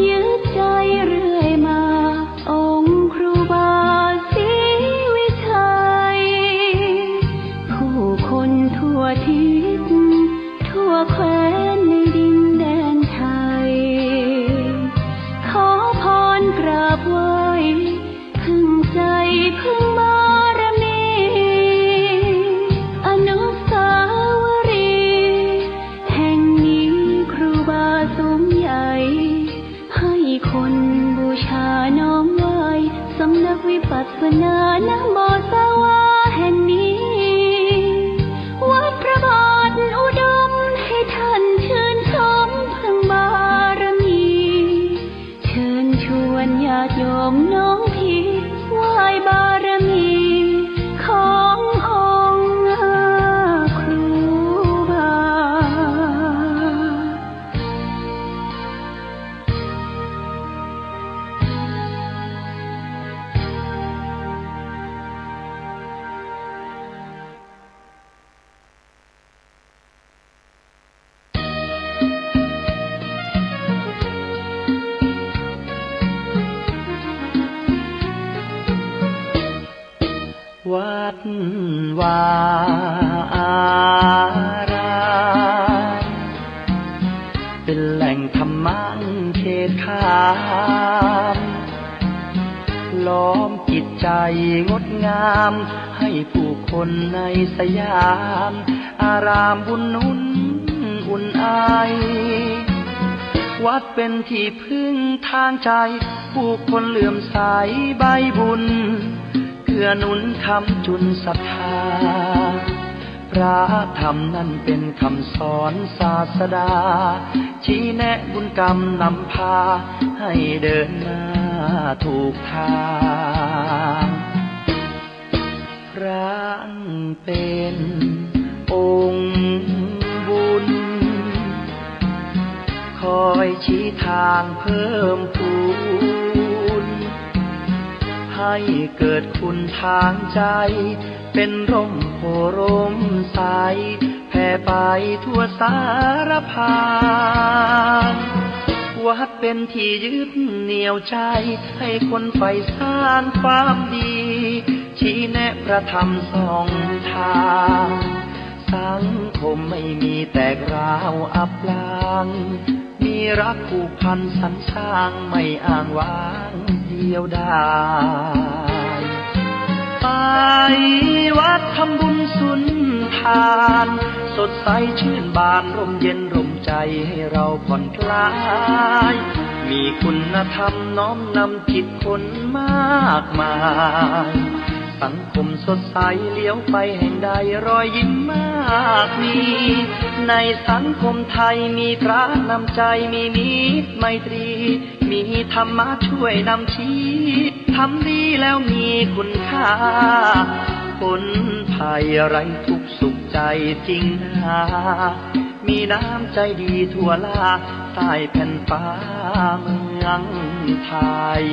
ยึดใจเรื่อยมาองค์ครูบาศรีวิชัยผู้คนทั่วทิศทั่วแคว้นในดินแดนไทยขอพรกราบไหว้พึ่งใจพึ่งบารมีอนุสาวรีย์แห่งนี้ครูบาสูงใหญ่ให้คนบูชาน้อมไหว้สำนักวิปัสสนานะโมสวาแห่งนี้วัดพระบาทอุดมให้ท่าน วาอารามเป็นแหล่งธรรมะเขตขามล้อมจิตใจงดงามให้ผู้คนในสยามอารามบุญนุนอุ่นไอวัดเป็นที่พึ่งทางใจผู้คนเหลื่อมใสใบบุญเกื้อหนุนคำจุนศรัทธาพระธรรมนั้นเป็นคำสอนศาสดาชี้แนะบุญกรรมนำพาให้เดินหน้าถูกทางพระเป็นองค์บุญคอยชี้ทางเพิ่มพูนให้เกิดคุณทางใจเป็นร่มโพร่มใสแผ่ไปทั่วสารพางวัดเป็นที่ยึดเหนี่ยวใจให้คนใฝ่สร้างความดีชี้แนะพระธรรมส่องทางสังคมไม่มีแตกร้าวอับปางมีรักผูกพันสรรสร้างไม่อ้างว้างเดียวดายไปวัดทำบุญสุนทานสดใสชื่นบานร่มเย็นร่มใจให้เราผ่อนคลายมีคุณธรรมน้อมนำจิตคนมากมายสังคมสดใสเลี้ยวไปแห่งใดรอยยิ้มมากมีในสังคมไทยมีพระนำใจมีมิตรไมตรีมีธรรมะช่วยนำชี้ทำดีแล้วมีคุณค่าคนภัยไร้ทุกข์สุขใจจริงนามีน้ำใจดีทั่วลาใต้แผ่นฟ้าเมืองไทย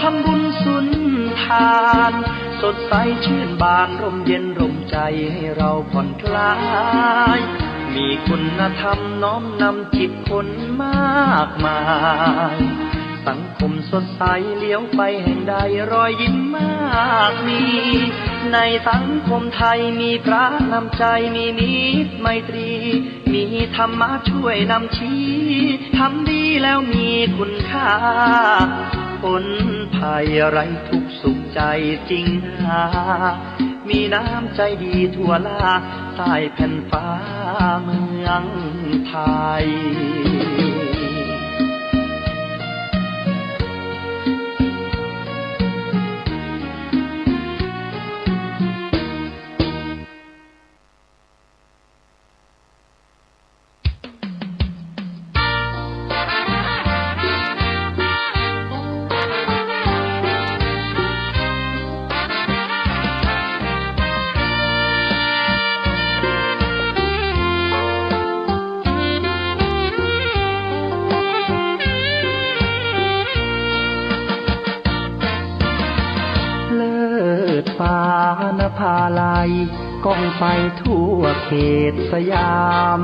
ทำบุญสุนทานสดใสชื่นบานร่มเย็นร่มใจให้เราผ่อนคลายมีคุณธรรมน้อมนำจิตคนมากมายสังคมสดใสเลี้ยวไปแห่งใดรอยยิ้มมากมีในสังคมไทยมีพระนำใจมีมิตรไมตรีมีธรรมะช่วยนำชี้ทำดีแล้วมีคุณค่าคนภัยไร้ทุกข์สุขใจจริงนามีน้ำใจดีทั่วลาใต้แผ่นฟ้าเมืองไทยพาลัยก้องไปทั่วเขตสยาม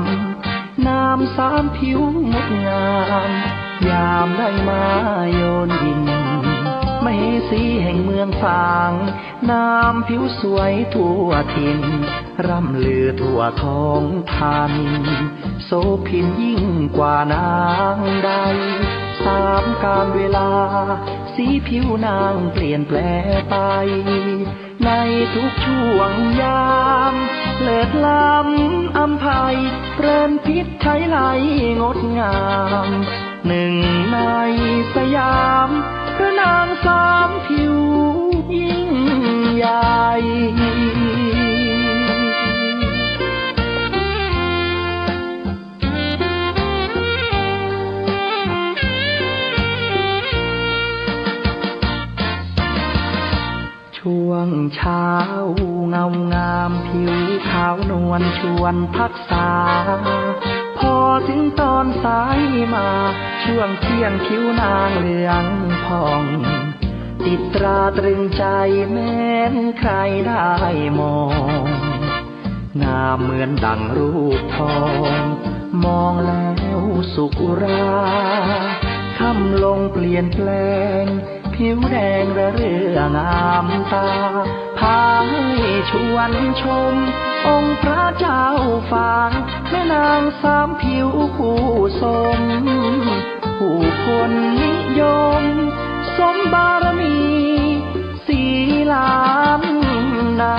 น้ำสามผิวงดงามยามได้มาโยนดินมเหสีแห่งเมืองฝางน้ำผิวสวยทั่วถิ่นร่ำลือทั่วท้องทานโสภินยิ่งกว่านางใดสามกาลเวลาสีผิวนางเปลี่ยนแปลไปในทุกช่วงยามเลิศล้ำอำไพเพลินพิษไทยไหลงดงามหนึ่งในสยามพระนางสามผิว ยิ่งใหญ่ช่วงเช้าเงางามผิวขาวนวลชวนพักษาพอถึงตอนสายมาช่วงเที่ยงผิวนางเหลืองผ่องติดตราตรึงใจแม้นใครได้มองงามเหมือนดังรูปทองมองแล้วสุขอุราค่ำลงเปลี่ยนแปลงผิวแดงระเรื่องงามตาพาให้ชวนชมองค์พระเจ้าฝางแม่นางสามผิวคู่สมผู้คนนิยมสมบารมีสีล้านนา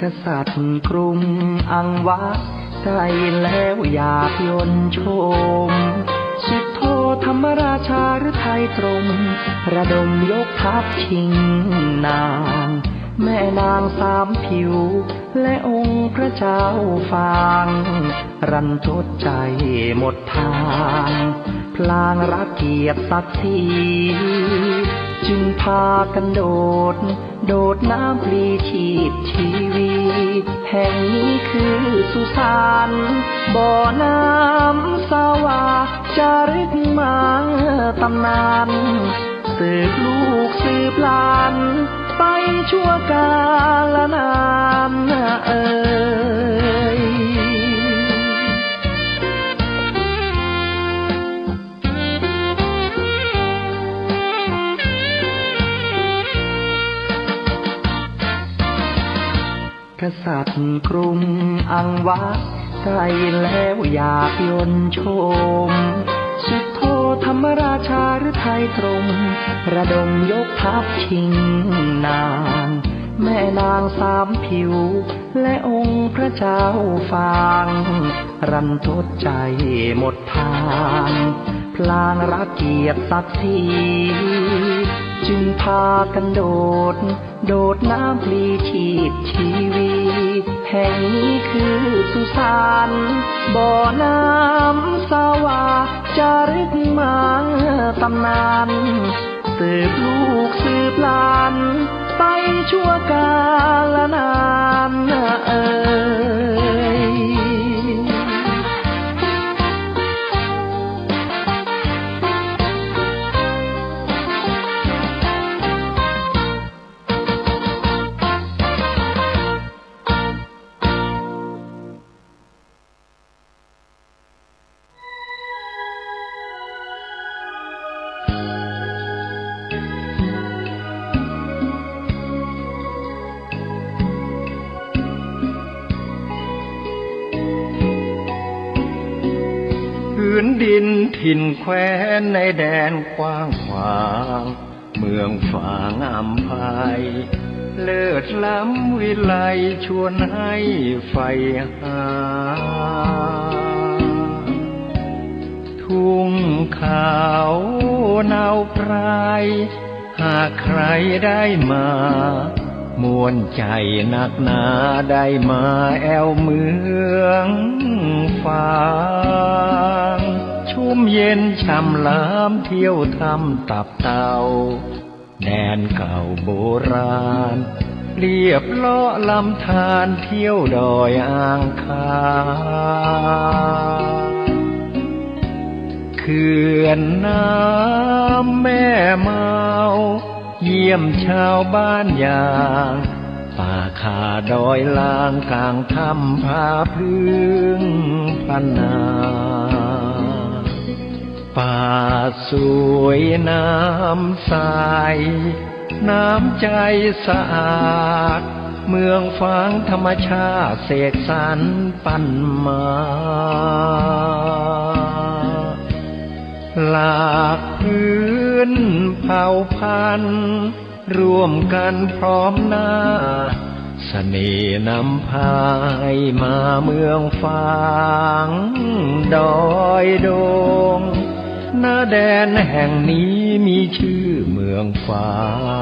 กษัตริย์กรุงอังวะใส่แล้วอยากยนต์ชมสุดโทธรรมราชาหรือไทยตรงระดมยกทัพชิงนางแม่นางสามผิวและองค์พระเจ้าฟางรันทดใจหมดทางพลางรักเกียรติศักดิ์ศรีจึงพากันโดดน้ำพลีชีพชีวีแห่งนี้คือสุสานบ่อน้ำสาวาจารึกมาตำนานสืบลูกสืบหลานไปชั่วกาลนานกษัตริย์กรุงอังวะใส่แล้วอยากยนต์ชมสุดโทธรรมราชาหรือไทยตรงระดมยกทัพชิงนางแม่นางสามผิวและองค์พระเจ้าฟางรันทดใจหมดทางพลางรักเกียรติศักดิ์ศรีจึงพากันโดดน้ำพลีชีพชีวีแห่งนี้คือสุสานบ่อน้ำสาวาจารึกมาตำนานสืบลูกสืบหลานไปชั่วกาลนานพื้นดินถิ่นแคว้นในแดนกว้างขวางเมืองฝางอำไพเลิศล้ำวิไลชวนให้ใฝ่หาทุ่งขาวเนาไพรหากใครได้มามวลใจนักหนาได้มาแอวเมืองฝางชุ่มเย็นช่ำล้ำเที่ยวทำตับเต่าแดนเก่าโบราณเรียบเลาะลำธารเที่ยวดอยอ่างคางเขื่อนน้ำแม่เมาเยี่ยมชาวบ้านอย่างป่าคาดอยลางกลางถ้ำผาพึ่งพันนาป่าสวยน้ำใสน้ำใจสะอาดเมืองฟางธรรมชาติเสกสรรปั้นมาหลากพื้นเผ่าพันธุ์ร่วมกันพร้อมหน้า เสน่ห์นำพายมาเมืองฟางดอยดงหน้าแดนแห่งนี้มีชื่อเมืองฟา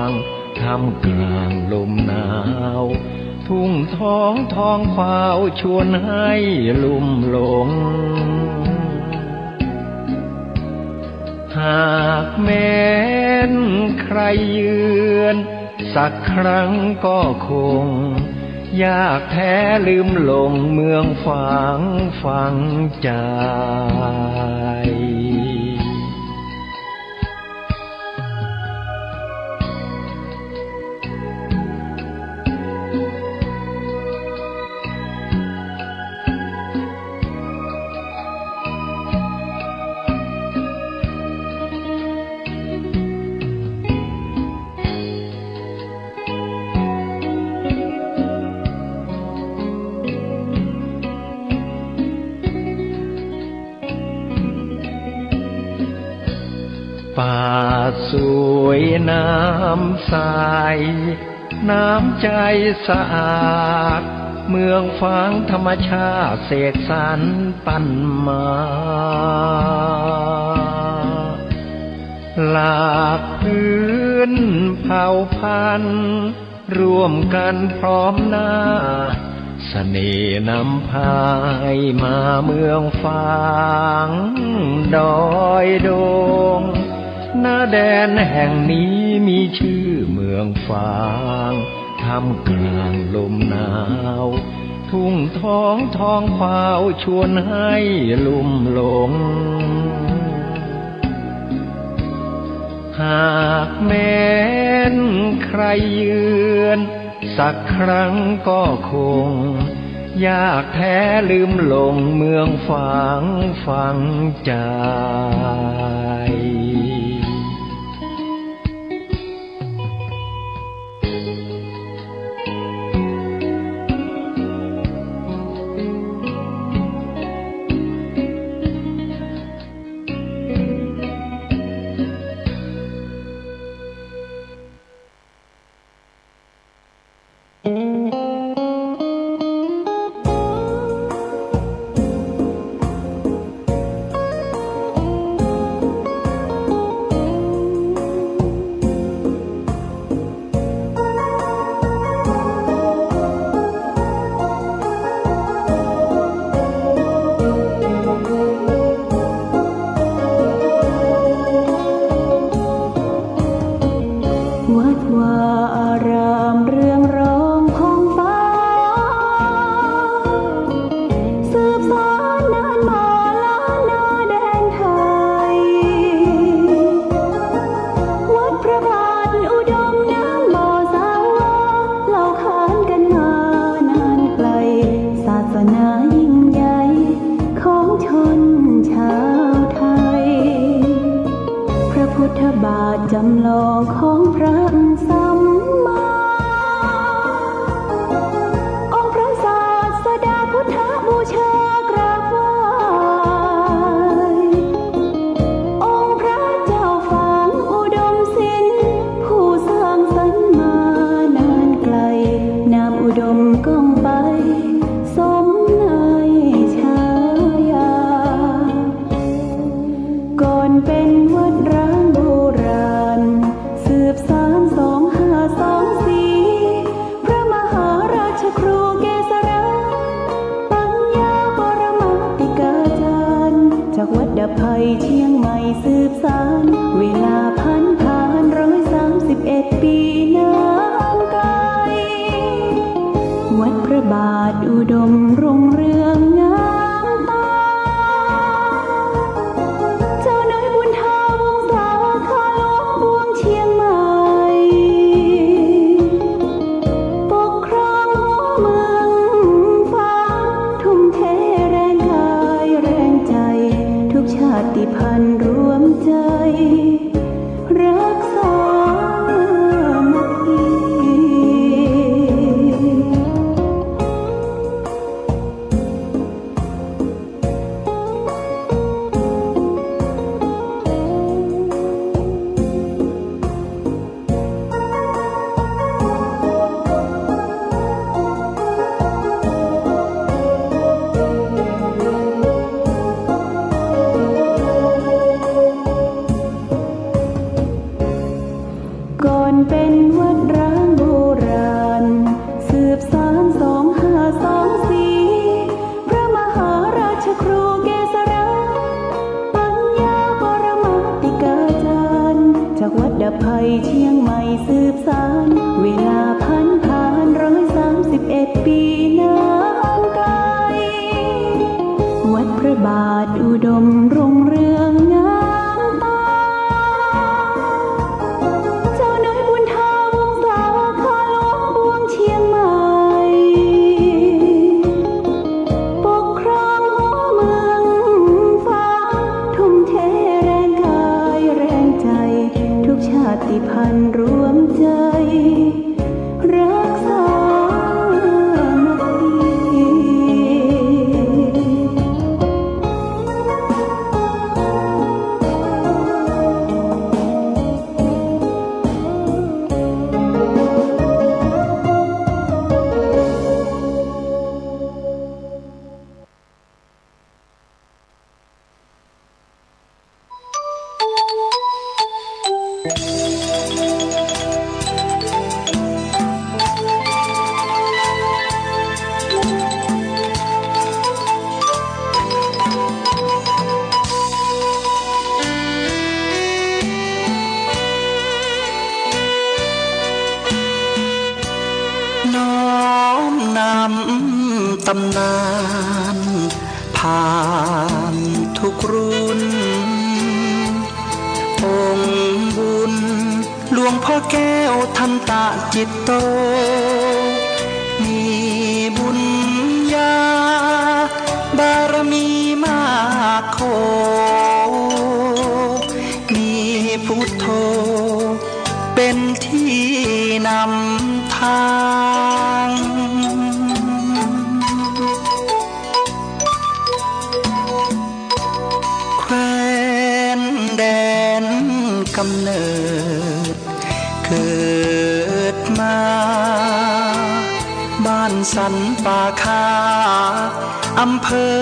งท่ามกลางลมหนาวทุ่งท้องท้องฟ้าวชวนให้ลุ่มหลงหากแม้นใครเยือนสักครั้งก็คงยากแท้ลืมหลงเมืองฝางฝังใจ ป่าสวยน้ำใสน้ำใจสะอาดเมืองฟางธรรมชาติเสกสรรปั้นมาหลากพื้นเผ่าพันธุ์ร่วมกันพร้อมหน้าเสน่ห์นำพายมาเมืองฟางดอยดงหน้าแดนแห่งนี้มีชื่อเมืองฟางท่ามกลางลมหนาวทุ่งท้องท้องฟ้าวชวนให้ลุ่มหลงหากแม้นใครเยือนสักครั้งก็คงยากแท้ลืมหลงเมืองฝางฝังใจจำลองของพระสัมมาองค์พระศาสดาพุทธบูชากราบไหว้องค์พระเจ้าฝางอุดมศิลป์ผู้สร้างสรรค์มานานไกลนามอุดมก้องไปสมในฉายาก่อนเป็นวัดร้างโบราณสืบสาน2524พระมหาราชครูเกษราปัญญาปรมาติกาจารย์จากวัดดาภัยเชียงใหม่สืบสานเวลาผ่าน131 ปีนานไกลวัดพระบาทอุดมรุ่งเรืองงามตาเจ้าน้อยบุญธาวงศาคาหลวงบวงเชียงใหม่ปกครองหัวเมืองฟ้าทุ่มเทแรงกายแรงใจทุกชาติพันธุ์รวมใจรักษามัคคี บาทอุดมรุ่งเรืองงามตาเจ้าน้อยบุญธาวงศาข้าหลวงปวงเชียงใหม่ปกครองหัวเมืองฟ้าทุ่มเทแรงกายแรงใจทุกชาติพันธุ์รวมใจรักษามัคคี น้อมนำตำนานผ่านทุกรุ่นองค์บุญหลวงพ่อแก้วทันตะจิตโตมีบุญญาบารมีมากโขมีพุทโธเป็นที่นำทางแคว้นแดนกำเนิดเกิดมาบ้านสันป่าคาอำเภอ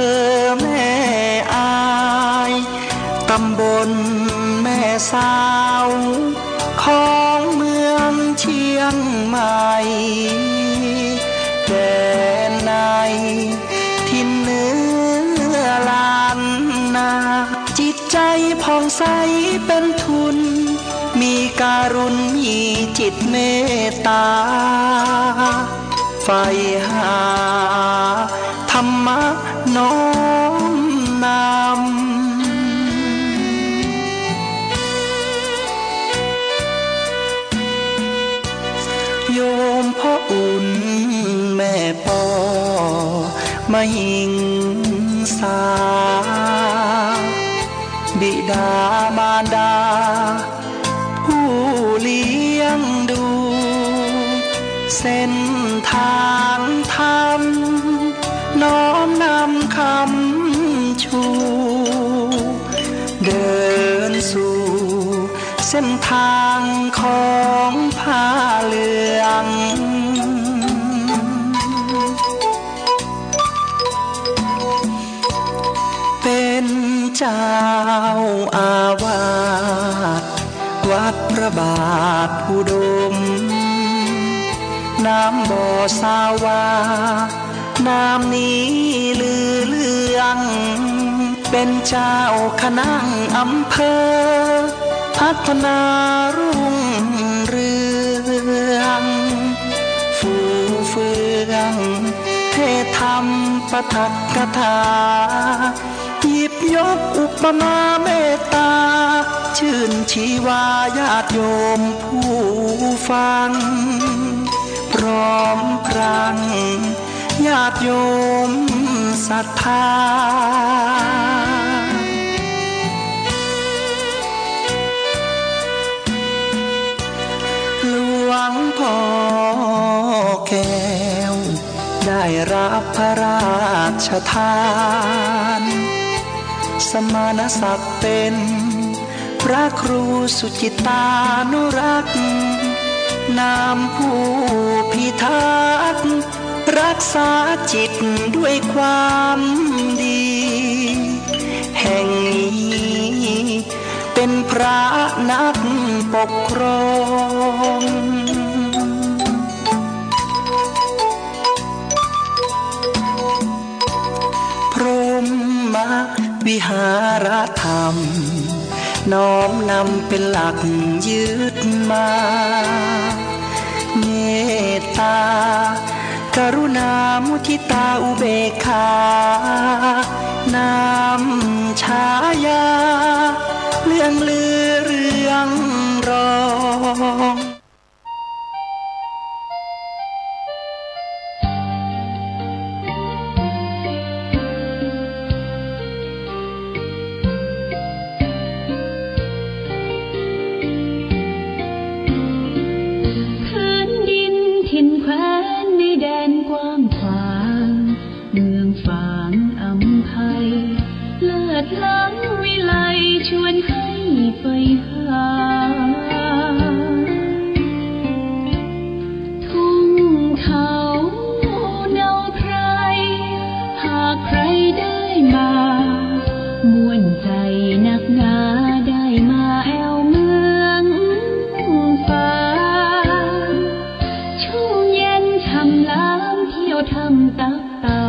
แม่อายตำบลแม่สาวของเมืองเชียงใหม่แดนในทินเนื้อลานนาจิตใจผ่องใสเป็นทุนมีการุณมีจิตเมตตาใฝ่หาธรรมะน้อมนำโยมพ่ออุ่นแม่ปอมาหิงสาบิดามารดาผู้เลี้ยงดูเส้นทางธรรมน้อมนำคำชูเดินสู่เส้นทางของผ้าเหลืองเป็นเจ้าอาวาสวัดพระบาทอุดมน้ำบ่อสาวาน้ำนี้ลือเลืองเป็นเจ้าคณะอำเภอพัฒนารุ่งเรืองฟูเฟืองเทศธรรมปทักกถาหยิบยกอุปมาเมตตาชื่นชีวาญาติโยมผู้ฟังพร้อมพรังญาติโยมศรัทธาหลวงพ่อแก้วได้รับพระราชทานสมณศักดิ์เป็นพระครูสุจิตานุรักษ์นามผู้พิทักษ์รักษาจิตด้วยความดีแห่งนี้เป็นพระนักปกครองพรหมวิหารธรรมน้อมนำเป็นหลักยึดมาเมตตากรุณามุทิตาอุเบกขานาม เรื่องลือเรื่องรอง พื้นดินถิ่นแคว้นในแดนกว้างขวางเมืองฝางอำไพเลิศล้ำวิไลชวนให้ไปหาทุ่งเขาเนาไพรหากใครได้มาม่วนใจนักหนาได้มาแอวเมืองฝางชุ่มเย็นช่ำล้ำเที่ยวทำตักเต่า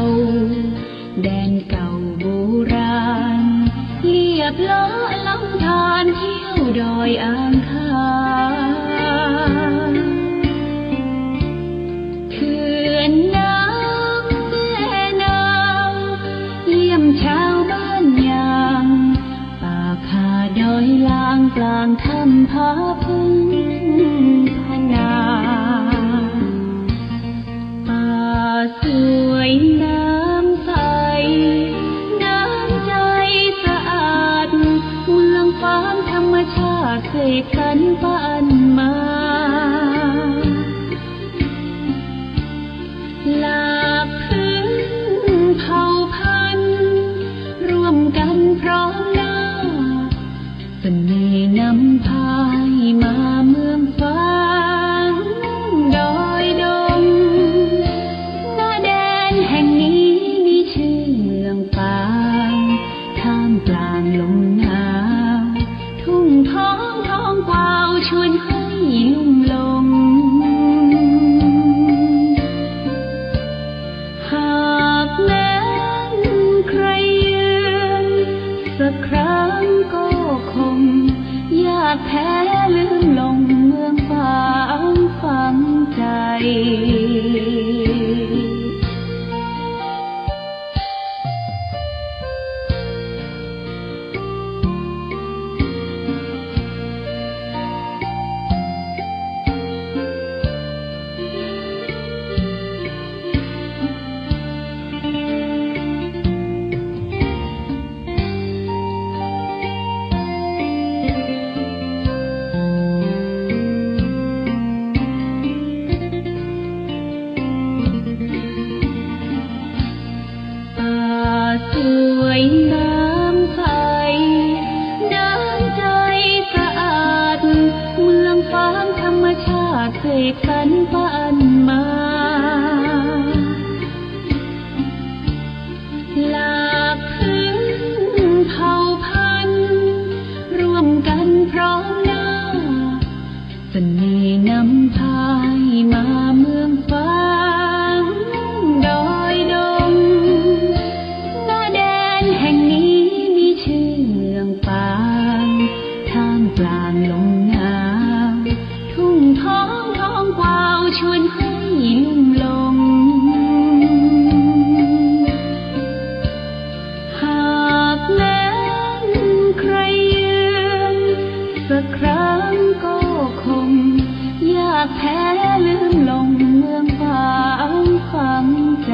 แดนเก่าโบราณเรียบล้อลำธารเที่ยวดอยอ่างขางเขื่อนน้ำแม่นางเยี่ยมชาวบ้านยางป่าคาดอยลางกลางถ้ำผาพึ่งพนาป่าสวยน้ำใสน้ำใจสะอาดเมืองฟ้าธรรมชาติเสกสรรปันมาหลากพื้นเผ่าพันธุ์ร่วมกันพร้อมหน้าเสน่ห์นำพายมาเมืองฟ้าดอยดงหน้าแดนแห่งนี้มีชื่อเมืองฝางท่ามกลางลมหนาวทุ่งท้องท้องกวาวชวนให้ลุ่มลงหากแม้นใครเยือนสักครั้งก็คงอยากแท้ลืมลงเมืองฝางฝังใจป่าสวยน้ำใสน้ำใจสะอาดเมืองฟ้าธรรมชาติเสกสรรปันมาหลากพื้นเผ่าพันธุ์ร่วมกันพร้อมหน้าเสน่ห์นำพายมาเมืองฟ้าดอยดงหน้าแดนแห่งนี้มีชื่อเมืองฝางท่ามกลางลมหนาวทุ่งท้องท้องกวาวชวนให้ลุ่มลงหากแม้นใครเยือนสักครั้งก็คงอยากแท้ลืมลงเมืองฝางฝังใจ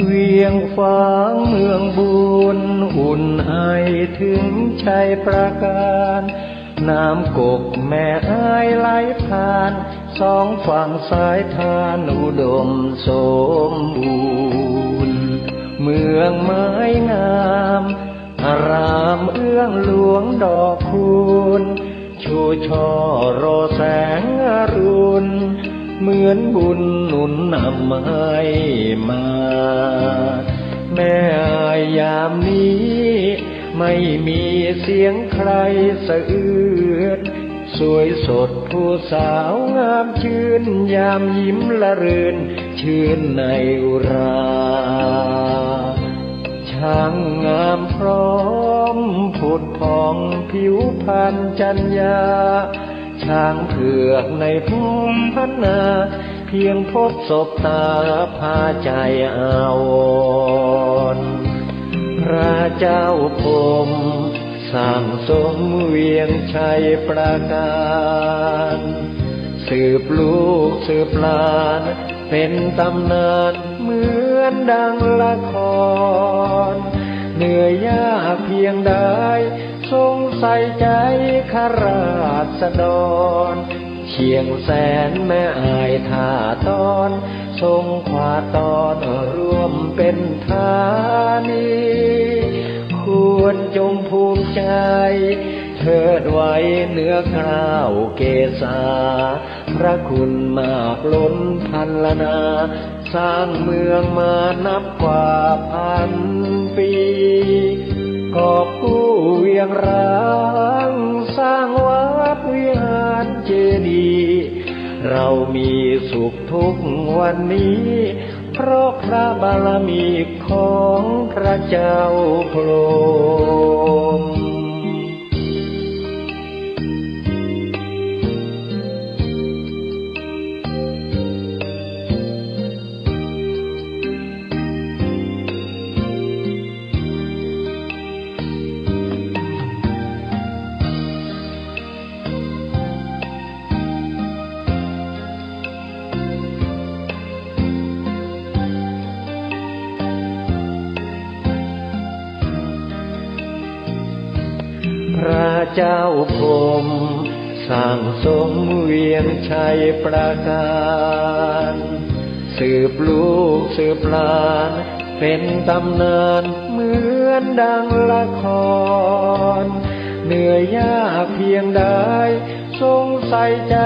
เวียงฟ้างเมืองบุญอุ่นไอถึงชัยประการ น้ำกกแม่อ้ายไหลผ่านสองฝั่งสายทานอุดมสมบูรณ์เมืองไม้งามอารามเอื้องหลวงดอกคูณชูช่อรอแสงอรุณเหมือนบุญหนุนนำให้มาแม่อายยามนี้ไม่มีเสียงใครสะอื้นสวยสดผู้สาวงามชื่นยามยิ้มละรื่นชื่นในอุราช่างงามพร้อมผุดผ่องผิวพรรณจัญญาช้างเผือกในภูมิพันนาเพียงพบศพตาพาใจอาวรณ์พระเจ้าพรหมสร้างสมเวียงชัยประการสืบลูกสืบหลานเป็นตำนานเหมือนดังละครเหนื่อยยากเพียงใดทรงใส่ใจข้าราษฎรเชียงแสนแม่อายท่าตอนทรงขวาตอนร่วมเป็นธานีควรจงภูมิใจเทิดไว้เหนือกล้าวเกศาพระคุณมากล้นพันละนาสร้างเมืองมานับกว่าพันปีกอบกู้เวียงร้างสร้างวัดวิหารเจดีย์เรามีสุขทุกวันนี้เพราะพระบารมีของพระเจ้าพรหมพระเจ้าพรหมสร้างสมเวียงชัยประการสืบลูกสืบหลานเป็นตำนานเหมือนดังละครเหนื่อยยากเพียงใดทรงใส่ใจ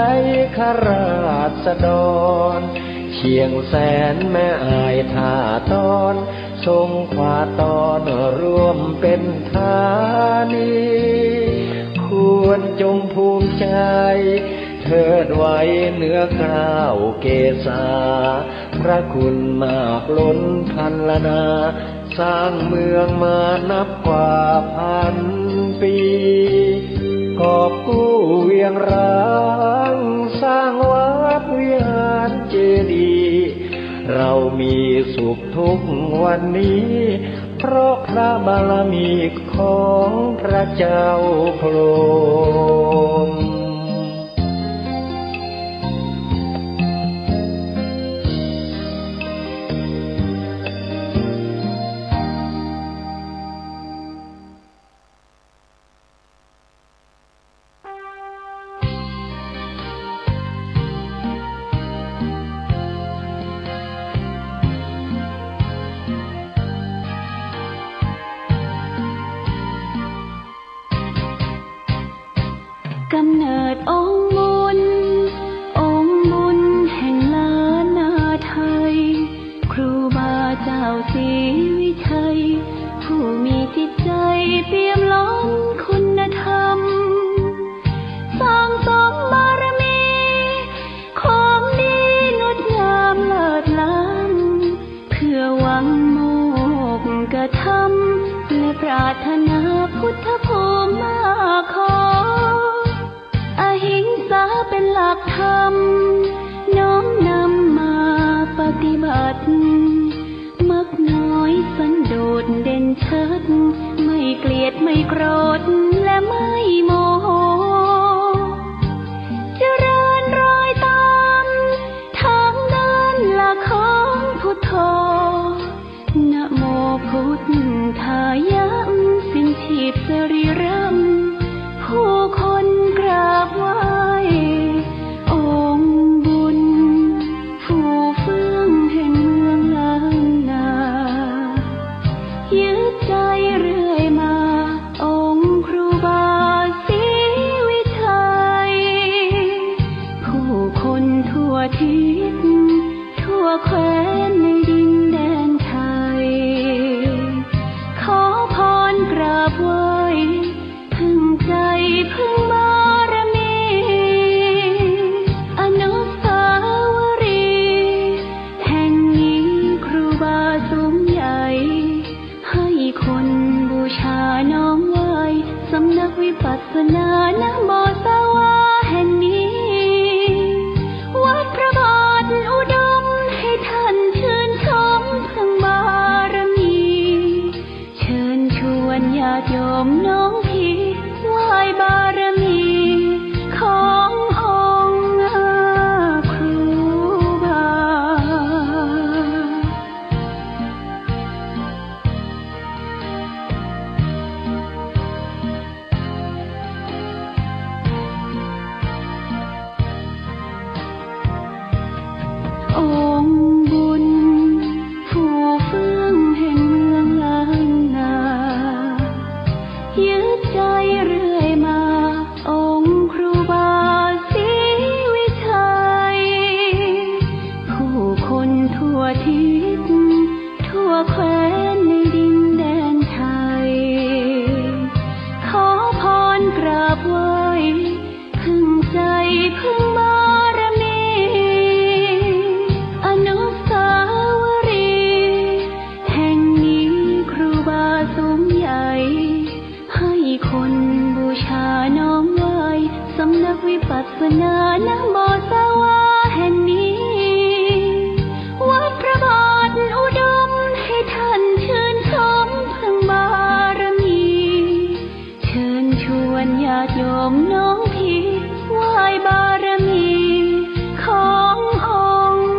ข้าราษฎรเชียงแสนแม่อายท่าตอนทรงขวาตอนร่วมเป็นธานีควรจงภูมิใจเทิดไว้เหนือกล้าวเกศาพระคุณมากล้นพันละนาสร้างเมืองมานับกว่าพันปีกอบกู้เวียงร้างสร้างวัดวิหารเจดีย์เรามีสุขทุกวันนี้เพราะพระบารมีของพระเจ้าพรหม กำเนิดองค์บุญแห่งล้านนาไทยครูบาเจ้าศรีวิชัยผู้มีจิตใจเปี่ยมล้นคุณธรรมสร้างสมบารมีของดีงดงามเลิศล้ำเพื่อหวังโมกกฐรรมและปรารถนาพุทธภูมิมาขออหิงสาเป็นหลักธรรมน้อมนำมาปฏิบัติมักน้อยสันโดษเด่นชัดไม่เกลียดไม่โกรธและไม่โมโหเจริญรอยตามทางเดินหลักของพุทโธนะโมพุทธายะสิ้นชีพสรีรัมผู้คน องค์บุญผู้เฟื่องแห่งเมืองล้านนายึดใจเรื่อยมาองค์ครูบาศรีวิชัยผู้คนทั่วทิศทั่วแคว้นในดินแดนไทยขอพรกราบไหว้พึ่งใจพึ่งบารมีอนุสาวรีย์แห่งนี้ครูบาสูงใหญ่ให้คนบูชาน้อมไหว้สำนักวิปัสสนานะโมสวาแห่งนี้วัดพระบาทอุดมให้ท่านชื่นชมพึ่งบารมีเชิญชวนญาติโยมน้องพี่ไหว้บารมีขององค์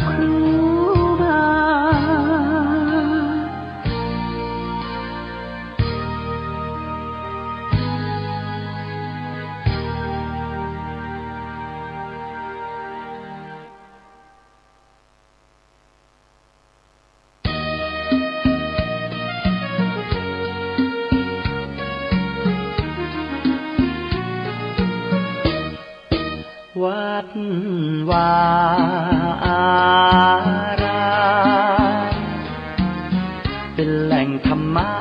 ครูบาวัดวาอารามเป็นแหล่งธรรมะ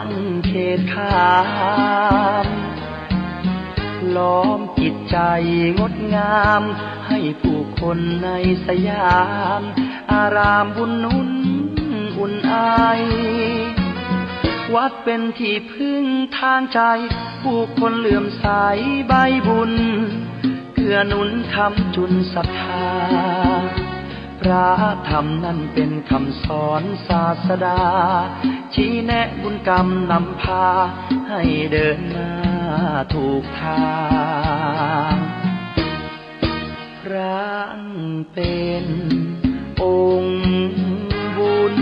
เขตขามล้อมจิตใจงดงามให้ผู้คนในสยามอารามบุญนุนอุ่นไอวัดเป็นที่พึ่งทางใจผู้คนเลื่อมใสใบบุญเกื้อหนุนคำจุนศรัทธาพระธรรมนั้นเป็นคำสอนศาสดาชี้แนะบุญกรรมนำพาให้เดินหน้าถูกทางพระเป็นองค์บุญ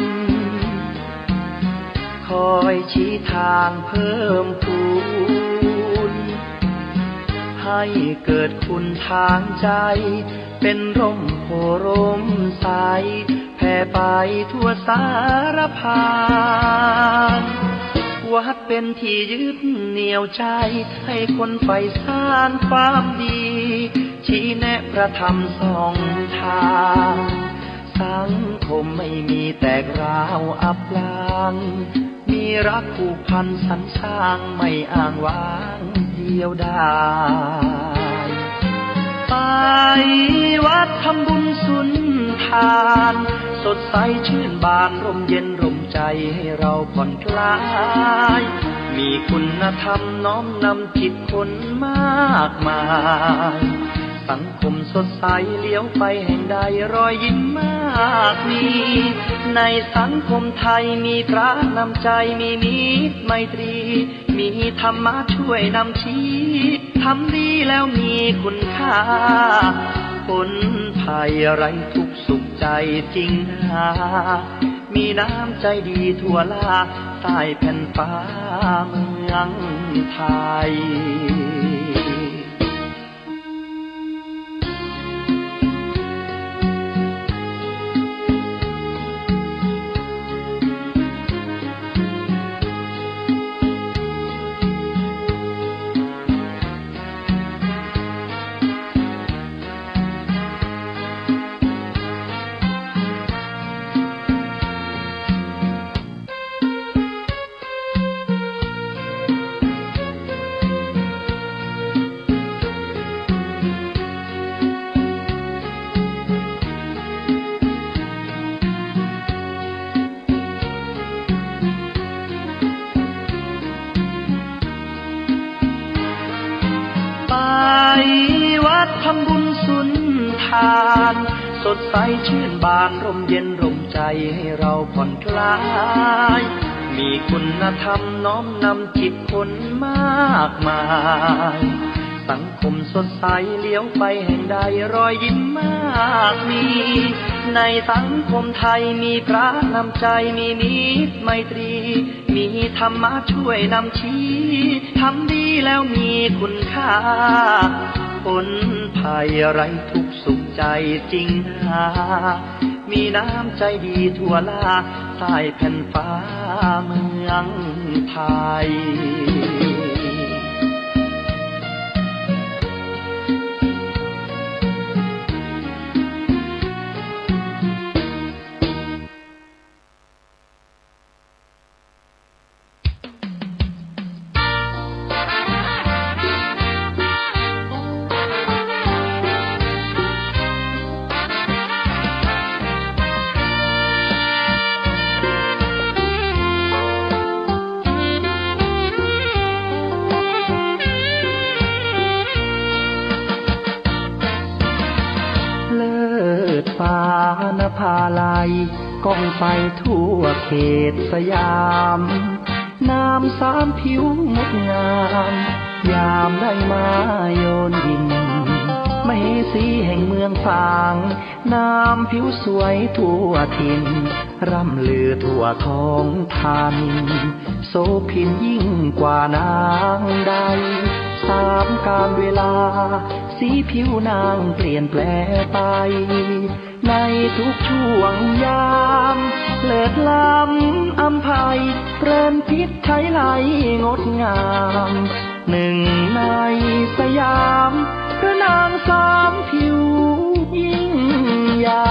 คอยชี้ทางเพิ่มพูนให้เกิดคุณทางใจเป็นร่มโพร่มใสแผ่ไปทั่วสารพางวัดเป็นที่ยึดเหนี่ยวใจให้คนใฝ่สานความดีชี้แนะพระธรรมสองทางสังคมไม่มีแตกร้าวอับปางมีรักผูกพันสรรสร้างไม่อ้างว้างเดียวดายไปวัดทำบุญสุนทานสดใสชื่นบานร่มเย็นร่มใจให้เราผ่อนคลายมีคุณธรรมน้อมนำจิตคนมากมายสังคมสดใสเลี้ยวไปแห่งใดรอยยิ้มมากมีในสังคมไทยมีพระนำใจมีมิตรไมตรีมีธรรมะช่วยนำชี้ทำดีแล้วมีคุณค่าคนภัยไร้ทุกข์สุขใจจริงนามีน้ำใจดีทั่วลาใต้แผ่นฟ้าเมืองไทยวัดทำบุญสุนทานสดใสชื่นบานร่มเย็นร่มใจให้เราผ่อนคลายมีคุณธรรมน้อมนำจิตคนมากมายสังคมสดใสเลี้ยวไปแห่งใดรอยยิ้มมากมีในสังคมไทยมีพระนำใจมีมิตรไมตรีมีธรรมะช่วยนำชี้ทำดีแล้วมีคุณค่าคนภัยไร้ทุกข์สุข ใจจริงหามีน้ำใจดีทั่วลาใต้แผ่นฟ้าเมืองไทยฟ้านภาลัยก้องไปทั่วเขตสยามน้ำสามผิวงดงามยามได้มาโยนยินมเหสีแห่งเมืองฝางน้ำผิวสวยทั่วถิ่นร่ำลือทั่วท้องทันโสภินยิ่งกว่านางใดสามกาลเวลาสีผิวนางเปลี่ยนแปลไปในทุกช่วงยามเลิศล้ำอำไพเพลินพิษไทยไหลงดงามหนึ่งในสยามพระนางสามผิวยิ่งใหญ่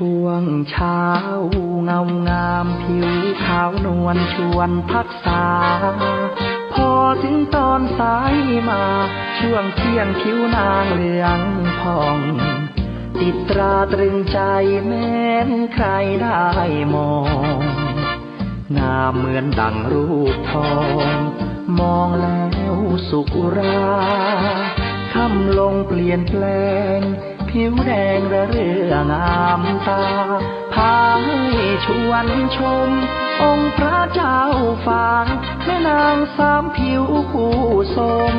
ช่วงเช้าเงางามผิวขาวนวลชวนพักษาพอถึงตอนสายมาช่วงเที่ยงผิวนางเหลืองผ่องติดตราตรึงใจแม้นใครได้มองงามเหมือนดังรูปทองมองแล้วสุขอุราค่ำลงเปลี่ยนแปลงผิวแดงระเรื่องามตาพาให้ชวนชมองค์พระเจ้าฟ้าแม่นางสามผิวผู้สม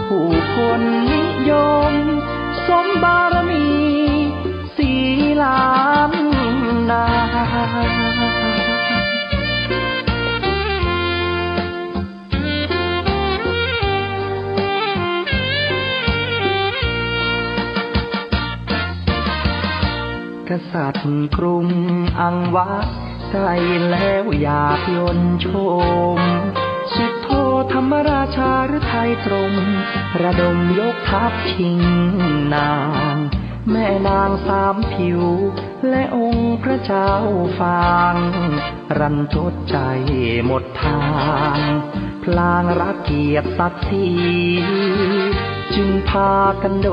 ผู้คนนิยมสมบารมีสีล้านนา กษัตริย์กรุงอังวะใส่แล้วอยากยนชมสุดโทธรรมราชาหรือไทยตรงระดมยกทัพชิงนางแม่นางสามผิวและองค์พระเจ้าฟางรันทดใจหมดทางพลางรักเกียรติศักดิ์ศรีจึงพากันโด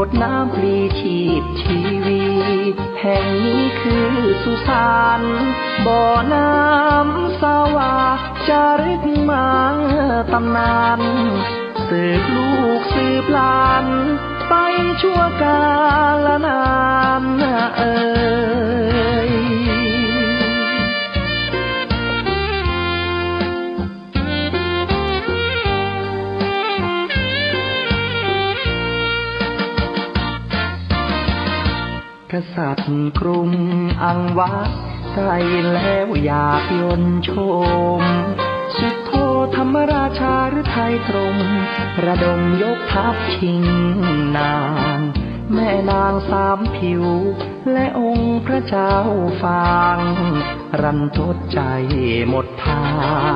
ดน้ำพลีชีพชีวีแห่งนี้คือสุสานบ่อน้ำสาวาจารึกมาตำนานสืบลูกสืบหลานไปชั่วกาลนานกษัตริย์กรุงอังวะใส่แล้วอยากยนชมสุดโทธรรมราชาหรือไทยตรงระดมยกทัพชิงนางแม่นางสามผิวและองค์พระเจ้าฟางรันทดใจหมดทา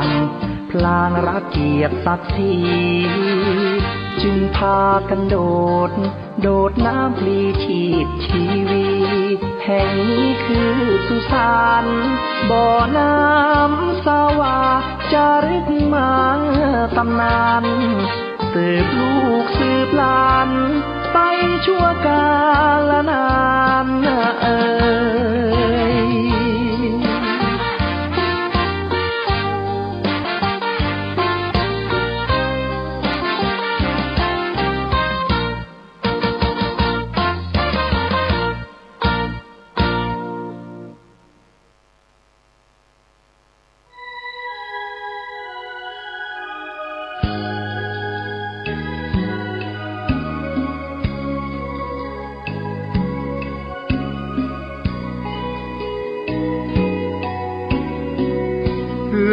งพลางรักเกียรติศักดิ์ศรีจึงพากันโดดน้ำพลีชีพชีวีแห่งนี้คือสุสานบ่อน้ำสาวาจารึกมาตำนานสืบลูกสืบหลานไปชั่วกาลนาน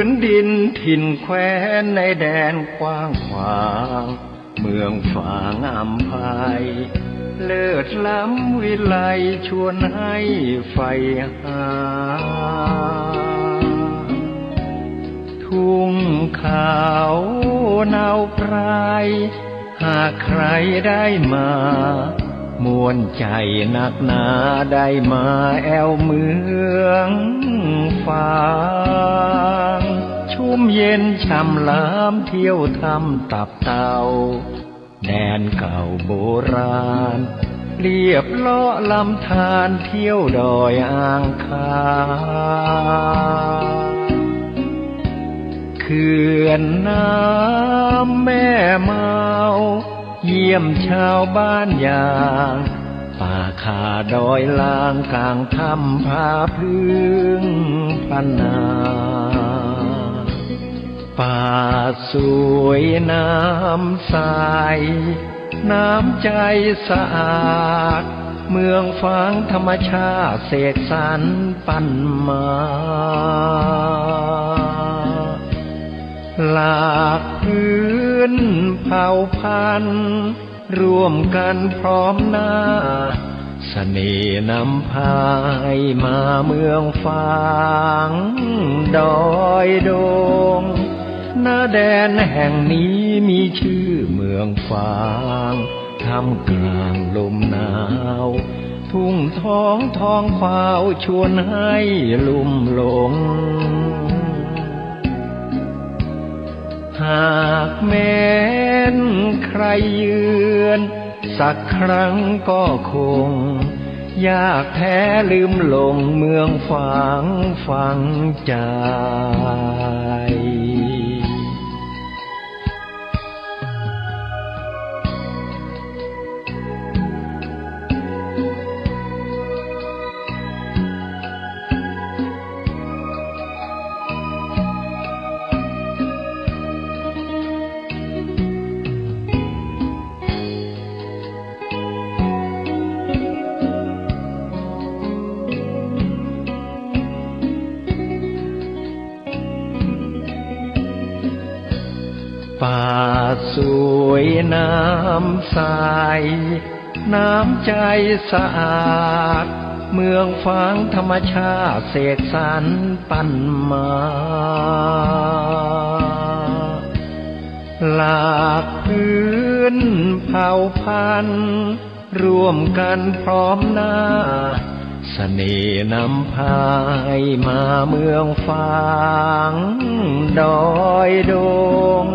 นดินถิ่นแคว้นในแดนกว้างขวางเมืองฝางอำไพเลิศล้ำวิไลชวนให้ใฝ่หาทุ่งขาวเนาไพรหากใครได้มามวนใจนักหนาได้มาแอวเมืองฝางชุ่มเย็นช่ำล้ำเที่ยวทำตับเต่าแดนเก่าโบราณเรียบเลาะลำธารเที่ยวดอยอ่างคางเขื่อนน้ำแม่เมาเยี่ยมชาวบ้านอย่างป่าคาดอยลางกลางถ้ำผาพึ่งพันนาป่าสวยน้ำใสน้ำใจสะอาดเมืองฟางธรรมชาติเสกสรรปั้นมาหลากพื้นเผ่าพันธุ์ร่วมกันพร้อมหน้าเสน่ห์นำพายมาเมืองฟางดอยดงหน้าแดนแห่งนี้มีชื่อเมืองฟางท่ามกลางลมหนาวทุ่งท้องท้องขวาวชวนให้ลุ่มหลงหากแม้นใครเยือนสักครั้งก็คงยากแท้ลืมหลงเมืองฝางฝังใจป่าสวยน้ำใสน้ำใจสะอาดเมืองฟางธรรมชาติเสกสรรปั้นมาหลากพื้นเผ่าพันธุ์ร่วมกันพร้อมหน้าเสน่ห์นำพายมาเมืองฟางดอยดง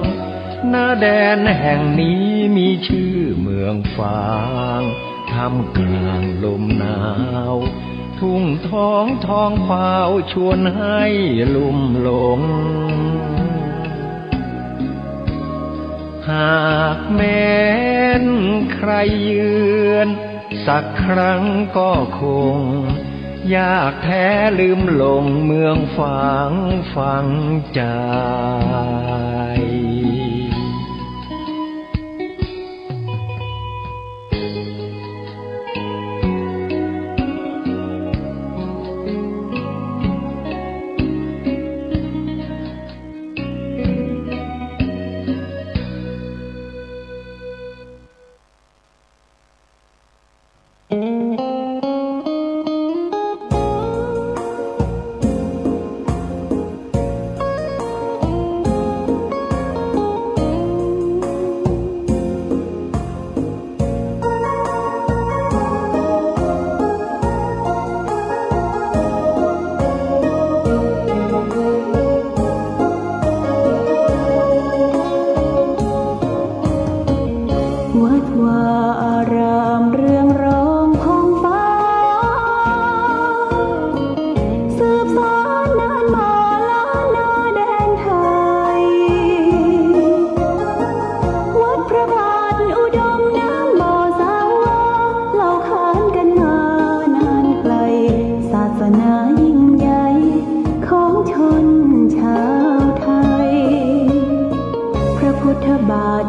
หน้าแดนแห่งนี้มีชื่อเมืองฟางท่ามกลางลมหนาวทุ่งท้องท้องขวาวชวนให้ลุ่มหลงหากแม้นใครเยือนสักครั้งก็คงยากแท้ลืมหลงเมืองฝางฝังใจ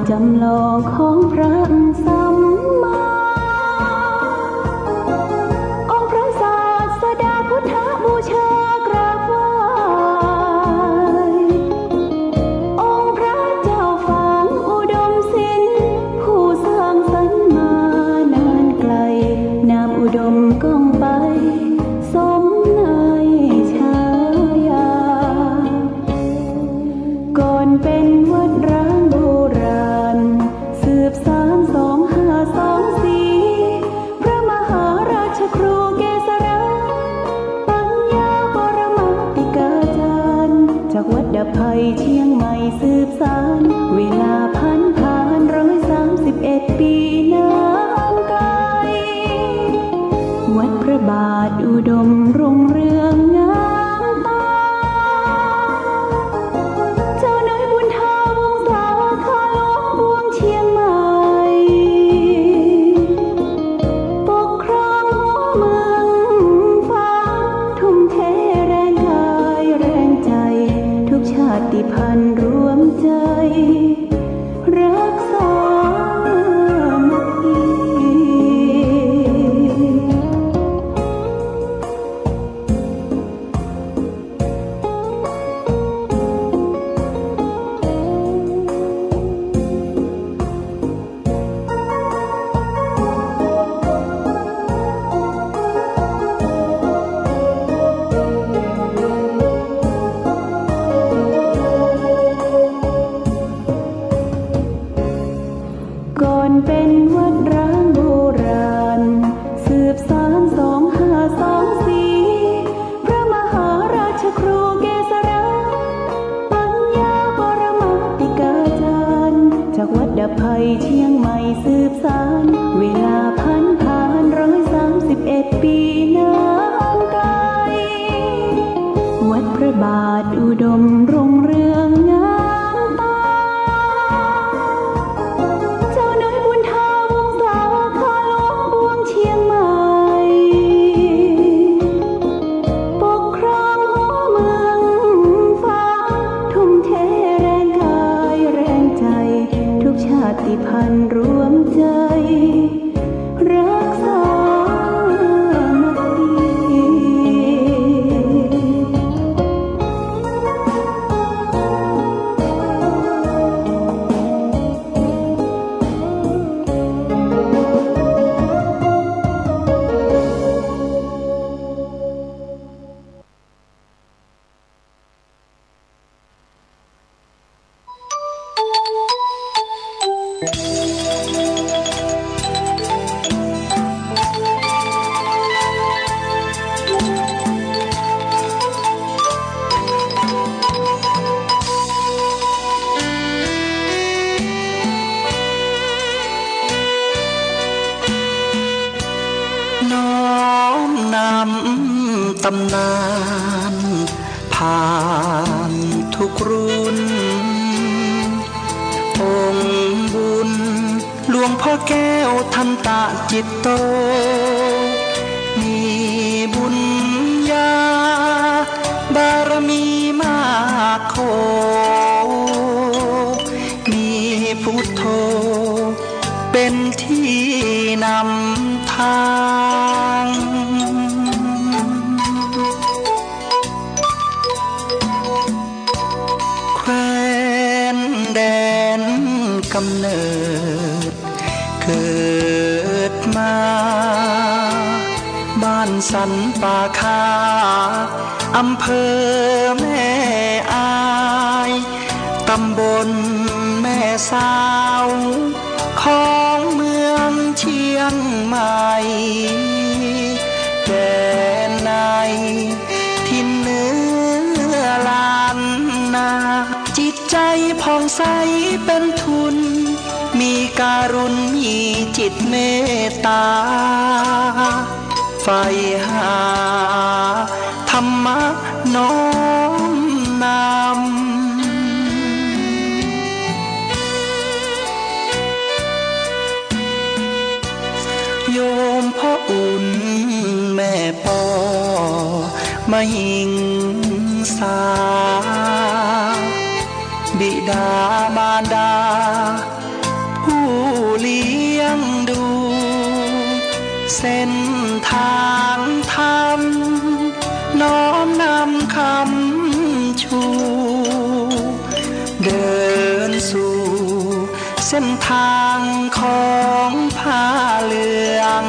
จำลองของพระสัมมาองค์พระศาสดาพุทธบูชากราบไหว้ ดมก้องไปสมในฉายาก่อนเป็นวัดร้างโบราณสืบสาน2524พระมหาราชครูเกษราปัญญาปรมาติกาจารย์จากวัดดับภัยเชียงใหม่สืบสานเวลาผ่าน131 ปีนานไกลวัดพระบาทอุดมรุ่งเรืองงามตาเจ้าน้อยบุญธาวงศาคาหลวงปวงเชียงใหม่ปกครองหัวเมืองฟ้าทุ่มเทแรงกายแรงใจทุกชาติพันธุ์รวมใจรักษามัคคีก่อนเป็นวัดร้างโบราณสืบสาน2524พระมหาราชครูเกษราปัญญาปรมาติกาจารย์จากวัดดับภัยเชียงใหม่สืบสานเวลาผ่าน131 ปีนานไกลวัดพระบาทอุดมรุ่งเรืองงามตาเจ้าน้อยบุญธาวงศาคาหลวงปวงเชียงใหม่ปกครองหัวเมืองฟ้าทุ่มเทแรงกายแรงใจทุกชาติพันธุ์รวมใจรักษามัคคี ตำนานผ่านทุกรุ่นองค์บุญหลวงพ่อแก้วทันตะจิตโตมีบุญญาบารมีมากโคมีพุทโธเป็นที่นำทางแคว้นแดนกำเนิดเกิดมาบ้านสันป่าคาอำเภอแม่อายตำบลแม่สาวของเมืองเชียงใหม่แดนในทินเนื้อลานนาจิตใจผ่องใสเป็นทุนมีการุณมีจิตเมตตาใฝ่หาธรรมะน้อมนำโยมพ่ออุ่นแม่ปอมาหิงสาบิดามารดาผู้เลี้ยงดูเส้นทางธรรมน้อมนำคำชูเดินสู่เส้นทางของผ้าเหลือง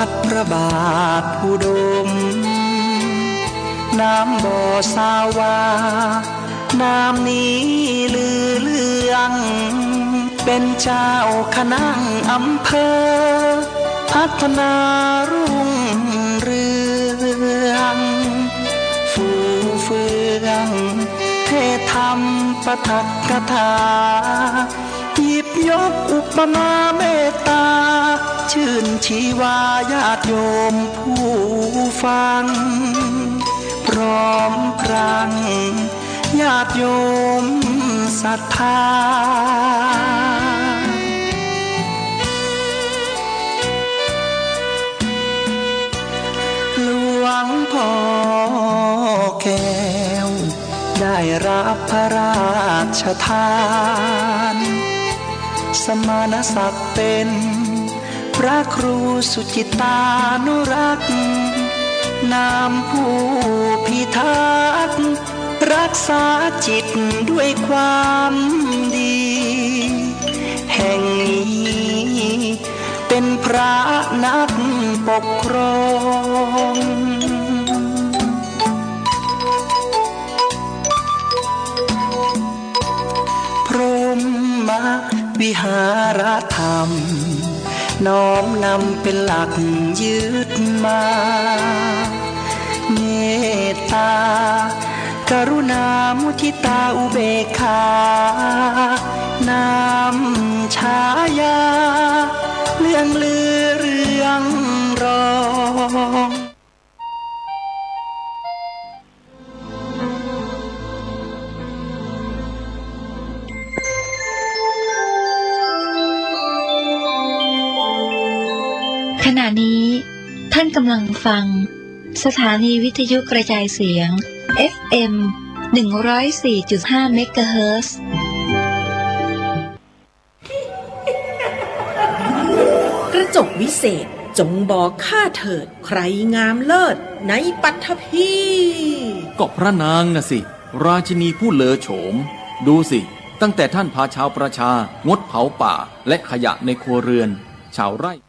ดพระบาทอุดมน้ำบ่อสาวาน้ำนี้ลือเลืองเป็นเจ้าคณะอำเภอพัฒนารุ่งเรืองฟูเฟืองเทธรรมปทักกถาหยิบยกอุปมาเมตตาชื่นชีวาญาติโยมผู้ฟังพร้อมพรังญาติโยมศรัทธาหลวงพ่อแก้วได้รับพระราชทานสมณศักดิ์เป็นพระครูสุจิตานุรักษ์นามผู้พิทักษ์รักษาจิตด้วยความดี แห่งนี้เป็นพระนักปกครองพรหมวิหารธรรมน้อมนำเป็นหลักยึดมาเมตตากรุณามุทิตาอุเบกขานำฉายาเรื่องลือเรื่องรองขณะนี้ท่านกำลังฟังสถานีวิทยุกระจายเสียง FM 104.5 เมกะเฮิรตซ์กระจกวิเศษจงบอกข้าเถิดใครงามเลิศในปัทภีก็พระนางน่ะสิ ราชินีผู้เลอโฉมดูสิ ตั้งแต่ท่านพาชาวประชางดเผาป่าและขยะในครัวเรือนชาวไร่